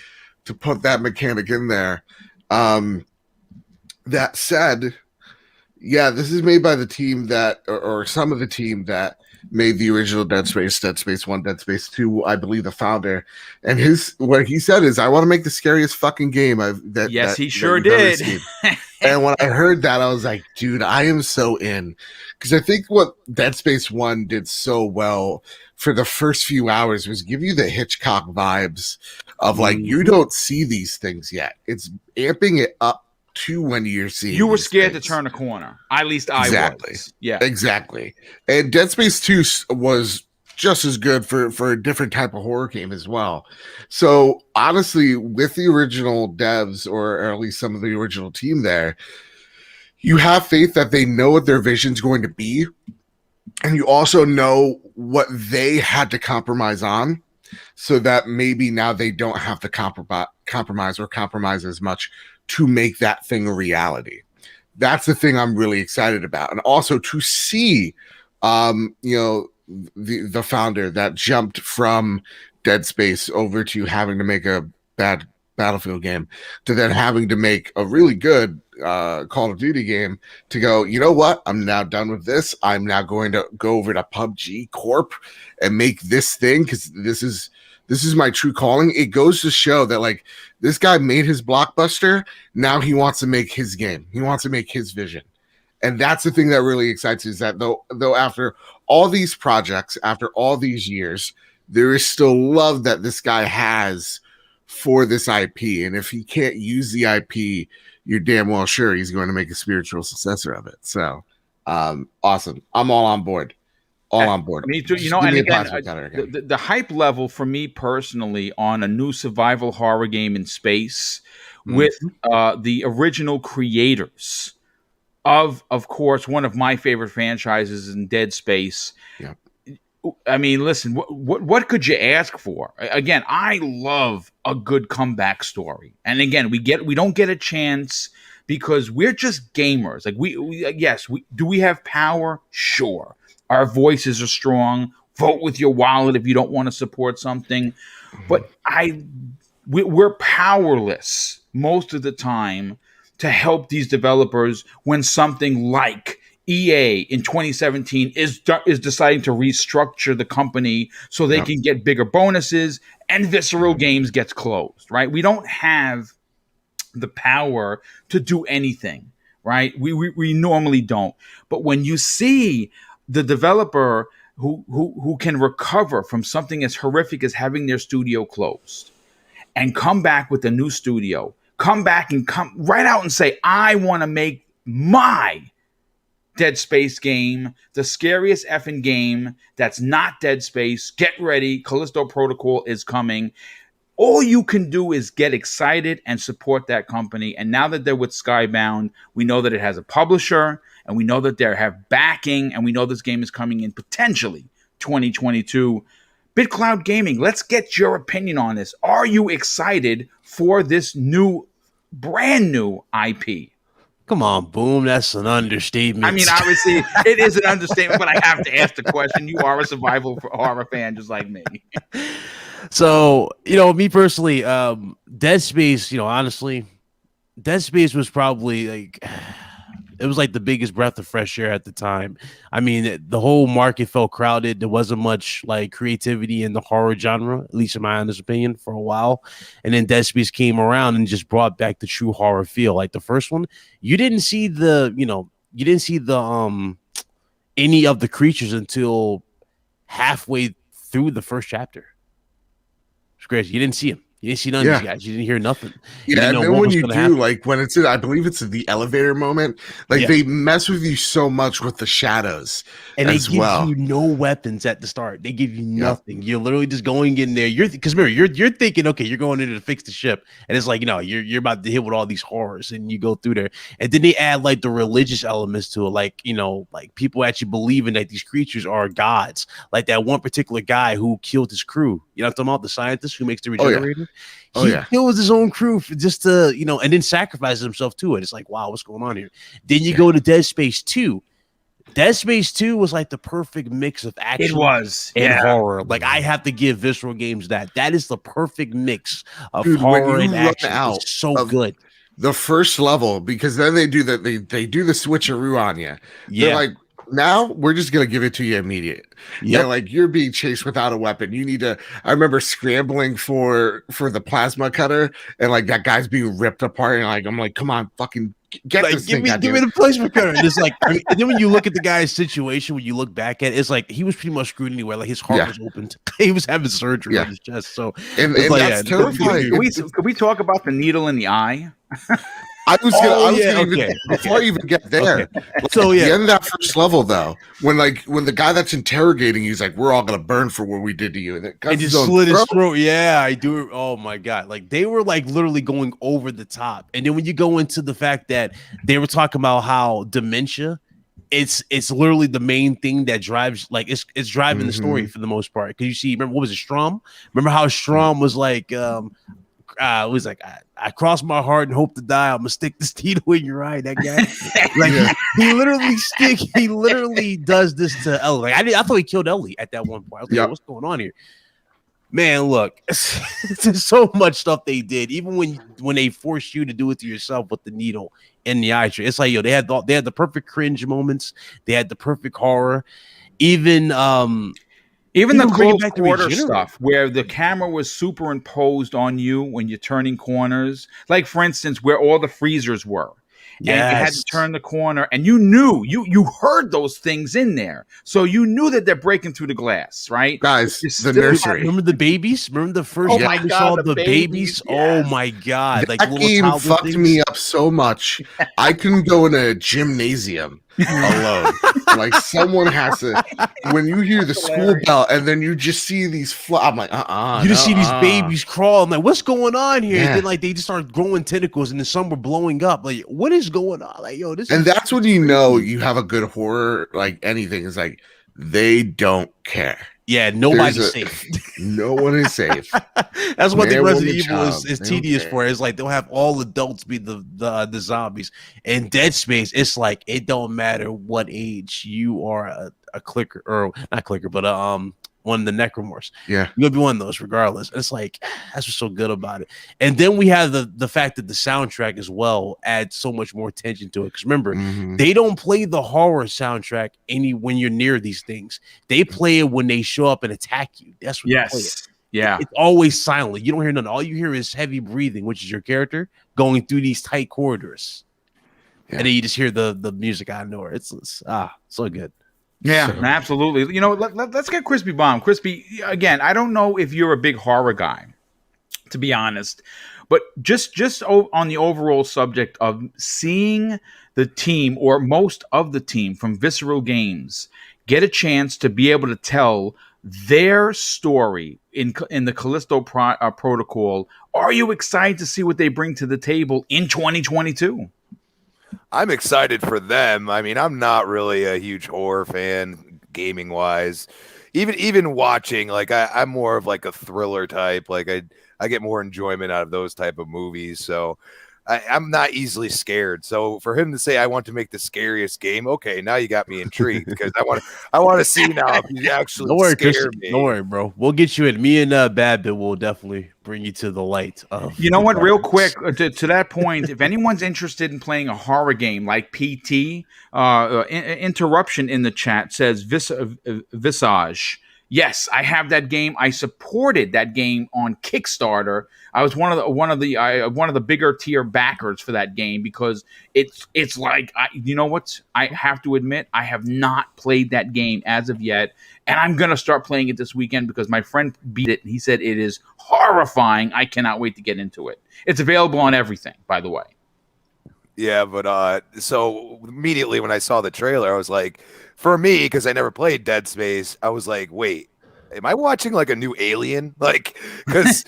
to put that mechanic in there. That said, yeah, this is made by the team that, or some of the team that made the original Dead Space 1, Dead Space 2, I believe the founder. And what he said is, I want to make the scariest fucking game he sure did. And when I heard that, I was like, dude, I am so in. Because I think what Dead Space 1 did so well for the first few hours was give you the Hitchcock vibes of you don't see these things yet. It's amping it up to when you're seeing. You were scared to turn a corner. At least I was. Yeah, exactly. And Dead Space 2 was just as good for a different type of horror game as well. So honestly, with the original devs, or at least some of the original team there, you have faith that they know what their vision's going to be, and you also know what they had to compromise on, so that maybe now they don't have to compromise as much to make that thing a reality. That's the thing I'm really excited about. And also to see, the founder that jumped from Dead Space over to having to make a bad Battlefield game to then having to make a really good Call of Duty game to go, you know what? I'm now done with this. I'm now going to go over to PUBG Corp and make this thing because this is my true calling. It goes to show that like this guy made his blockbuster. Now he wants to make his game. He wants to make his vision. And that's the thing that really excites me is that though after all these projects, after all these years, there is still love that this guy has for this IP. And if he can't use the IP, you're damn well sure he's going to make a spiritual successor of it. So awesome. I'm all on board. On board. Me too. You know, and again, the hype level for me personally on a new survival horror game in space with the original creators of course, one of my favorite franchises in Dead Space. Yeah. I mean, listen, what could you ask for? Again, I love a good comeback story. And again, we don't get a chance because we're just gamers. Like we have power? Sure. Our voices are strong. Vote with your wallet if you don't want to support something. But we're powerless most of the time to help these developers when something like EA in 2017 is deciding to restructure the company so they can get bigger bonuses and Visceral Games gets closed, right? We don't have the power to do anything, right? We normally don't. But when you see the developer who can recover from something as horrific as having their studio closed and come back with a new studio, come back and come right out and say, I want to make my Dead Space game, the scariest effing game that's not Dead Space. Get ready. Callisto Protocol is coming. All you can do is get excited and support that company. And now that they're with Skybound, we know that it has a publisher and we know that they have backing and we know this game is coming in potentially 2022. BitCloud Gaming, let's get your opinion on this. Are you excited for this brand new IP? Come on, Boom. That's an understatement. I mean, obviously, it is an understatement, but I have to ask the question. You are a survival horror fan just like me. So, me personally, Dead Space, honestly, Dead Space was probably it was like the biggest breath of fresh air at the time. I mean, the whole market felt crowded. There wasn't much like creativity in the horror genre, at least in my honest opinion, for a while. And then Dead Space came around and just brought back the true horror feel. Like the first one, you didn't see any of the creatures until halfway through the first chapter. It's crazy. You didn't see them. You didn't see none of these guys. You didn't hear nothing. Yeah, and then when you do, like when it's I believe it's the elevator moment, they mess with you so much with the shadows. And they give you no weapons at the start. They give you nothing. You're literally just going in there. Because remember, you're thinking, okay, you're going in to fix the ship. And it's like, you're about to hit with all these horrors and you go through there. And then they add like the religious elements to it. Like, like people actually believing that these creatures are gods. Like that one particular guy who killed his crew. You know what I'm talking about? The scientist who makes the regenerator. He kills his own crew for just to, and then sacrifices himself to it. It's like, wow, what's going on here? Then you go to Dead Space 2. Dead Space 2 was like the perfect mix of action and horror. Like I have to give Visceral Games that. That is the perfect mix of horror and action. It's so good. The first level, because then they do they do the switcheroo on you. Yeah. They're like, now we're just gonna give it to you immediate. Yeah, like you're being chased without a weapon. You need to. I remember scrambling for the plasma cutter, and like that guy's being ripped apart, and I'm like, come on, fucking get this thing. Give me the plasma cutter. And it's like, and then when you look at the guy's situation, when you look back at it, it's like he was pretty much screwed anyway. Like his heart was opened. He was having surgery on his chest. So and that's terrifying. Could we talk about the needle in the eye? I was gonna before I even get there. Okay. So the end of that first level though, when the guy that's interrogating you is like, we're all gonna burn for what we did to you, and just slit his throat. Yeah, I do. Oh my god, like they were like literally going over the top. And then when you go into the fact that they were talking about how dementia, it's literally the main thing that drives, like it's driving the story for the most part. Because you see, remember what was it, Strom? Remember how Strom was like, it was like, I cross my heart and hope to die. I'm gonna stick this needle in your eye. That guy, he literally does this to Ellie. Like I thought he killed Ellie at that one point. I was like, what's going on here? Man, look, there's so much stuff they did. Even when they forced you to do it to yourself with the needle in the eye, it's like, yo, they had the perfect cringe moments. They had the perfect horror. Even the bring it close back to quarter regenerate. stuff where the camera was superimposed on you when you're turning corners, like for instance, where all the freezers were. And you had to Yes. turn the corner, and you knew you heard those things in there, so you knew that they're breaking through the glass, right? Guys, You the still nursery. Remember the babies? Remember the first Oh time my we God, saw the the babies? babies, Oh yes. my God! Like That little game toddler fucked things. me up so much. I couldn't go in a gymnasium alone. Like someone has to. When you hear the school bell and then you just see these, I'm like, You just see these babies crawl. I'm like, what's going on here? Yeah. And then like they just start growing tentacles, and then some were blowing up. Like, what is going on? Like, yo, this. And is that's when you know you have a good horror. Like anything is like they don't care. Yeah, nobody's safe. No one is safe. That's one thing Man, Resident woman, Evil child, is they don't tedious care. for. It's like they'll have all adults be the zombies. In Dead Space, it's like it don't matter what age you are a clicker, or not clicker, but one of the necromorphs. Yeah. You'll be one of those regardless. It's like that's what's so good about it. And then we have the fact that the soundtrack as well adds so much more tension to it. Because remember, they don't play the horror soundtrack when you're near these things. They play it when they show up and attack you. That's when they play it. Yeah. It's always silent. You don't hear none. All you hear is heavy breathing, which is your character going through these tight corridors. Yeah. And then you just hear the music out of nowhere. It's so good. Yeah, So- absolutely. You know, let's get Crispy Bomb. Crispy, again, I don't know if you're a big horror guy, to be honest, but just on the overall subject of seeing the team, or most of the team from Visceral Games, get a chance to be able to tell their story in the Callisto Protocol. Are you excited to see what they bring to the table in 2022? I'm excited for them. I mean, I'm not really a huge horror fan gaming wise. Even watching, like I'm more of like a thriller type. Like I get more enjoyment out of those type of movies. So I'm not easily scared. So for him to say I want to make the scariest game, okay, now you got me intrigued because I want to see now if you actually Don't worry, scare Christian. me. Don't worry, bro. We'll get you in. Me and Bad Bit will definitely bring you to the light. You know what? Real quick, to that point, if anyone's interested in playing a horror game like PT, interruption in the chat says Visage. Yes, I have that game. I supported that game on Kickstarter. I was one of the bigger tier backers for that game because it's like, you know what? I have to admit, I have not played that game as of yet, and I'm gonna start playing it this weekend because my friend beat it and he said it is horrifying. I cannot wait to get into it. It's available on everything, by the way. Yeah, but so immediately when I saw the trailer, I was like, for me, because I never played Dead Space, I was like, wait, am I watching like a new Alien? Like, because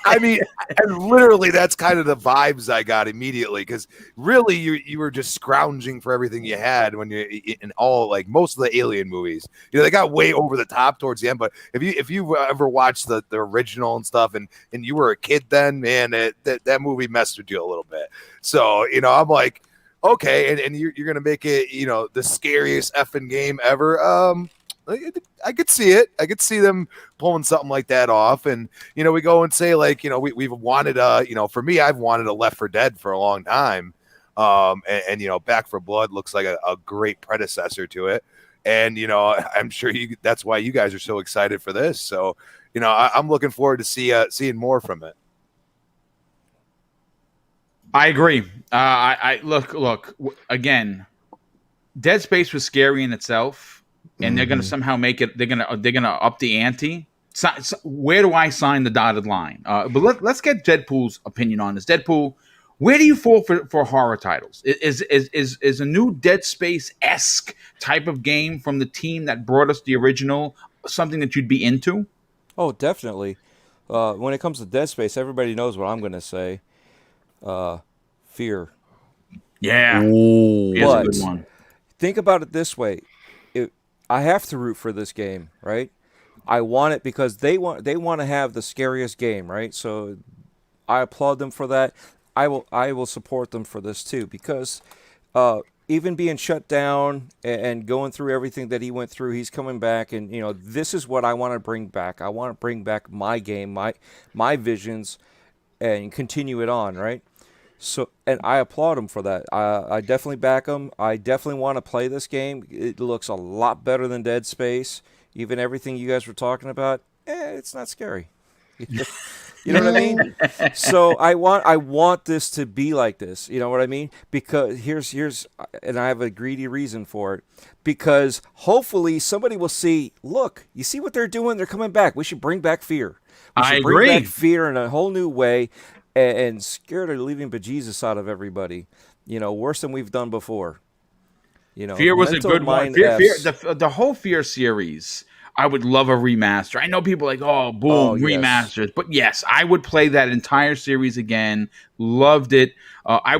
I mean, and literally that's kind of the vibes I got immediately. Because really, you were just scrounging for everything you had when you in all like most of the Alien movies. You know, they got way over the top towards the end. But if you ever watched the original and stuff, and you were a kid then, man, that movie messed with you a little bit. So you know, I'm like, okay, and you're gonna make it, you know, the scariest effing game ever. I could see it. I could see them pulling something like that off. And, you know, we go and say, like, you know, we've wanted you know, for me, I've wanted a Left 4 Dead for a long time. And you know, Back 4 Blood looks like a great predecessor to it. And, you know, I'm sure that's why you guys are so excited for this. So, you know, I'm looking forward to seeing more from it. I agree. I look again. Dead Space was scary in itself, and they're going to somehow make it. They're going to up the ante. So, where do I sign the dotted line? But let's get Deadpool's opinion on this. Deadpool, where do you fall for horror titles? Is a new Dead Space-esque type of game from the team that brought us the original something that you'd be into? Oh, definitely. When it comes to Dead Space, everybody knows what I'm going to say. Fear. Yeah, Ooh. here's a But- good one. Think about it this way: I have to root for this game, right? I want it because they want to have the scariest game, right? So I applaud them for that. I will support them for this too because even being shut down and going through everything that he went through, he's coming back, and this is what I want to bring back. I want to bring back my game, my visions, and continue it on, right? So, and I applaud him for that. I definitely back him. I definitely want to play this game. It looks a lot better than Dead Space. Even everything you guys were talking about, it's not scary. You know what I mean? So I want this to be like this. You know what I mean? Because here's and I have a greedy reason for it. Because hopefully somebody will see, look, you see what they're doing? They're coming back. We should bring back fear. We should bring back fear in a whole new way and scare the living bejesus out of everybody. Worse than we've done before. Fear was a good one. Fear, the whole Fear series, I would love a remaster. I know people are like, remasters. Yes. But yes, I would play that entire series again. Loved it. I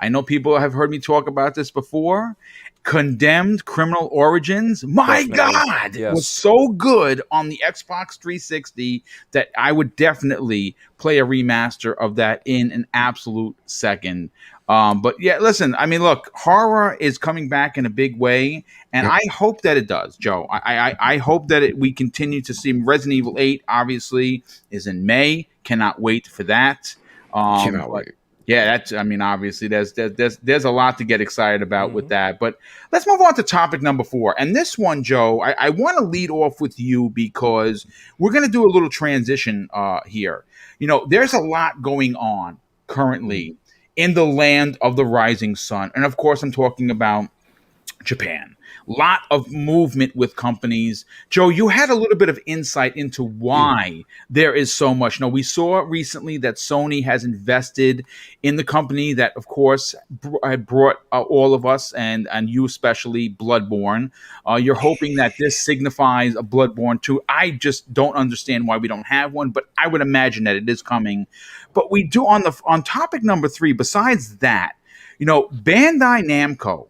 know people have heard me talk about this before. Condemned Criminal Origins. My God, it was so good on the Xbox 360 that I would definitely play a remaster of that in an absolute second. But yeah, listen, I mean, look, horror is coming back in a big way, and I hope that it does, Joe. I hope that we continue to see. Resident Evil 8, obviously, is in May. Cannot wait for that. Cannot wait. Yeah, obviously there's a lot to get excited about with that. But let's move on to topic number 4. And this one, Joe, I want to lead off with you because we're going to do a little transition here. There's a lot going on currently in the land of the rising sun. And of course, I'm talking about Japan. Lot of movement with companies. Joe, you had a little bit of insight into why there is so much. Now, we saw recently that Sony has invested in the company that, of course, had brought all of us, and you especially, Bloodborne. You're hoping that this signifies a Bloodborne 2. I just don't understand why we don't have one, but I would imagine that it is coming. But we do on topic number 3, besides that, Bandai Namco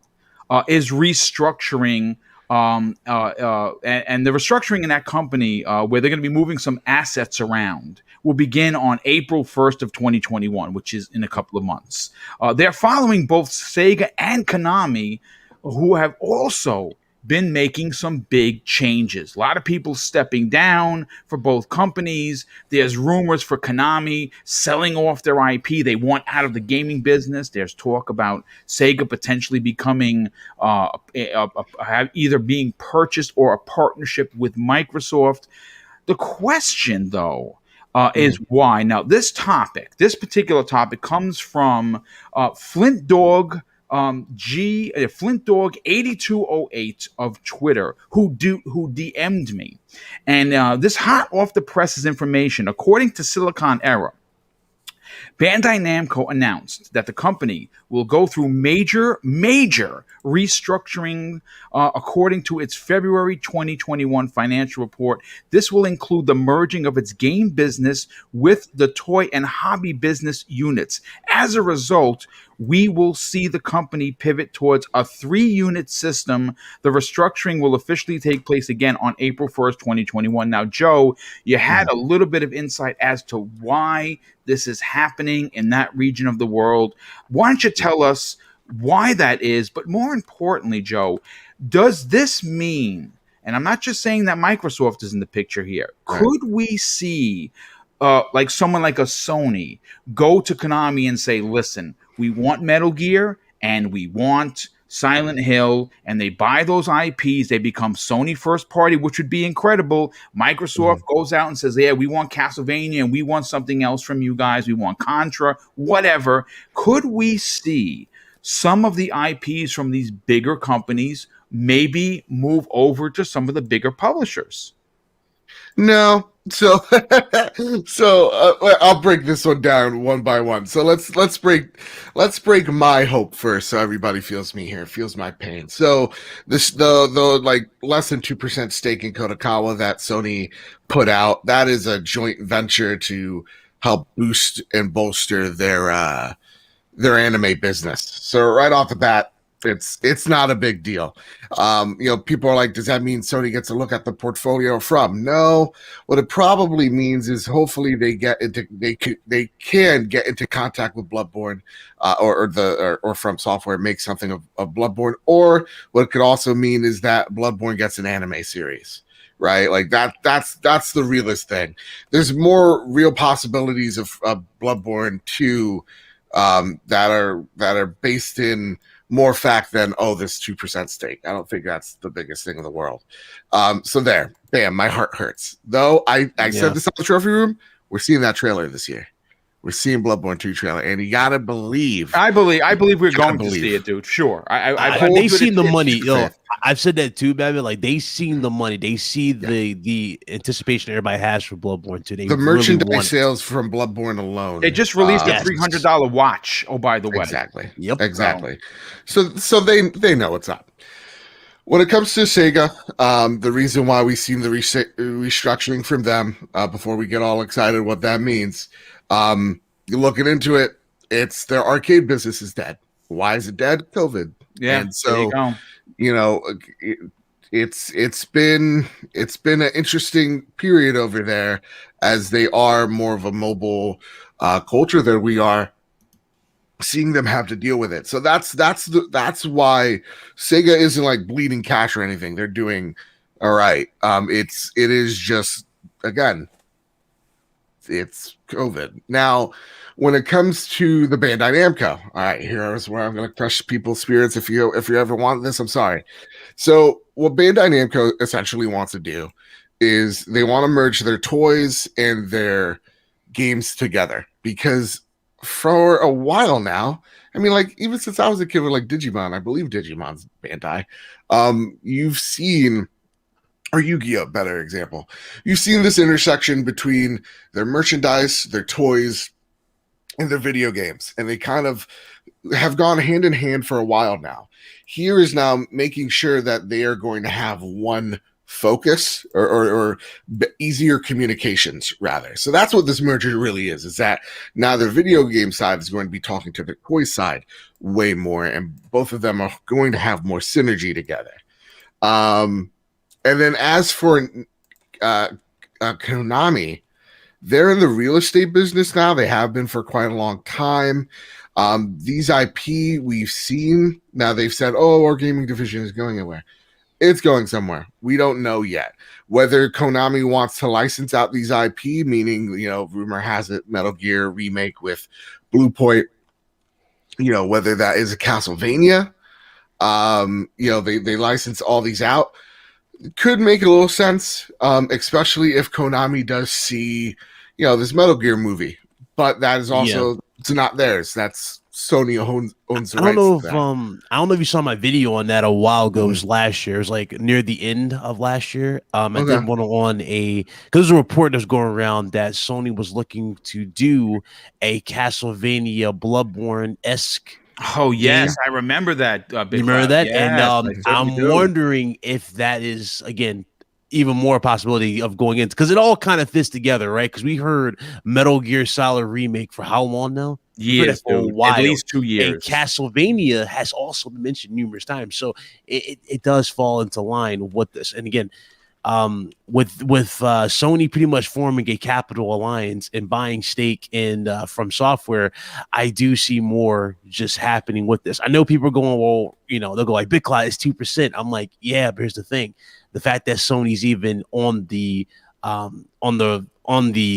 is restructuring, and the restructuring in that company, where they're going to be moving some assets around, will begin on April 1st of 2021, which is in a couple of months. They're following both Sega and Konami, who have also been making some big changes. A lot of people stepping down for both companies. There's rumors for Konami selling off their IP. They want out of the gaming business. There's talk about Sega potentially becoming either being purchased or a partnership with Microsoft. The question, though, is why. Now, this particular topic comes from Flint Dog Flint Dog 8208 of Twitter, who DM'd me, and this hot off the presses information. According to Silicon Era, Bandai Namco announced that the company will go through major restructuring according to its February 2021 financial report. This will include the merging of its game business with the toy and hobby business units. As a result, we will see the company pivot towards a 3-unit system. The restructuring will officially take place again on April 1st, 2021. Now, Joe, you had a little bit of insight as to why this is happening in that region of the world. Why don't you tell us why that is? But more importantly, Joe, does this mean, and I'm not just saying that Microsoft is in the picture here, could we see like someone like a Sony go to Konami and say, listen, we want Metal Gear and we want Silent Hill, and they buy those IPs, they become Sony first party, which would be incredible. Microsoft goes out and says, yeah, we want Castlevania and we want something else from you guys. We want Contra, whatever. Could we see some of the IPs from these bigger companies maybe move over to some of the bigger publishers? No. So I'll break this one down one by one. So let's break my hope first, so everybody feels my pain. So the like less than 2% stake in Kodakawa that Sony put out, that is a joint venture to help boost and bolster their anime business. So right off the bat, It's not a big deal. People are like, does that mean Sony gets a look at the portfolio from? No. What it probably means is hopefully they can get into contact with Bloodborne, or From Software make something of Bloodborne. Or what it could also mean is that Bloodborne gets an anime series. Right, like that's the realest thing. There's more real possibilities of Bloodborne 2 that are based in more fact than this 2% stake. I don't think that's the biggest thing in the world. So there, bam, my heart hurts. Though I said this on the trophy room, we're seeing that trailer this year. We're seeing Bloodborne 2 trailer, and you gotta believe. I believe we're going to see it, dude. Sure. They've seen the money. I've said that too, Batman. Like they've seen the money. They see the anticipation everybody has for Bloodborne 2. The merchandise sales from Bloodborne alone. They just released a $300 watch. Oh, by the way. Exactly. Yep. Exactly. So they know what's up. When it comes to Sega, the reason why we've seen the restructuring from them, before we get all excited what that means, you're looking into it, it's their arcade business is dead. Why is it dead? COVID. Yeah. And so, it's been an interesting period over there, as they are more of a mobile culture than we are. Seeing them have to deal with it, so that's why Sega isn't like bleeding cash or anything. They're doing all right. It is just, again, it's COVID. Now, when it comes to the Bandai Namco, all right, here's where I'm going to crush people's spirits. If you ever want this, I'm sorry. So what Bandai Namco essentially wants to do is they want to merge their toys and their games together, because for a while now, I mean, like, even since I was a kid with like Digimon, I believe Digimon's Bandai, you've seen, or Yu-Gi-Oh, better example, you've seen this intersection between their merchandise, their toys, and their video games, and they kind of have gone hand in hand for a while now. Here is now making sure that they are going to have one focus, or easier communications, rather. So that's what this merger really is that now their video game side is going to be talking to the toy side way more, and both of them are going to have more synergy together. And then as for Konami, they're in the real estate business now. They have been for quite a long time. These IP we've seen, now they've said, our gaming division is going anywhere. It's going somewhere. We don't know yet. Whether Konami wants to license out these IP, meaning, rumor has it, Metal Gear remake with Blue Point, whether that is a Castlevania, they license all these out. Could make a little sense, especially if Konami does see, this Metal Gear movie. But that is also, it's not theirs. That's Sony owns the rights. I don't know if you saw my video on that a while ago. It was last year. It was like near the end of last year. I did one on because there's a report that's going around that Sony was looking to do a Castlevania Bloodborne-esque. Oh yes, I remember that. You remember that? Yes, and I'm wondering if that is, again, even more possibility of going into, because it all kind of fits together, right? Because we heard Metal Gear Solid remake for how long now? Years, for a while. At least 2 years. And Castlevania has also been mentioned numerous times, so it does fall into line with this. And again, with Sony pretty much forming a capital alliance and buying stake in From Software, I do see more just happening with this. I know people are going, well, they'll go like, BitClout is 2%. I'm like, yeah, but here's the thing. The fact that Sony's even on the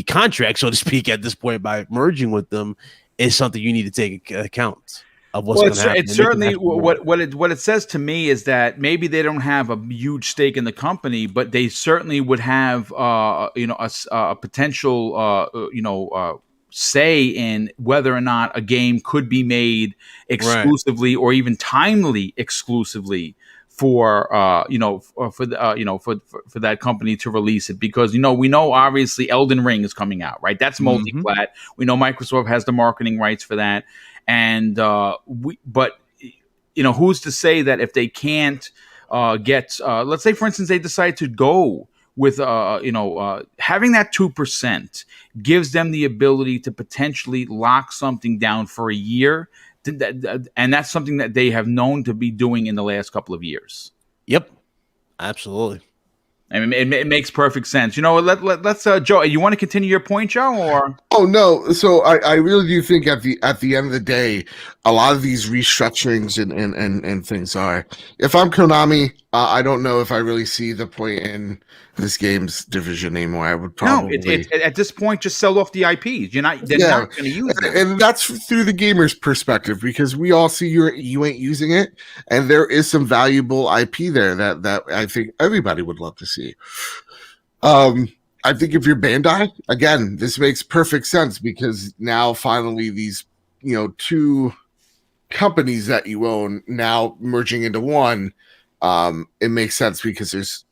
contract, so to speak, at this point by merging with them is something you need to take account of what's going to happen. It's certainly what it says to me is that maybe they don't have a huge stake in the company, but they certainly would have a potential say in whether or not a game could be made exclusively or even timely exclusively for that company to release it, because we know obviously Elden Ring is coming out, right? That's multi-plat. We know Microsoft has the marketing rights for that, and who's to say that if they can't get, let's say for instance they decide to go with having that 2% gives them the ability to potentially lock something down for a year and that's something that they have known to be doing in the last couple of years. Yep, absolutely. I mean, it makes perfect sense. Let's Joe. You want to continue your point, Joe, or? Oh no! So I really do think at the end of the day, a lot of these restructurings and things are. If I'm Konami, I don't know if I really see the point in this game's division anymore. I would probably at this point just sell off the IPs. They're not going to use it, and that's through the gamer's perspective because we all see you ain't using it, and there is some valuable IP there that I think everybody would love to see. I think if you're Bandai, again, this makes perfect sense because now finally these, two companies that you own now merging into one, it makes sense because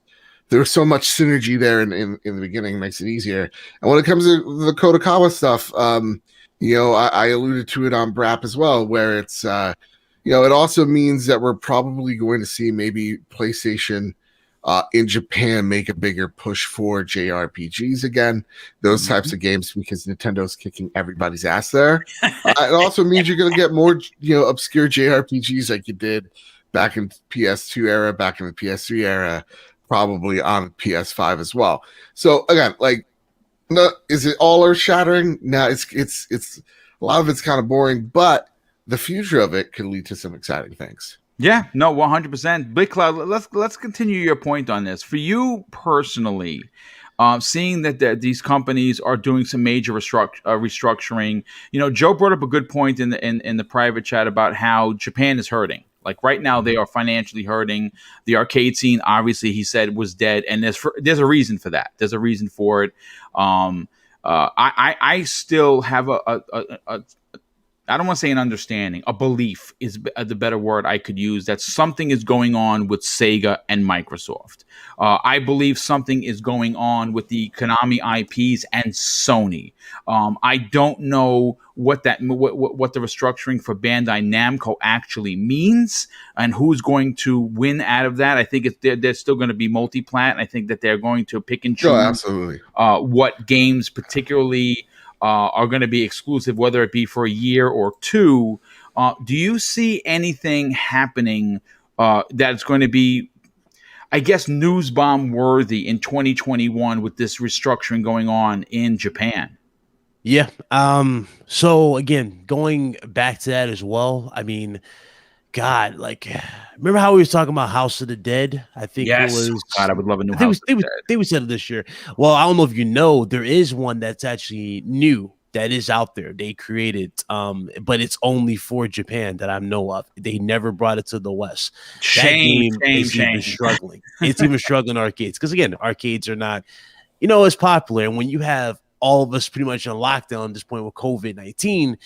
there's so much synergy there in the beginning, makes it easier. And when it comes to the Kodakawa stuff, I alluded to it on BRAP as well, where it's, it also means that we're probably going to see maybe PlayStation in Japan make a bigger push for JRPGs again, those types of games, because Nintendo's kicking everybody's ass there. It also means you're going to get more, obscure JRPGs like you did back in PS2 era, back in the PS3 era, probably on PS5 as well. So again, is it all earth shattering? No, it's a lot of it's kind of boring, but the future of it could lead to some exciting things. Yeah, no, 100%. Big Cloud, let's continue your point on this. For you personally, seeing that these companies are doing some major restructuring, Joe brought up a good point in the private chat about how Japan is hurting. Like right now, they are financially hurting. The arcade scene, obviously, he said was dead, and there's a reason for that. There's a reason for it. I still have I don't want to say an understanding, a belief is the better word I could use, that something is going on with Sega and Microsoft. I believe something is going on with the Konami IPs and Sony. I don't know what the restructuring for Bandai Namco actually means and who's going to win out of that. I think they're still going to be multi-plat. I think that they're going to pick and choose absolutely. What games particularly are going to be exclusive, whether it be for a year or two. Do you see anything happening that's going to be, I guess, news bomb worthy in 2021 with this restructuring going on in Japan? Yeah. So again, going back to that as well, I mean, God, remember how we was talking about House of the Dead? I think it was. God, I would love a new House of the Dead. They said it this year. Well, I don't know if you know, there is one that's actually new that is out there. They created, but it's only for Japan that I know of. They never brought it to the West. Shame. Even struggling. It's even struggling arcades because again, arcades are not, as popular. And when you have all of us pretty much on lockdown at this point with COVID-19,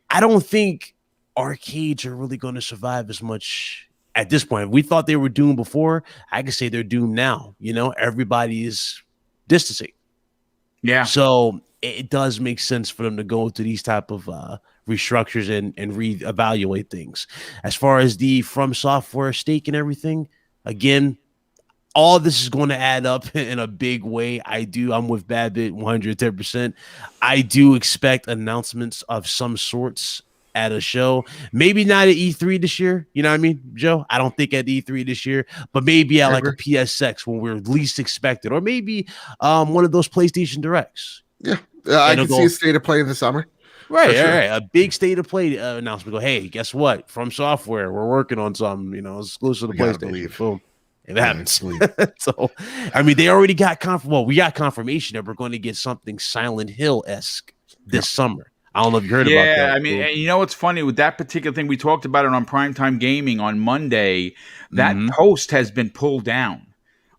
I don't think arcades are really going to survive as much at this point. We thought they were doomed before. I can say they're doomed now. Everybody is distancing. Yeah. So it does make sense for them to go into these type of restructures and reevaluate things. As far as the From Software stake and everything, again, all this is going to add up in a big way. I'm with Babbitt 110%. I do expect announcements of some sorts at a show, maybe not at E3 this year. You know what I mean, Joe? I don't think at E3 this year, but maybe at a PSX when we're least expected, or maybe one of those PlayStation Directs. Yeah, I can see a state of play in the summer. Right, sure. Right. A big state of play announcement. Go, hey, guess what? From Software, we're working on something, exclusive to PlayStation. Boom. It happens. So, I mean, they already got we got confirmation that we're going to get something Silent Hill-esque this summer. I don't know if you heard about that. Yeah, I mean, what's funny with that particular thing? We talked about it on Primetime Gaming on Monday. That post has been pulled down.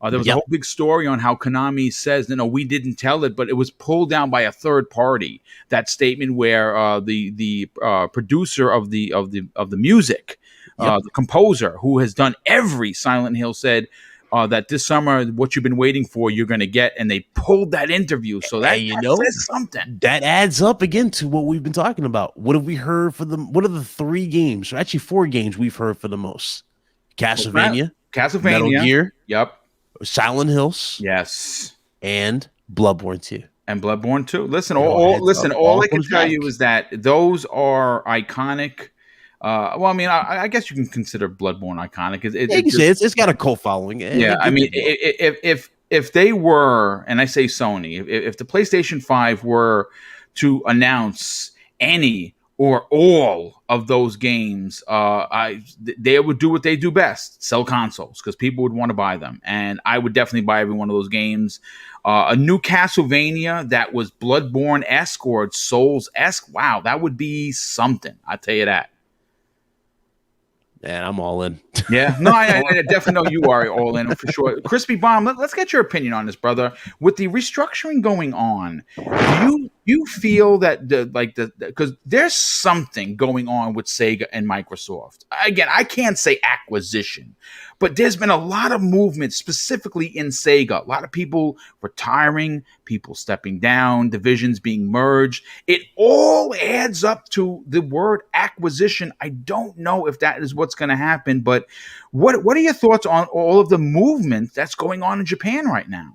There was a whole big story on how Konami says, we didn't tell it, but it was pulled down by a third party. That statement where the producer of the music, the composer who has done every Silent Hill, said that this summer, what you've been waiting for, you're going to get, and they pulled that interview. So that says something. That adds up again to what we've been talking about. What have we heard for them? What are the 3 games, or actually 4 games we've heard for the most? Castlevania, Metal Gear, Silent Hills, yes, and Bloodborne 2. And Bloodborne 2. Listen, all I can tell you is that those are iconic Well, I mean, I guess you can consider Bloodborne iconic. It's got a cult following. Yeah, I mean, if they were, and I say Sony, if the PlayStation 5 were to announce any or all of those games, they would do what they do best: sell consoles, because people would want to buy them, and I would definitely buy every one of those games. A new Castlevania that was Bloodborne-esque or Souls-esque, wow, that would be something. I tell you that. And I'm all in. Yeah, no, I definitely know you are all in for sure. Crispy Bomb, let's get your opinion on this, brother. With the restructuring going on, do you feel that because there's something going on with Sega and Microsoft? Again, I can't say acquisition, but there's been a lot of movement specifically in Sega. A lot of people retiring, people stepping down, divisions being merged. It all adds up to the word acquisition. I don't know if that is what's going to happen, but what are your thoughts on all of the movement that's going on in Japan right now?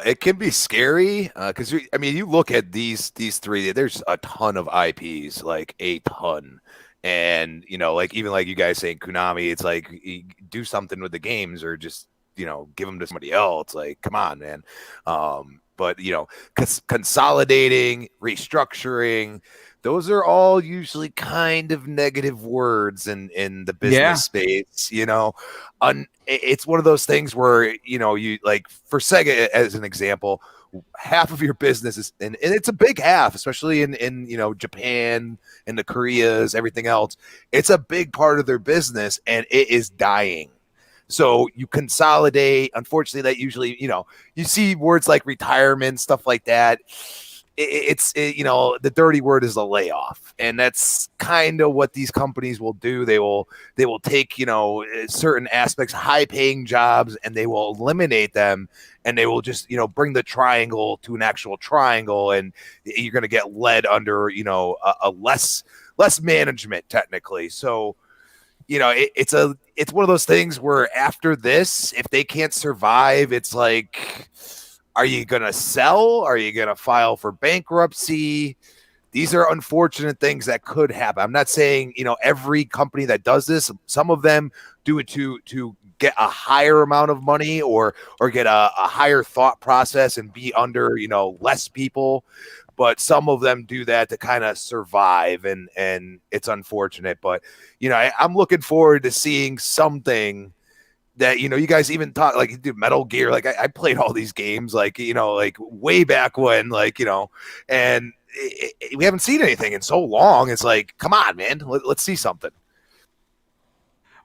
It can be scary because I mean, you look at these three. There's a ton of IPs, like a ton, and like even like you guys saying Konami, it's like you do something with the games or just give them to somebody else. Like, come on, man. But consolidating, restructuring. Those are all usually kind of negative words in the business space, it's one of those things where, you like for Sega, as an example, half of your business is, and it's a big half, especially in Japan and the Koreas, everything else. It's a big part of their business and it is dying. So you consolidate. Unfortunately, that usually, you see words like retirement, stuff like that. The dirty word is a layoff, and that's kind of what these companies will do. They will take certain aspects, high paying jobs, and they will eliminate them, and they will just bring the triangle to an actual triangle, and you're going to get led under a less management technically. So it's one of those things where after this, if they can't survive, it's like, are you going to sell? Are you going to file for bankruptcy? These are unfortunate things that could happen. I'm not saying, every company that does this, some of them do it to get a higher amount of money or get a higher thought process and be under, less people. But some of them do that to kind of survive, and it's unfortunate. But, I'm looking forward to seeing something that you guys even talk like you do Metal Gear. Like I played all these games like like way back when, and we haven't seen anything in so long. It's like, come on, man, let's see something.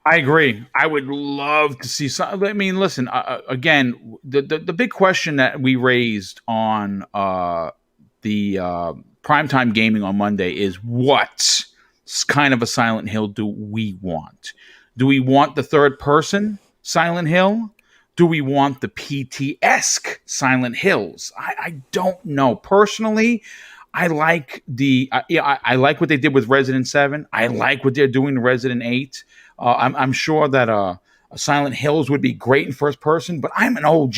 I agree. I would love to see something. I mean, listen, again, the big question that we raised on the Primetime Gaming on Monday is what kind of a Silent Hill do we want? Do we want the third person Silent Hill? Do we want the PT-esque Silent Hills? I don't know. Personally, I like I like what they did with Resident 7. I like what they're doing to Resident 8. I'm sure that Silent Hills would be great in first person, but I'm an OG.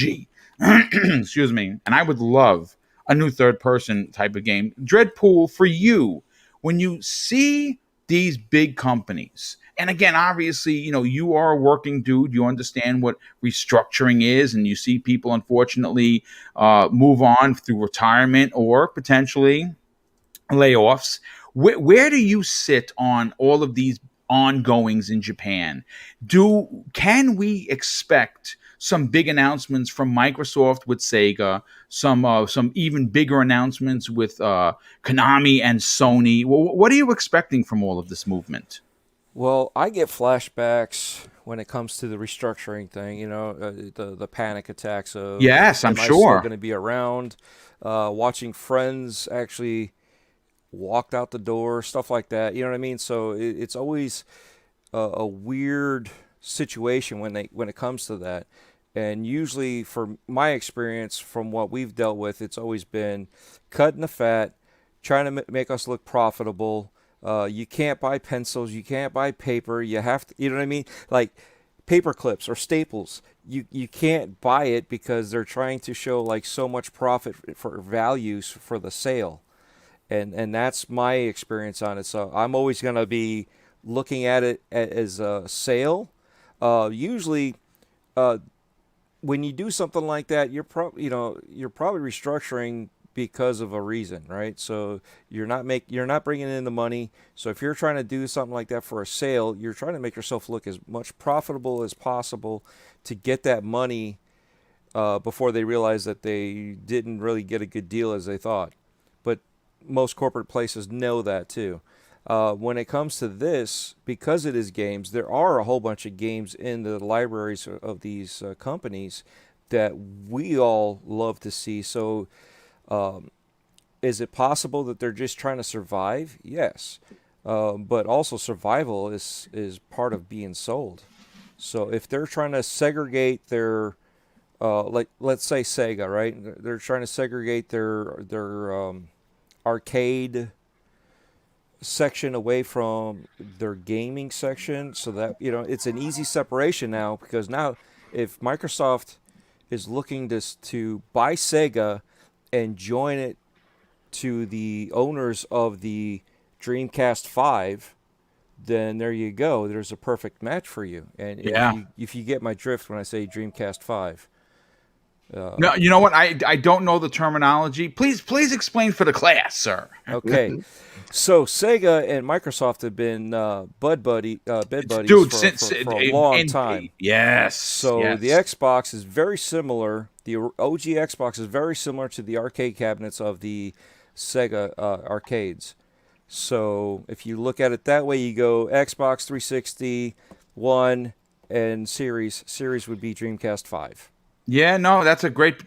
Excuse me. And I would love a new third person type of game. Dreadpool, for you, when you see these big companies, and again, obviously, you are a working dude. You understand what restructuring is, and you see people, unfortunately, move on through retirement or potentially layoffs. Where do you sit on all of these ongoings in Japan? Can we expect some big announcements from Microsoft with Sega, some even bigger announcements with Konami and Sony? What are you expecting from all of this movement? Well, I get flashbacks when it comes to the restructuring thing. The panic attacks of, yes, I'm am I sure still going to be around? Watching friends actually walked out the door, stuff like that. You know what I mean? So it's always a weird situation when it comes to that. And usually, for my experience, from what we've dealt with, it's always been cutting the fat, trying to make us look profitable. You can't buy pencils, you can't buy paper, you have to, you know what I mean? Like paper clips or staples, you can't buy it because they're trying to show like so much profit for values for the sale. and that's my experience on it. So I'm always going to be looking at it as a sale. Usually, when you do something like that, you're probably restructuring because of a reason, right? So you're not bringing in the money. So if you're trying to do something like that for a sale, you're trying to make yourself look as much profitable as possible to get that money before they realize that they didn't really get a good deal as they thought. But most corporate places know that too. When it comes to this, because it is games, there are a whole bunch of games in the libraries of these companies that we all love to see. So is it possible that they're just trying to survive? Yes. But also survival is part of being sold. So if they're trying to segregate their, like let's say Sega, right? They're trying to segregate their arcade section away from their gaming section, so that it's an easy separation now, because now if Microsoft is looking to buy Sega and join it to the owners of the Dreamcast 5, then there you go. There's a perfect match for you. And if you get my drift when I say Dreamcast 5. No, you know what? I don't know the terminology. Please explain for the class, sir. Okay. So Sega and Microsoft have been bed buddies Dude, for a long time. Yes. So the Xbox is very similar. The OG Xbox is very similar to the arcade cabinets of the Sega arcades. So if you look at it that way, you go Xbox 360, One, and Series. Series would be Dreamcast 5. Yeah, no, that's a great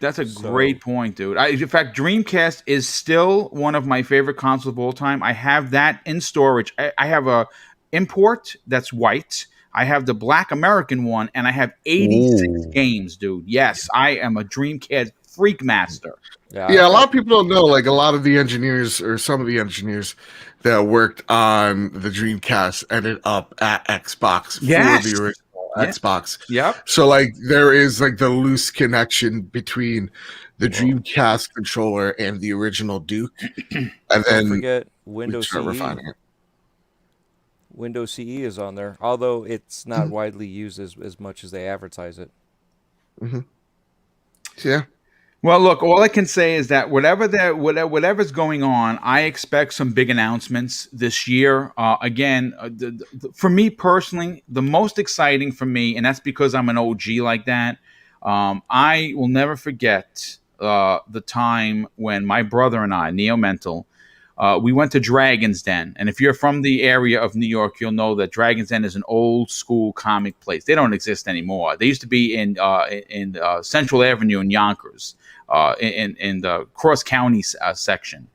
point, dude. In fact, Dreamcast is still one of my favorite consoles of all time. I have that in storage. I have a import that's white. I have the black American one, and I have 86 games, dude. Yes, I am a Dreamcast freak master. Yeah, a lot of people don't know. Like a lot of the engineers, or some of the engineers that worked on the Dreamcast, ended up at Xbox for the original Xbox. Yep. So like there is like the loose connection between the Dreamcast controller and the original Duke. And then don't forget Windows CE. Refining it. Windows CE is on there, although it's not widely used as much as they advertise it. Mm-hmm. Yeah. Well, look, all I can say is that whatever's going on, I expect some big announcements this year. Again, for me personally, the most exciting for me, and that's because I'm an OG like that, I will never forget the time when my brother and I, Neo Mental, we went to Dragon's Den. And if you're from the area of New York, you'll know that Dragon's Den is an old school comic place. They don't exist anymore. They used to be in Central Avenue in Yonkers, in the Cross County section.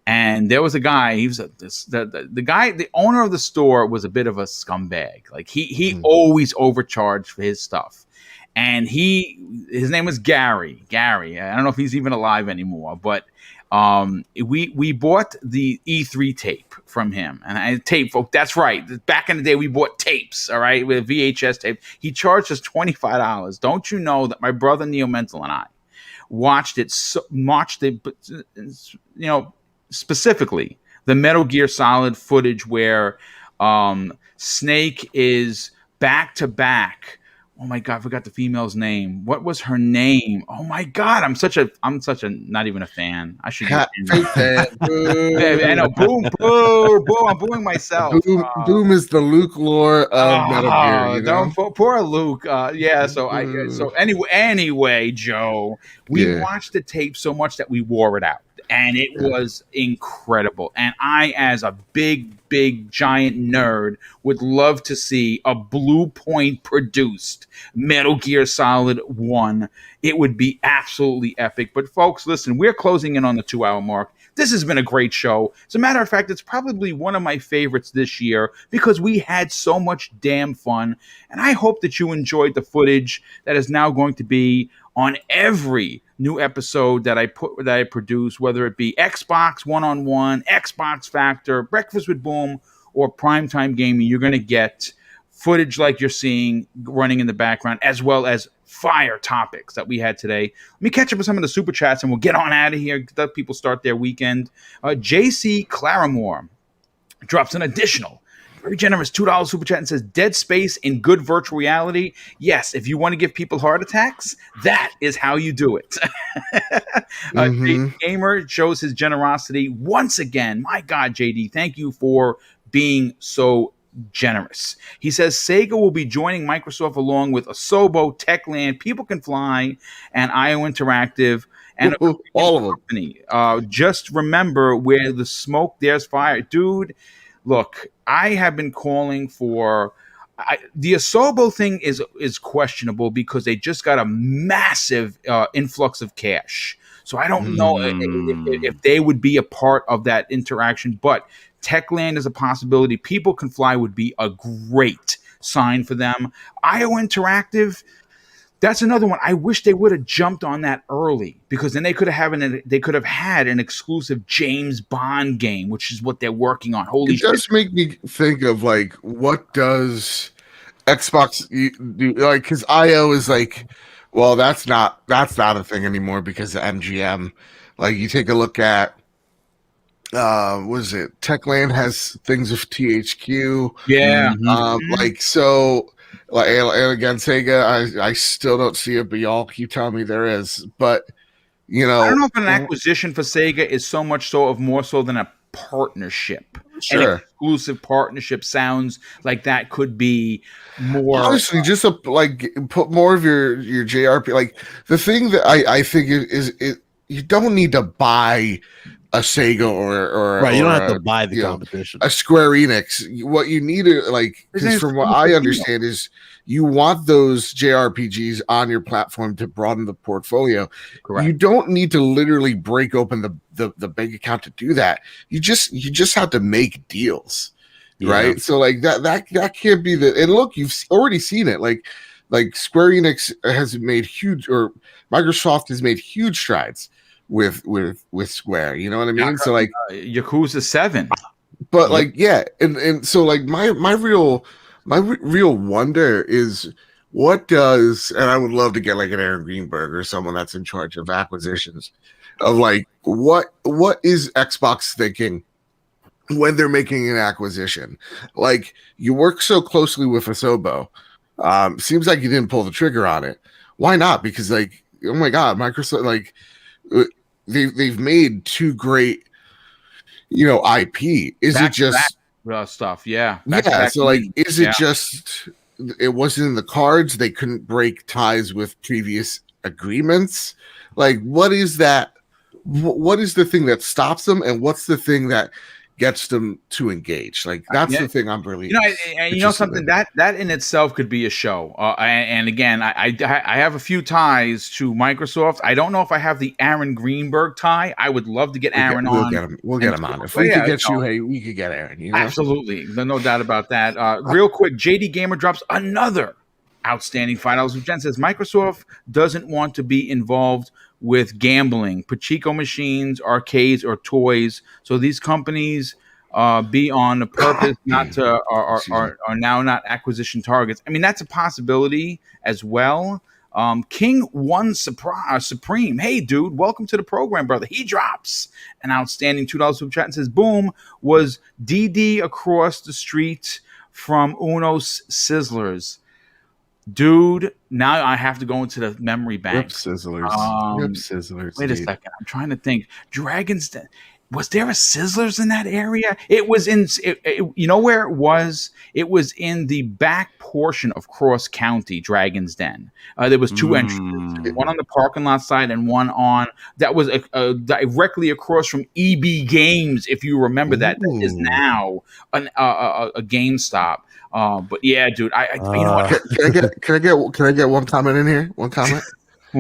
And there was a guy. He was the guy. The owner of the store was a bit of a scumbag. Like he always overcharged for his stuff. And his name was Gary. I don't know if he's even alive anymore, but we bought the E3 tape from him, and tape, folks. That's right. Back in the day, we bought tapes. All right, with VHS tape. He charged us $25. Don't you know that my brother Neo Mental and I watched it, specifically the Metal Gear Solid footage where Snake is back to back. Oh my God, I forgot the female's name. What was her name? Oh my God, I'm such a not even a fan. I should I know. Boom. I'm booing myself. Boom is the Luke lore of Metal Gear. You know? Poor Luke. So anyway, Joe, we watched the tape so much that we wore it out. And it was incredible. And I, as a big giant nerd, would love to see a Blue Point produced Metal Gear Solid 1. It would be absolutely epic. But folks, listen, we're closing in on the 2-hour mark. This has been a great show. As a matter of fact, it's probably one of my favorites this year because we had so much damn fun. And I hope that you enjoyed the footage that is now going to be on every new episode that I produce, whether it be Xbox One-on-One, Xbox Factor, Breakfast with Boom, or Primetime Gaming. You're going to get footage like you're seeing running in the background, as well as fire topics that we had today. Let me catch up with some of the super chats and we'll get on out of here. Let people start their weekend. JC Claramore drops an additional very generous $2 super chat and says, Dead Space in good virtual reality. Yes, if you want to give people heart attacks, that is how you do it. JD Gamer shows his generosity once again. My God, JD, thank you for being so generous. He says Sega will be joining Microsoft along with Asobo, Techland, People Can Fly, and IO Interactive. And all of them. Company. Just remember, where the smoke, there's fire. Dude, look, I have been calling for the Asobo thing is questionable because they just got a massive influx of cash. So I don't know if they would be a part of that interaction, but Techland is a possibility. People Can Fly would be a great sign for them. IO Interactive, that's another one. I wish they would have jumped on that early because then they could have had an exclusive James Bond game, which is what they're working on. Holy shit. It does make me think of like, what does Xbox do? Like, because IO is like, well, that's not a thing anymore because of MGM. Like, you take a look at what is it? Techland has things with THQ. Yeah. Like, so. Like, and again, Sega, I still don't see it, but y'all keep telling me there is. But, you know, I don't know if an acquisition for Sega is so much so of more so than a partnership. Sure. An exclusive partnership sounds like that could be more. Honestly, just like put more of your JRP. Like, the thing that I think is you don't need to buy a Sega or right. You don't have to buy the competition. A Square Enix. What you need to like, because from what I understand is you want those JRPGs on your platform to broaden the portfolio. Correct. You don't need to literally break open the bank account to do that. You just have to make deals, right? So like that can't be the. And look, you've already seen it. Like Square Enix has made huge, or Microsoft has made huge strides with Square, you know what I mean? So like Yakuza 7, but like and so like my real wonder is what does, and I would love to get like an Aaron Greenberg or someone that's in charge of acquisitions of like what is Xbox thinking when they're making an acquisition? Like, you work so closely with Asobo, seems like you didn't pull the trigger on it. Why not? Because like, oh my God, Microsoft, like, they've made two great, you know, IP. Is it just stuff? Yeah. So like, is it just it wasn't in the cards? They couldn't break ties with previous agreements. Like, what is that? What is the thing that stops them, and what's the thing that gets them to engage? Like, that's the thing I'm really, you know something that in itself could be a show. And again, I have a few ties to Microsoft. I don't know if I have the Aaron Greenberg tie. I would love to get Aaron on. We'll get him on. If we could get you, hey, we could get Aaron. You know? Absolutely, no doubt about that. Real quick, JD Gamer drops another outstanding $5. Jen says Microsoft doesn't want to be involved with gambling, pachinko machines, arcades, or toys. So these companies be on the purpose not to are now not acquisition targets. I mean, that's a possibility as well. King One Supreme. Hey, dude, welcome to the program, brother. He drops an outstanding $2 super chat and says, boom, was DD across the street from Uno's Sizzlers. Dude, now I have to go into the memory bank. Rip Sizzlers. Wait a second. I'm trying to think. Dragon's Den. Was there a Sizzlers in that area? It was in, you know where it was? It was in the back portion of Cross County, Dragon's Den. There was two entrances, one on the parking lot side and one on, that was directly across from EB Games, if you remember that. That is now a GameStop. But yeah, dude, you know what? Can I get one comment in here? One comment.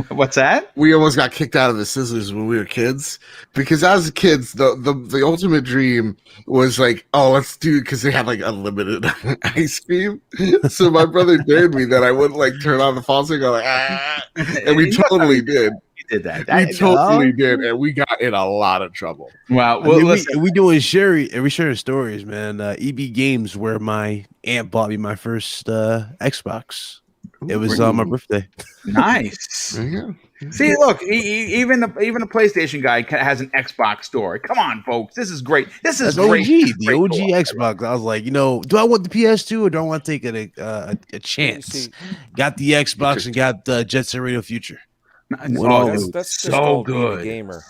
What's that? We almost got kicked out of the Sizzlers when we were kids, because as kids, the ultimate dream was like, oh, let's do, because they had like unlimited ice cream. So my brother dared me that I wouldn't like turn on the faucet and go like, and we totally did. Did that. We totally did, and we got in a lot of trouble. Well, listen, we doing we sharing stories, man. EB Games, where my aunt bought me my first Xbox. It was my birthday. Nice. There you go. See, look, even the PlayStation guy has an Xbox store. Come on, folks, this is great. This is That's great. OG, the OG Xbox. I was like, do I want the PS2 or do I want to take a chance? Got the Xbox and got the Jet Set Radio Future. That's so good, gamer.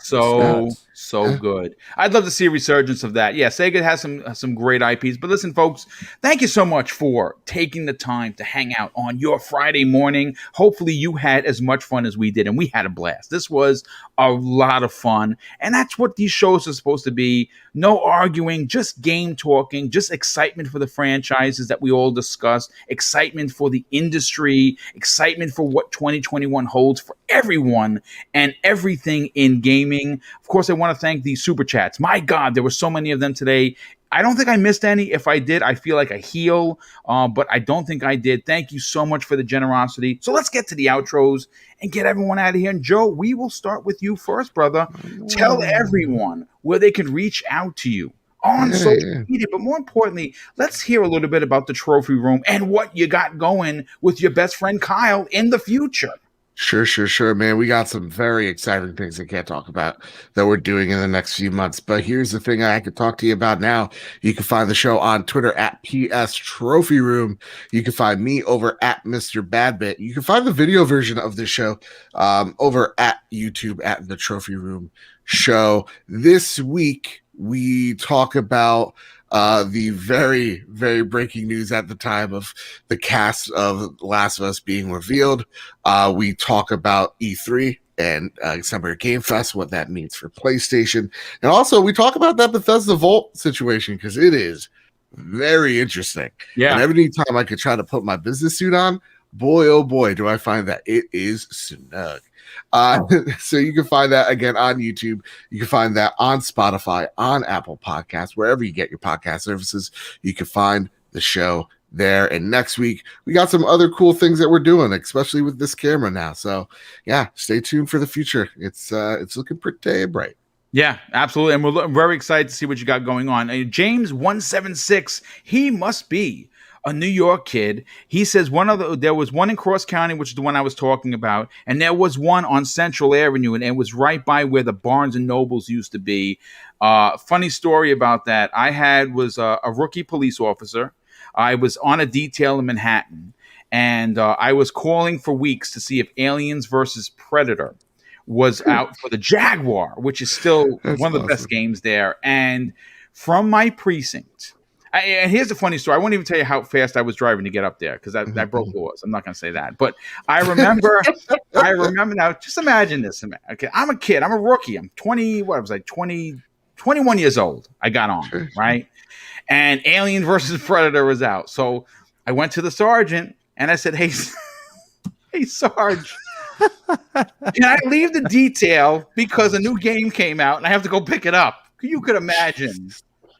So good. I'd love to see a resurgence of that. Yeah, Sega has some great IPs. But listen, folks, thank you so much for taking the time to hang out on your Friday morning. Hopefully you had as much fun as we did, and we had a blast. This was a lot of fun, and that's what these shows are supposed to be. No arguing, just game talking, just excitement for the franchises that we all discuss, excitement for the industry, excitement for what 2021 holds for everyone and everything in gaming. Of course, I want to thank the super chats. My God, there were so many of them today. I don't think I missed any. If I did, I feel like a heel, but I don't think I did. Thank you so much for the generosity. So let's get to the outros and get everyone out of here. And Joe, we will start with you first, brother. Tell everyone where they can reach out to you on social media. But more importantly, let's hear a little bit about the trophy room and what you got going with your best friend Kyle in the future. Sure, man. We got some very exciting things I can't talk about that we're doing in the next few months. But here's the thing I could talk to you about now. You can find the show on Twitter at PS Trophy Room. You can find me over at Mr. Badbit. You can find the video version of this show over at YouTube at the Trophy Room Show. This week, we talk about the very, very breaking news at the time of the cast of Last of Us being revealed. We talk about E3 and Summer Game Fest, what that means for PlayStation. And also, we talk about that Bethesda Vault situation because it is very interesting. Yeah. And every time I could try to put my business suit on, boy, oh boy, do I find that it is snug. So you can find that again on YouTube. You can find that on Spotify, on Apple Podcasts, wherever you get your podcast services. You can find the show there. And next week, we got some other cool things that we're doing, especially with this camera now. So yeah, stay tuned for the future. It's looking pretty bright. Yeah, absolutely. And we're very excited to see what you got going on. James 176, he must be a New York kid. He says there was one in Cross County, which is the one I was talking about, and there was one on Central Avenue, and it was right by where the Barnes and Nobles used to be. Funny story about that. I was a rookie police officer. I was on a detail in Manhattan, and I was calling for weeks to see if Aliens versus Predator was out for the Jaguar, which is still one of the best games there. And from my precinct, and here's the funny story. I won't even tell you how fast I was driving to get up there because that broke laws. I'm not going to say that. But I remember now, just imagine this. Okay, I'm a kid. I'm a rookie. I'm 21 years old. I got on, right? And Alien versus Predator was out. So I went to the sergeant and I said, hey, Sarge, can I leave the detail because a new game came out and I have to go pick it up? You could imagine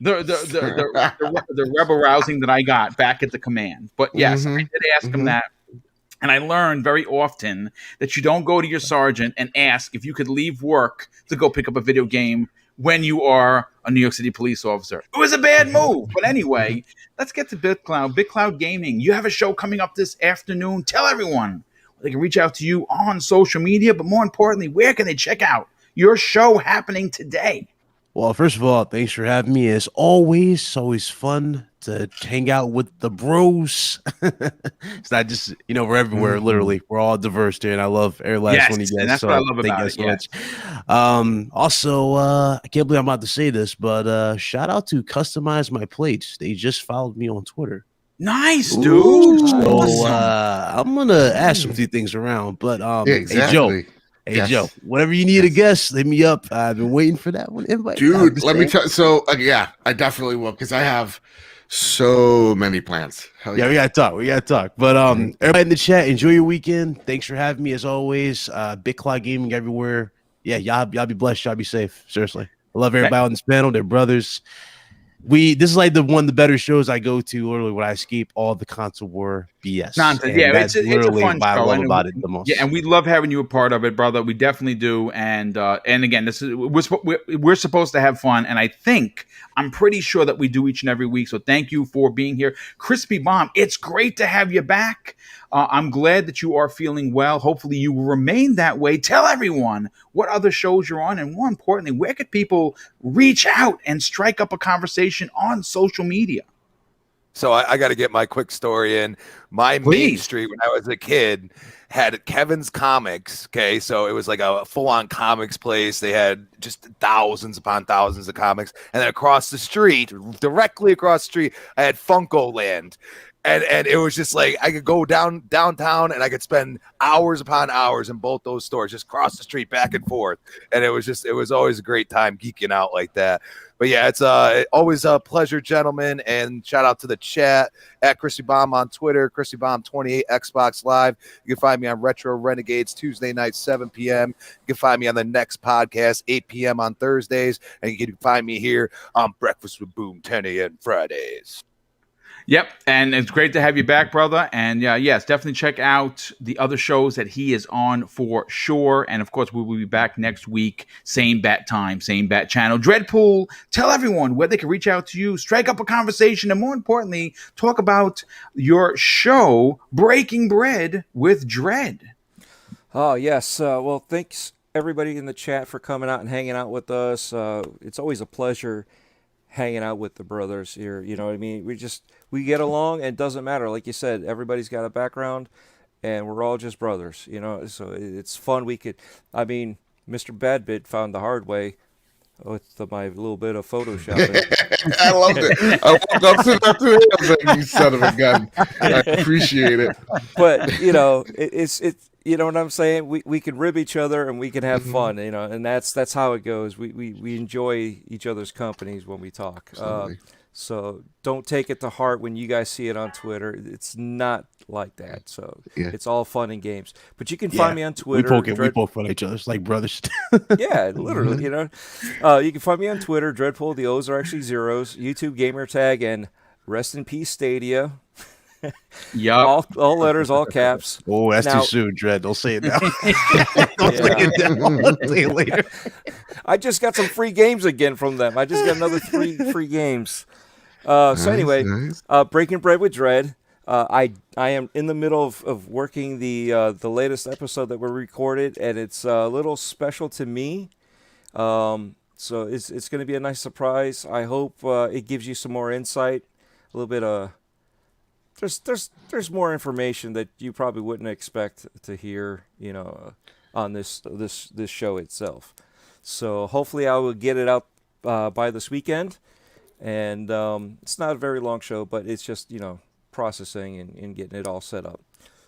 the rebel rousing that I got back at the command. But yes, I did ask him that. And I learned very often that you don't go to your sergeant and ask if you could leave work to go pick up a video game when you are a New York City police officer. It was a bad move. But anyway, let's get to Big Cloud Gaming. You have a show coming up this afternoon. Tell everyone they can reach out to you on social media. But more importantly, where can they check out your show happening today? Well, first of all, thanks for having me. As always, it's always fun to hang out with the bros. It's not just, we're everywhere, literally. We're all diverse there, and I love every last one of you guys. That's what I love about it. So much. Also, I can't believe I'm about to say this, but shout out to Customize My Plates. They just followed me on Twitter. Nice, dude. So I'm going to ask some few things around, but exactly. Hey, Joe, whatever you need a guest, hit me up. I've been waiting for that one invite. Dude, let me tell you. So, I definitely will because I have so many plans. Yeah, we got to talk. But everybody in the chat, enjoy your weekend. Thanks for having me as always. Big Cloud Gaming everywhere. Yeah, y'all be blessed. Y'all be safe. Seriously. I love everybody on this panel. They're brothers. This is like one of the better shows I go to literally when I escape all the console war BS. Nonsense. Yeah, it's a fun show. I love about it the most. Yeah, and we love having you a part of it, brother. We definitely do. And again, we're supposed to have fun, and I'm pretty sure that we do each and every week. So thank you for being here, Crispy Bomb. It's great to have you back. I'm glad that you are feeling well. Hopefully you will remain that way. Tell everyone what other shows you're on, and more importantly, where could people reach out and strike up a conversation on social media? So I got to get my quick story in. My main street when I was a kid had Kevin's Comics. Okay, so it was like a full-on comics place. They had just thousands upon thousands of comics, and then across the street, directly across the street, I had Funko Land. And it was just like I could go downtown and I could spend hours upon hours in both those stores, just cross the street back and forth. And it was always a great time geeking out like that. But yeah, it's always a pleasure, gentlemen. And shout out to the chat at Chrissy Bomb on Twitter, Chrissy Bomb 28 Xbox Live. You can find me on Retro Renegades Tuesday night, 7 p.m. You can find me on the next podcast, 8 p.m. on Thursdays. And you can find me here on Breakfast with Boom, 10 a.m. Fridays. Yep, and it's great to have you back, brother. And yes, definitely check out the other shows that he is on for sure. And of course, we will be back next week, same bat time, same bat channel. Dreadpool, tell everyone where they can reach out to you, strike up a conversation, and more importantly, talk about your show, Breaking Bread with Dread. Oh, yes. Well, thanks everybody in the chat for coming out and hanging out with us. It's always a pleasure hanging out with the brothers here. You know what I mean? We get along, and it doesn't matter. Like you said, everybody's got a background, and we're all just brothers, you know? So it's fun. Mr. Badbit found the hard way with my little bit of photoshopping. I loved it. I walked up to him and said, "You son of a gun." I appreciate it. But, you know, it's you know what I'm saying? We can rib each other and we can have fun, you know, and that's how it goes. We enjoy each other's companies when we talk. So don't take it to heart when you guys see it on Twitter. It's not like that. So it's all fun and games. But you can find me on Twitter. We poke fun at each other. It's like brothers. Yeah, literally, you know. You can find me on Twitter. Dreadpool. The O's are actually zeros. YouTube gamer tag, and rest in peace Stadia. Yeah, all letters, all caps. Oh, that's too soon, Dread. Don't say it now. Don't say it now. I'll say it later. I just got some free games again from them. I just got another 3 free games. Nice. Breaking Bread with Dread. I am in the middle of working the latest episode that we recorded, and it's a little special to me. So it's going to be a nice surprise. I hope it gives you some more insight, a little bit of. There's more information that you probably wouldn't expect to hear, you know, on this show itself. So hopefully I will get it out by this weekend, and it's not a very long show, but it's just, you know, processing and getting it all set up.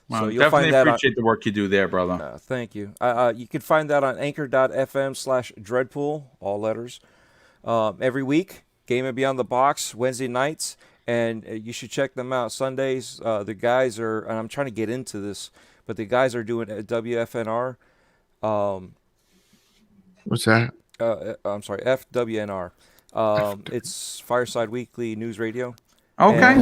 Well, so you'll definitely find that appreciate the work you do there, brother. Thank you. You can find that on anchor.fm/Dreadpool, all letters. Every week, Game and Beyond the Box, Wednesday nights. And you should check them out. Sundays, the guys are, and I'm trying to get into this, but the guys are doing a WFNR. What's that? I'm sorry, FWNR. It's Fireside Weekly News Radio. Okay.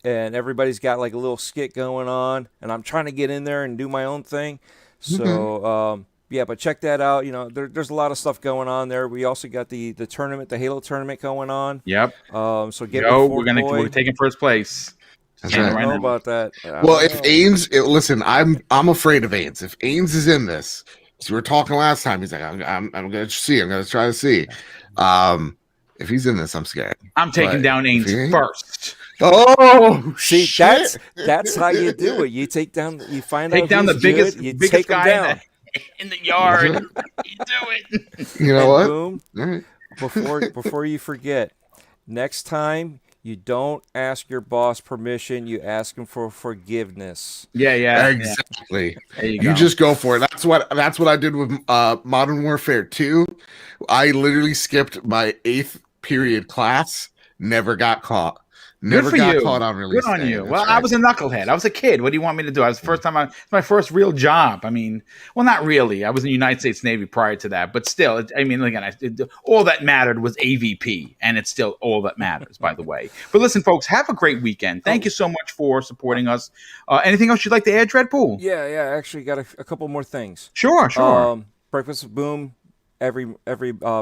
And everybody's got like a little skit going on, and I'm trying to get in there and do my own thing. So, yeah, but check that out. You know, there's a lot of stuff going on there. We also got the tournament, the Halo tournament going on. Yep. So we're taking first place. I don't know about that. Well, if Ains, listen, I'm afraid of Ains. If Ains is in this, so we were talking last time. He's like, I'm gonna see. I'm gonna try to see. If he's in this, I'm scared. I'm taking down Ains first. Oh, see, shit. that's how you do it. You take down. You find take out down the biggest guy down. In the yard. You do it. You know what? Boom. Right. Before you forget, next time you don't ask your boss permission, you ask him for forgiveness. Yeah. Exactly. There you go. You just go for it. That's what I did with Modern Warfare 2. I literally skipped my 8th period class, never got caught. Never got caught on release. Good on you. Well, right. I was a knucklehead. I was a kid. What do you want me to do? I was the first time. It's my first real job. I mean, well, not really. I was in the United States Navy prior to that, but still. I mean, again, all that mattered was AVP, and it's still all that matters, by the way. But listen, folks, have a great weekend. Thank you so much for supporting us. Anything else you'd like to add, Dreadpool? Yeah. Actually, got a couple more things. Sure. Breakfast with Boom every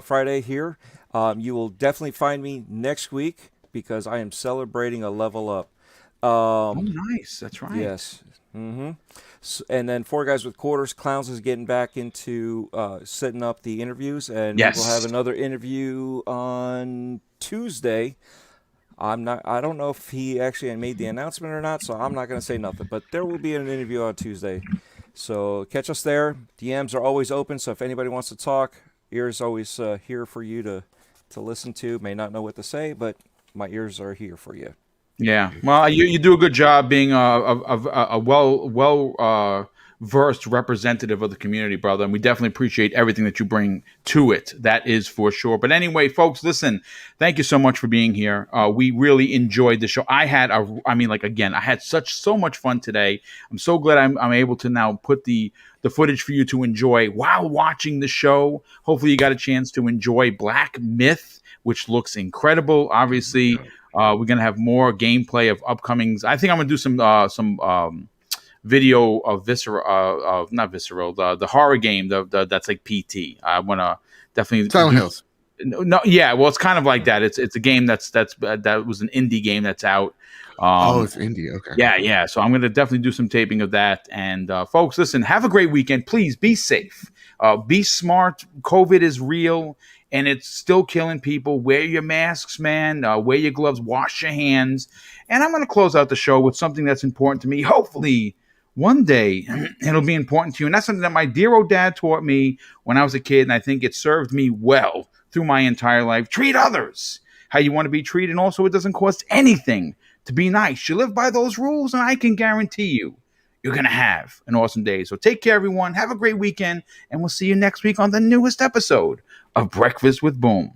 Friday here. You will definitely find me next week, because I am celebrating a level up. Oh, nice. That's right. Yes. And then Four Guys with Quarters, Clowns is getting back into setting up the interviews, and we will have another interview on Tuesday. I don't know if he actually made the announcement or not, so I'm not going to say nothing. But there will be an interview on Tuesday, so catch us there. DMs are always open, so if anybody wants to talk, ears always here for you to listen to. May not know what to say, but my ears are here for you. Yeah, well, you do a good job being a well versed representative of the community, brother, and we definitely appreciate everything that you bring to it. That is for sure. But anyway, folks, listen, thank you so much for being here. We really enjoyed the show. I had so much fun today. I'm so glad I'm able to now put the footage for you to enjoy while watching the show. Hopefully, you got a chance to enjoy Black Myth, which looks incredible. Obviously. We're gonna have more gameplay of upcomings. I think I'm gonna do some video of not Visceral, the horror game that's like PT. I wanna definitely Silent Hills. No, yeah, well, it's kind of like that. It's a game that was an indie game that's out. It's indie. Okay. Yeah. So I'm gonna definitely do some taping of that. And folks, listen, have a great weekend. Please be safe. Be smart. COVID is real. And it's still killing people. Wear your masks, man. Wear your gloves. Wash your hands. And I'm going to close out the show with something that's important to me. Hopefully, one day, it'll be important to you. And that's something that my dear old dad taught me when I was a kid. And I think it served me well through my entire life. Treat others how you want to be treated. And also, it doesn't cost anything to be nice. You live by those rules, and I can guarantee you, you're going to have an awesome day. So take care, everyone. Have a great weekend. And we'll see you next week on the newest episode of Breakfast with Boom.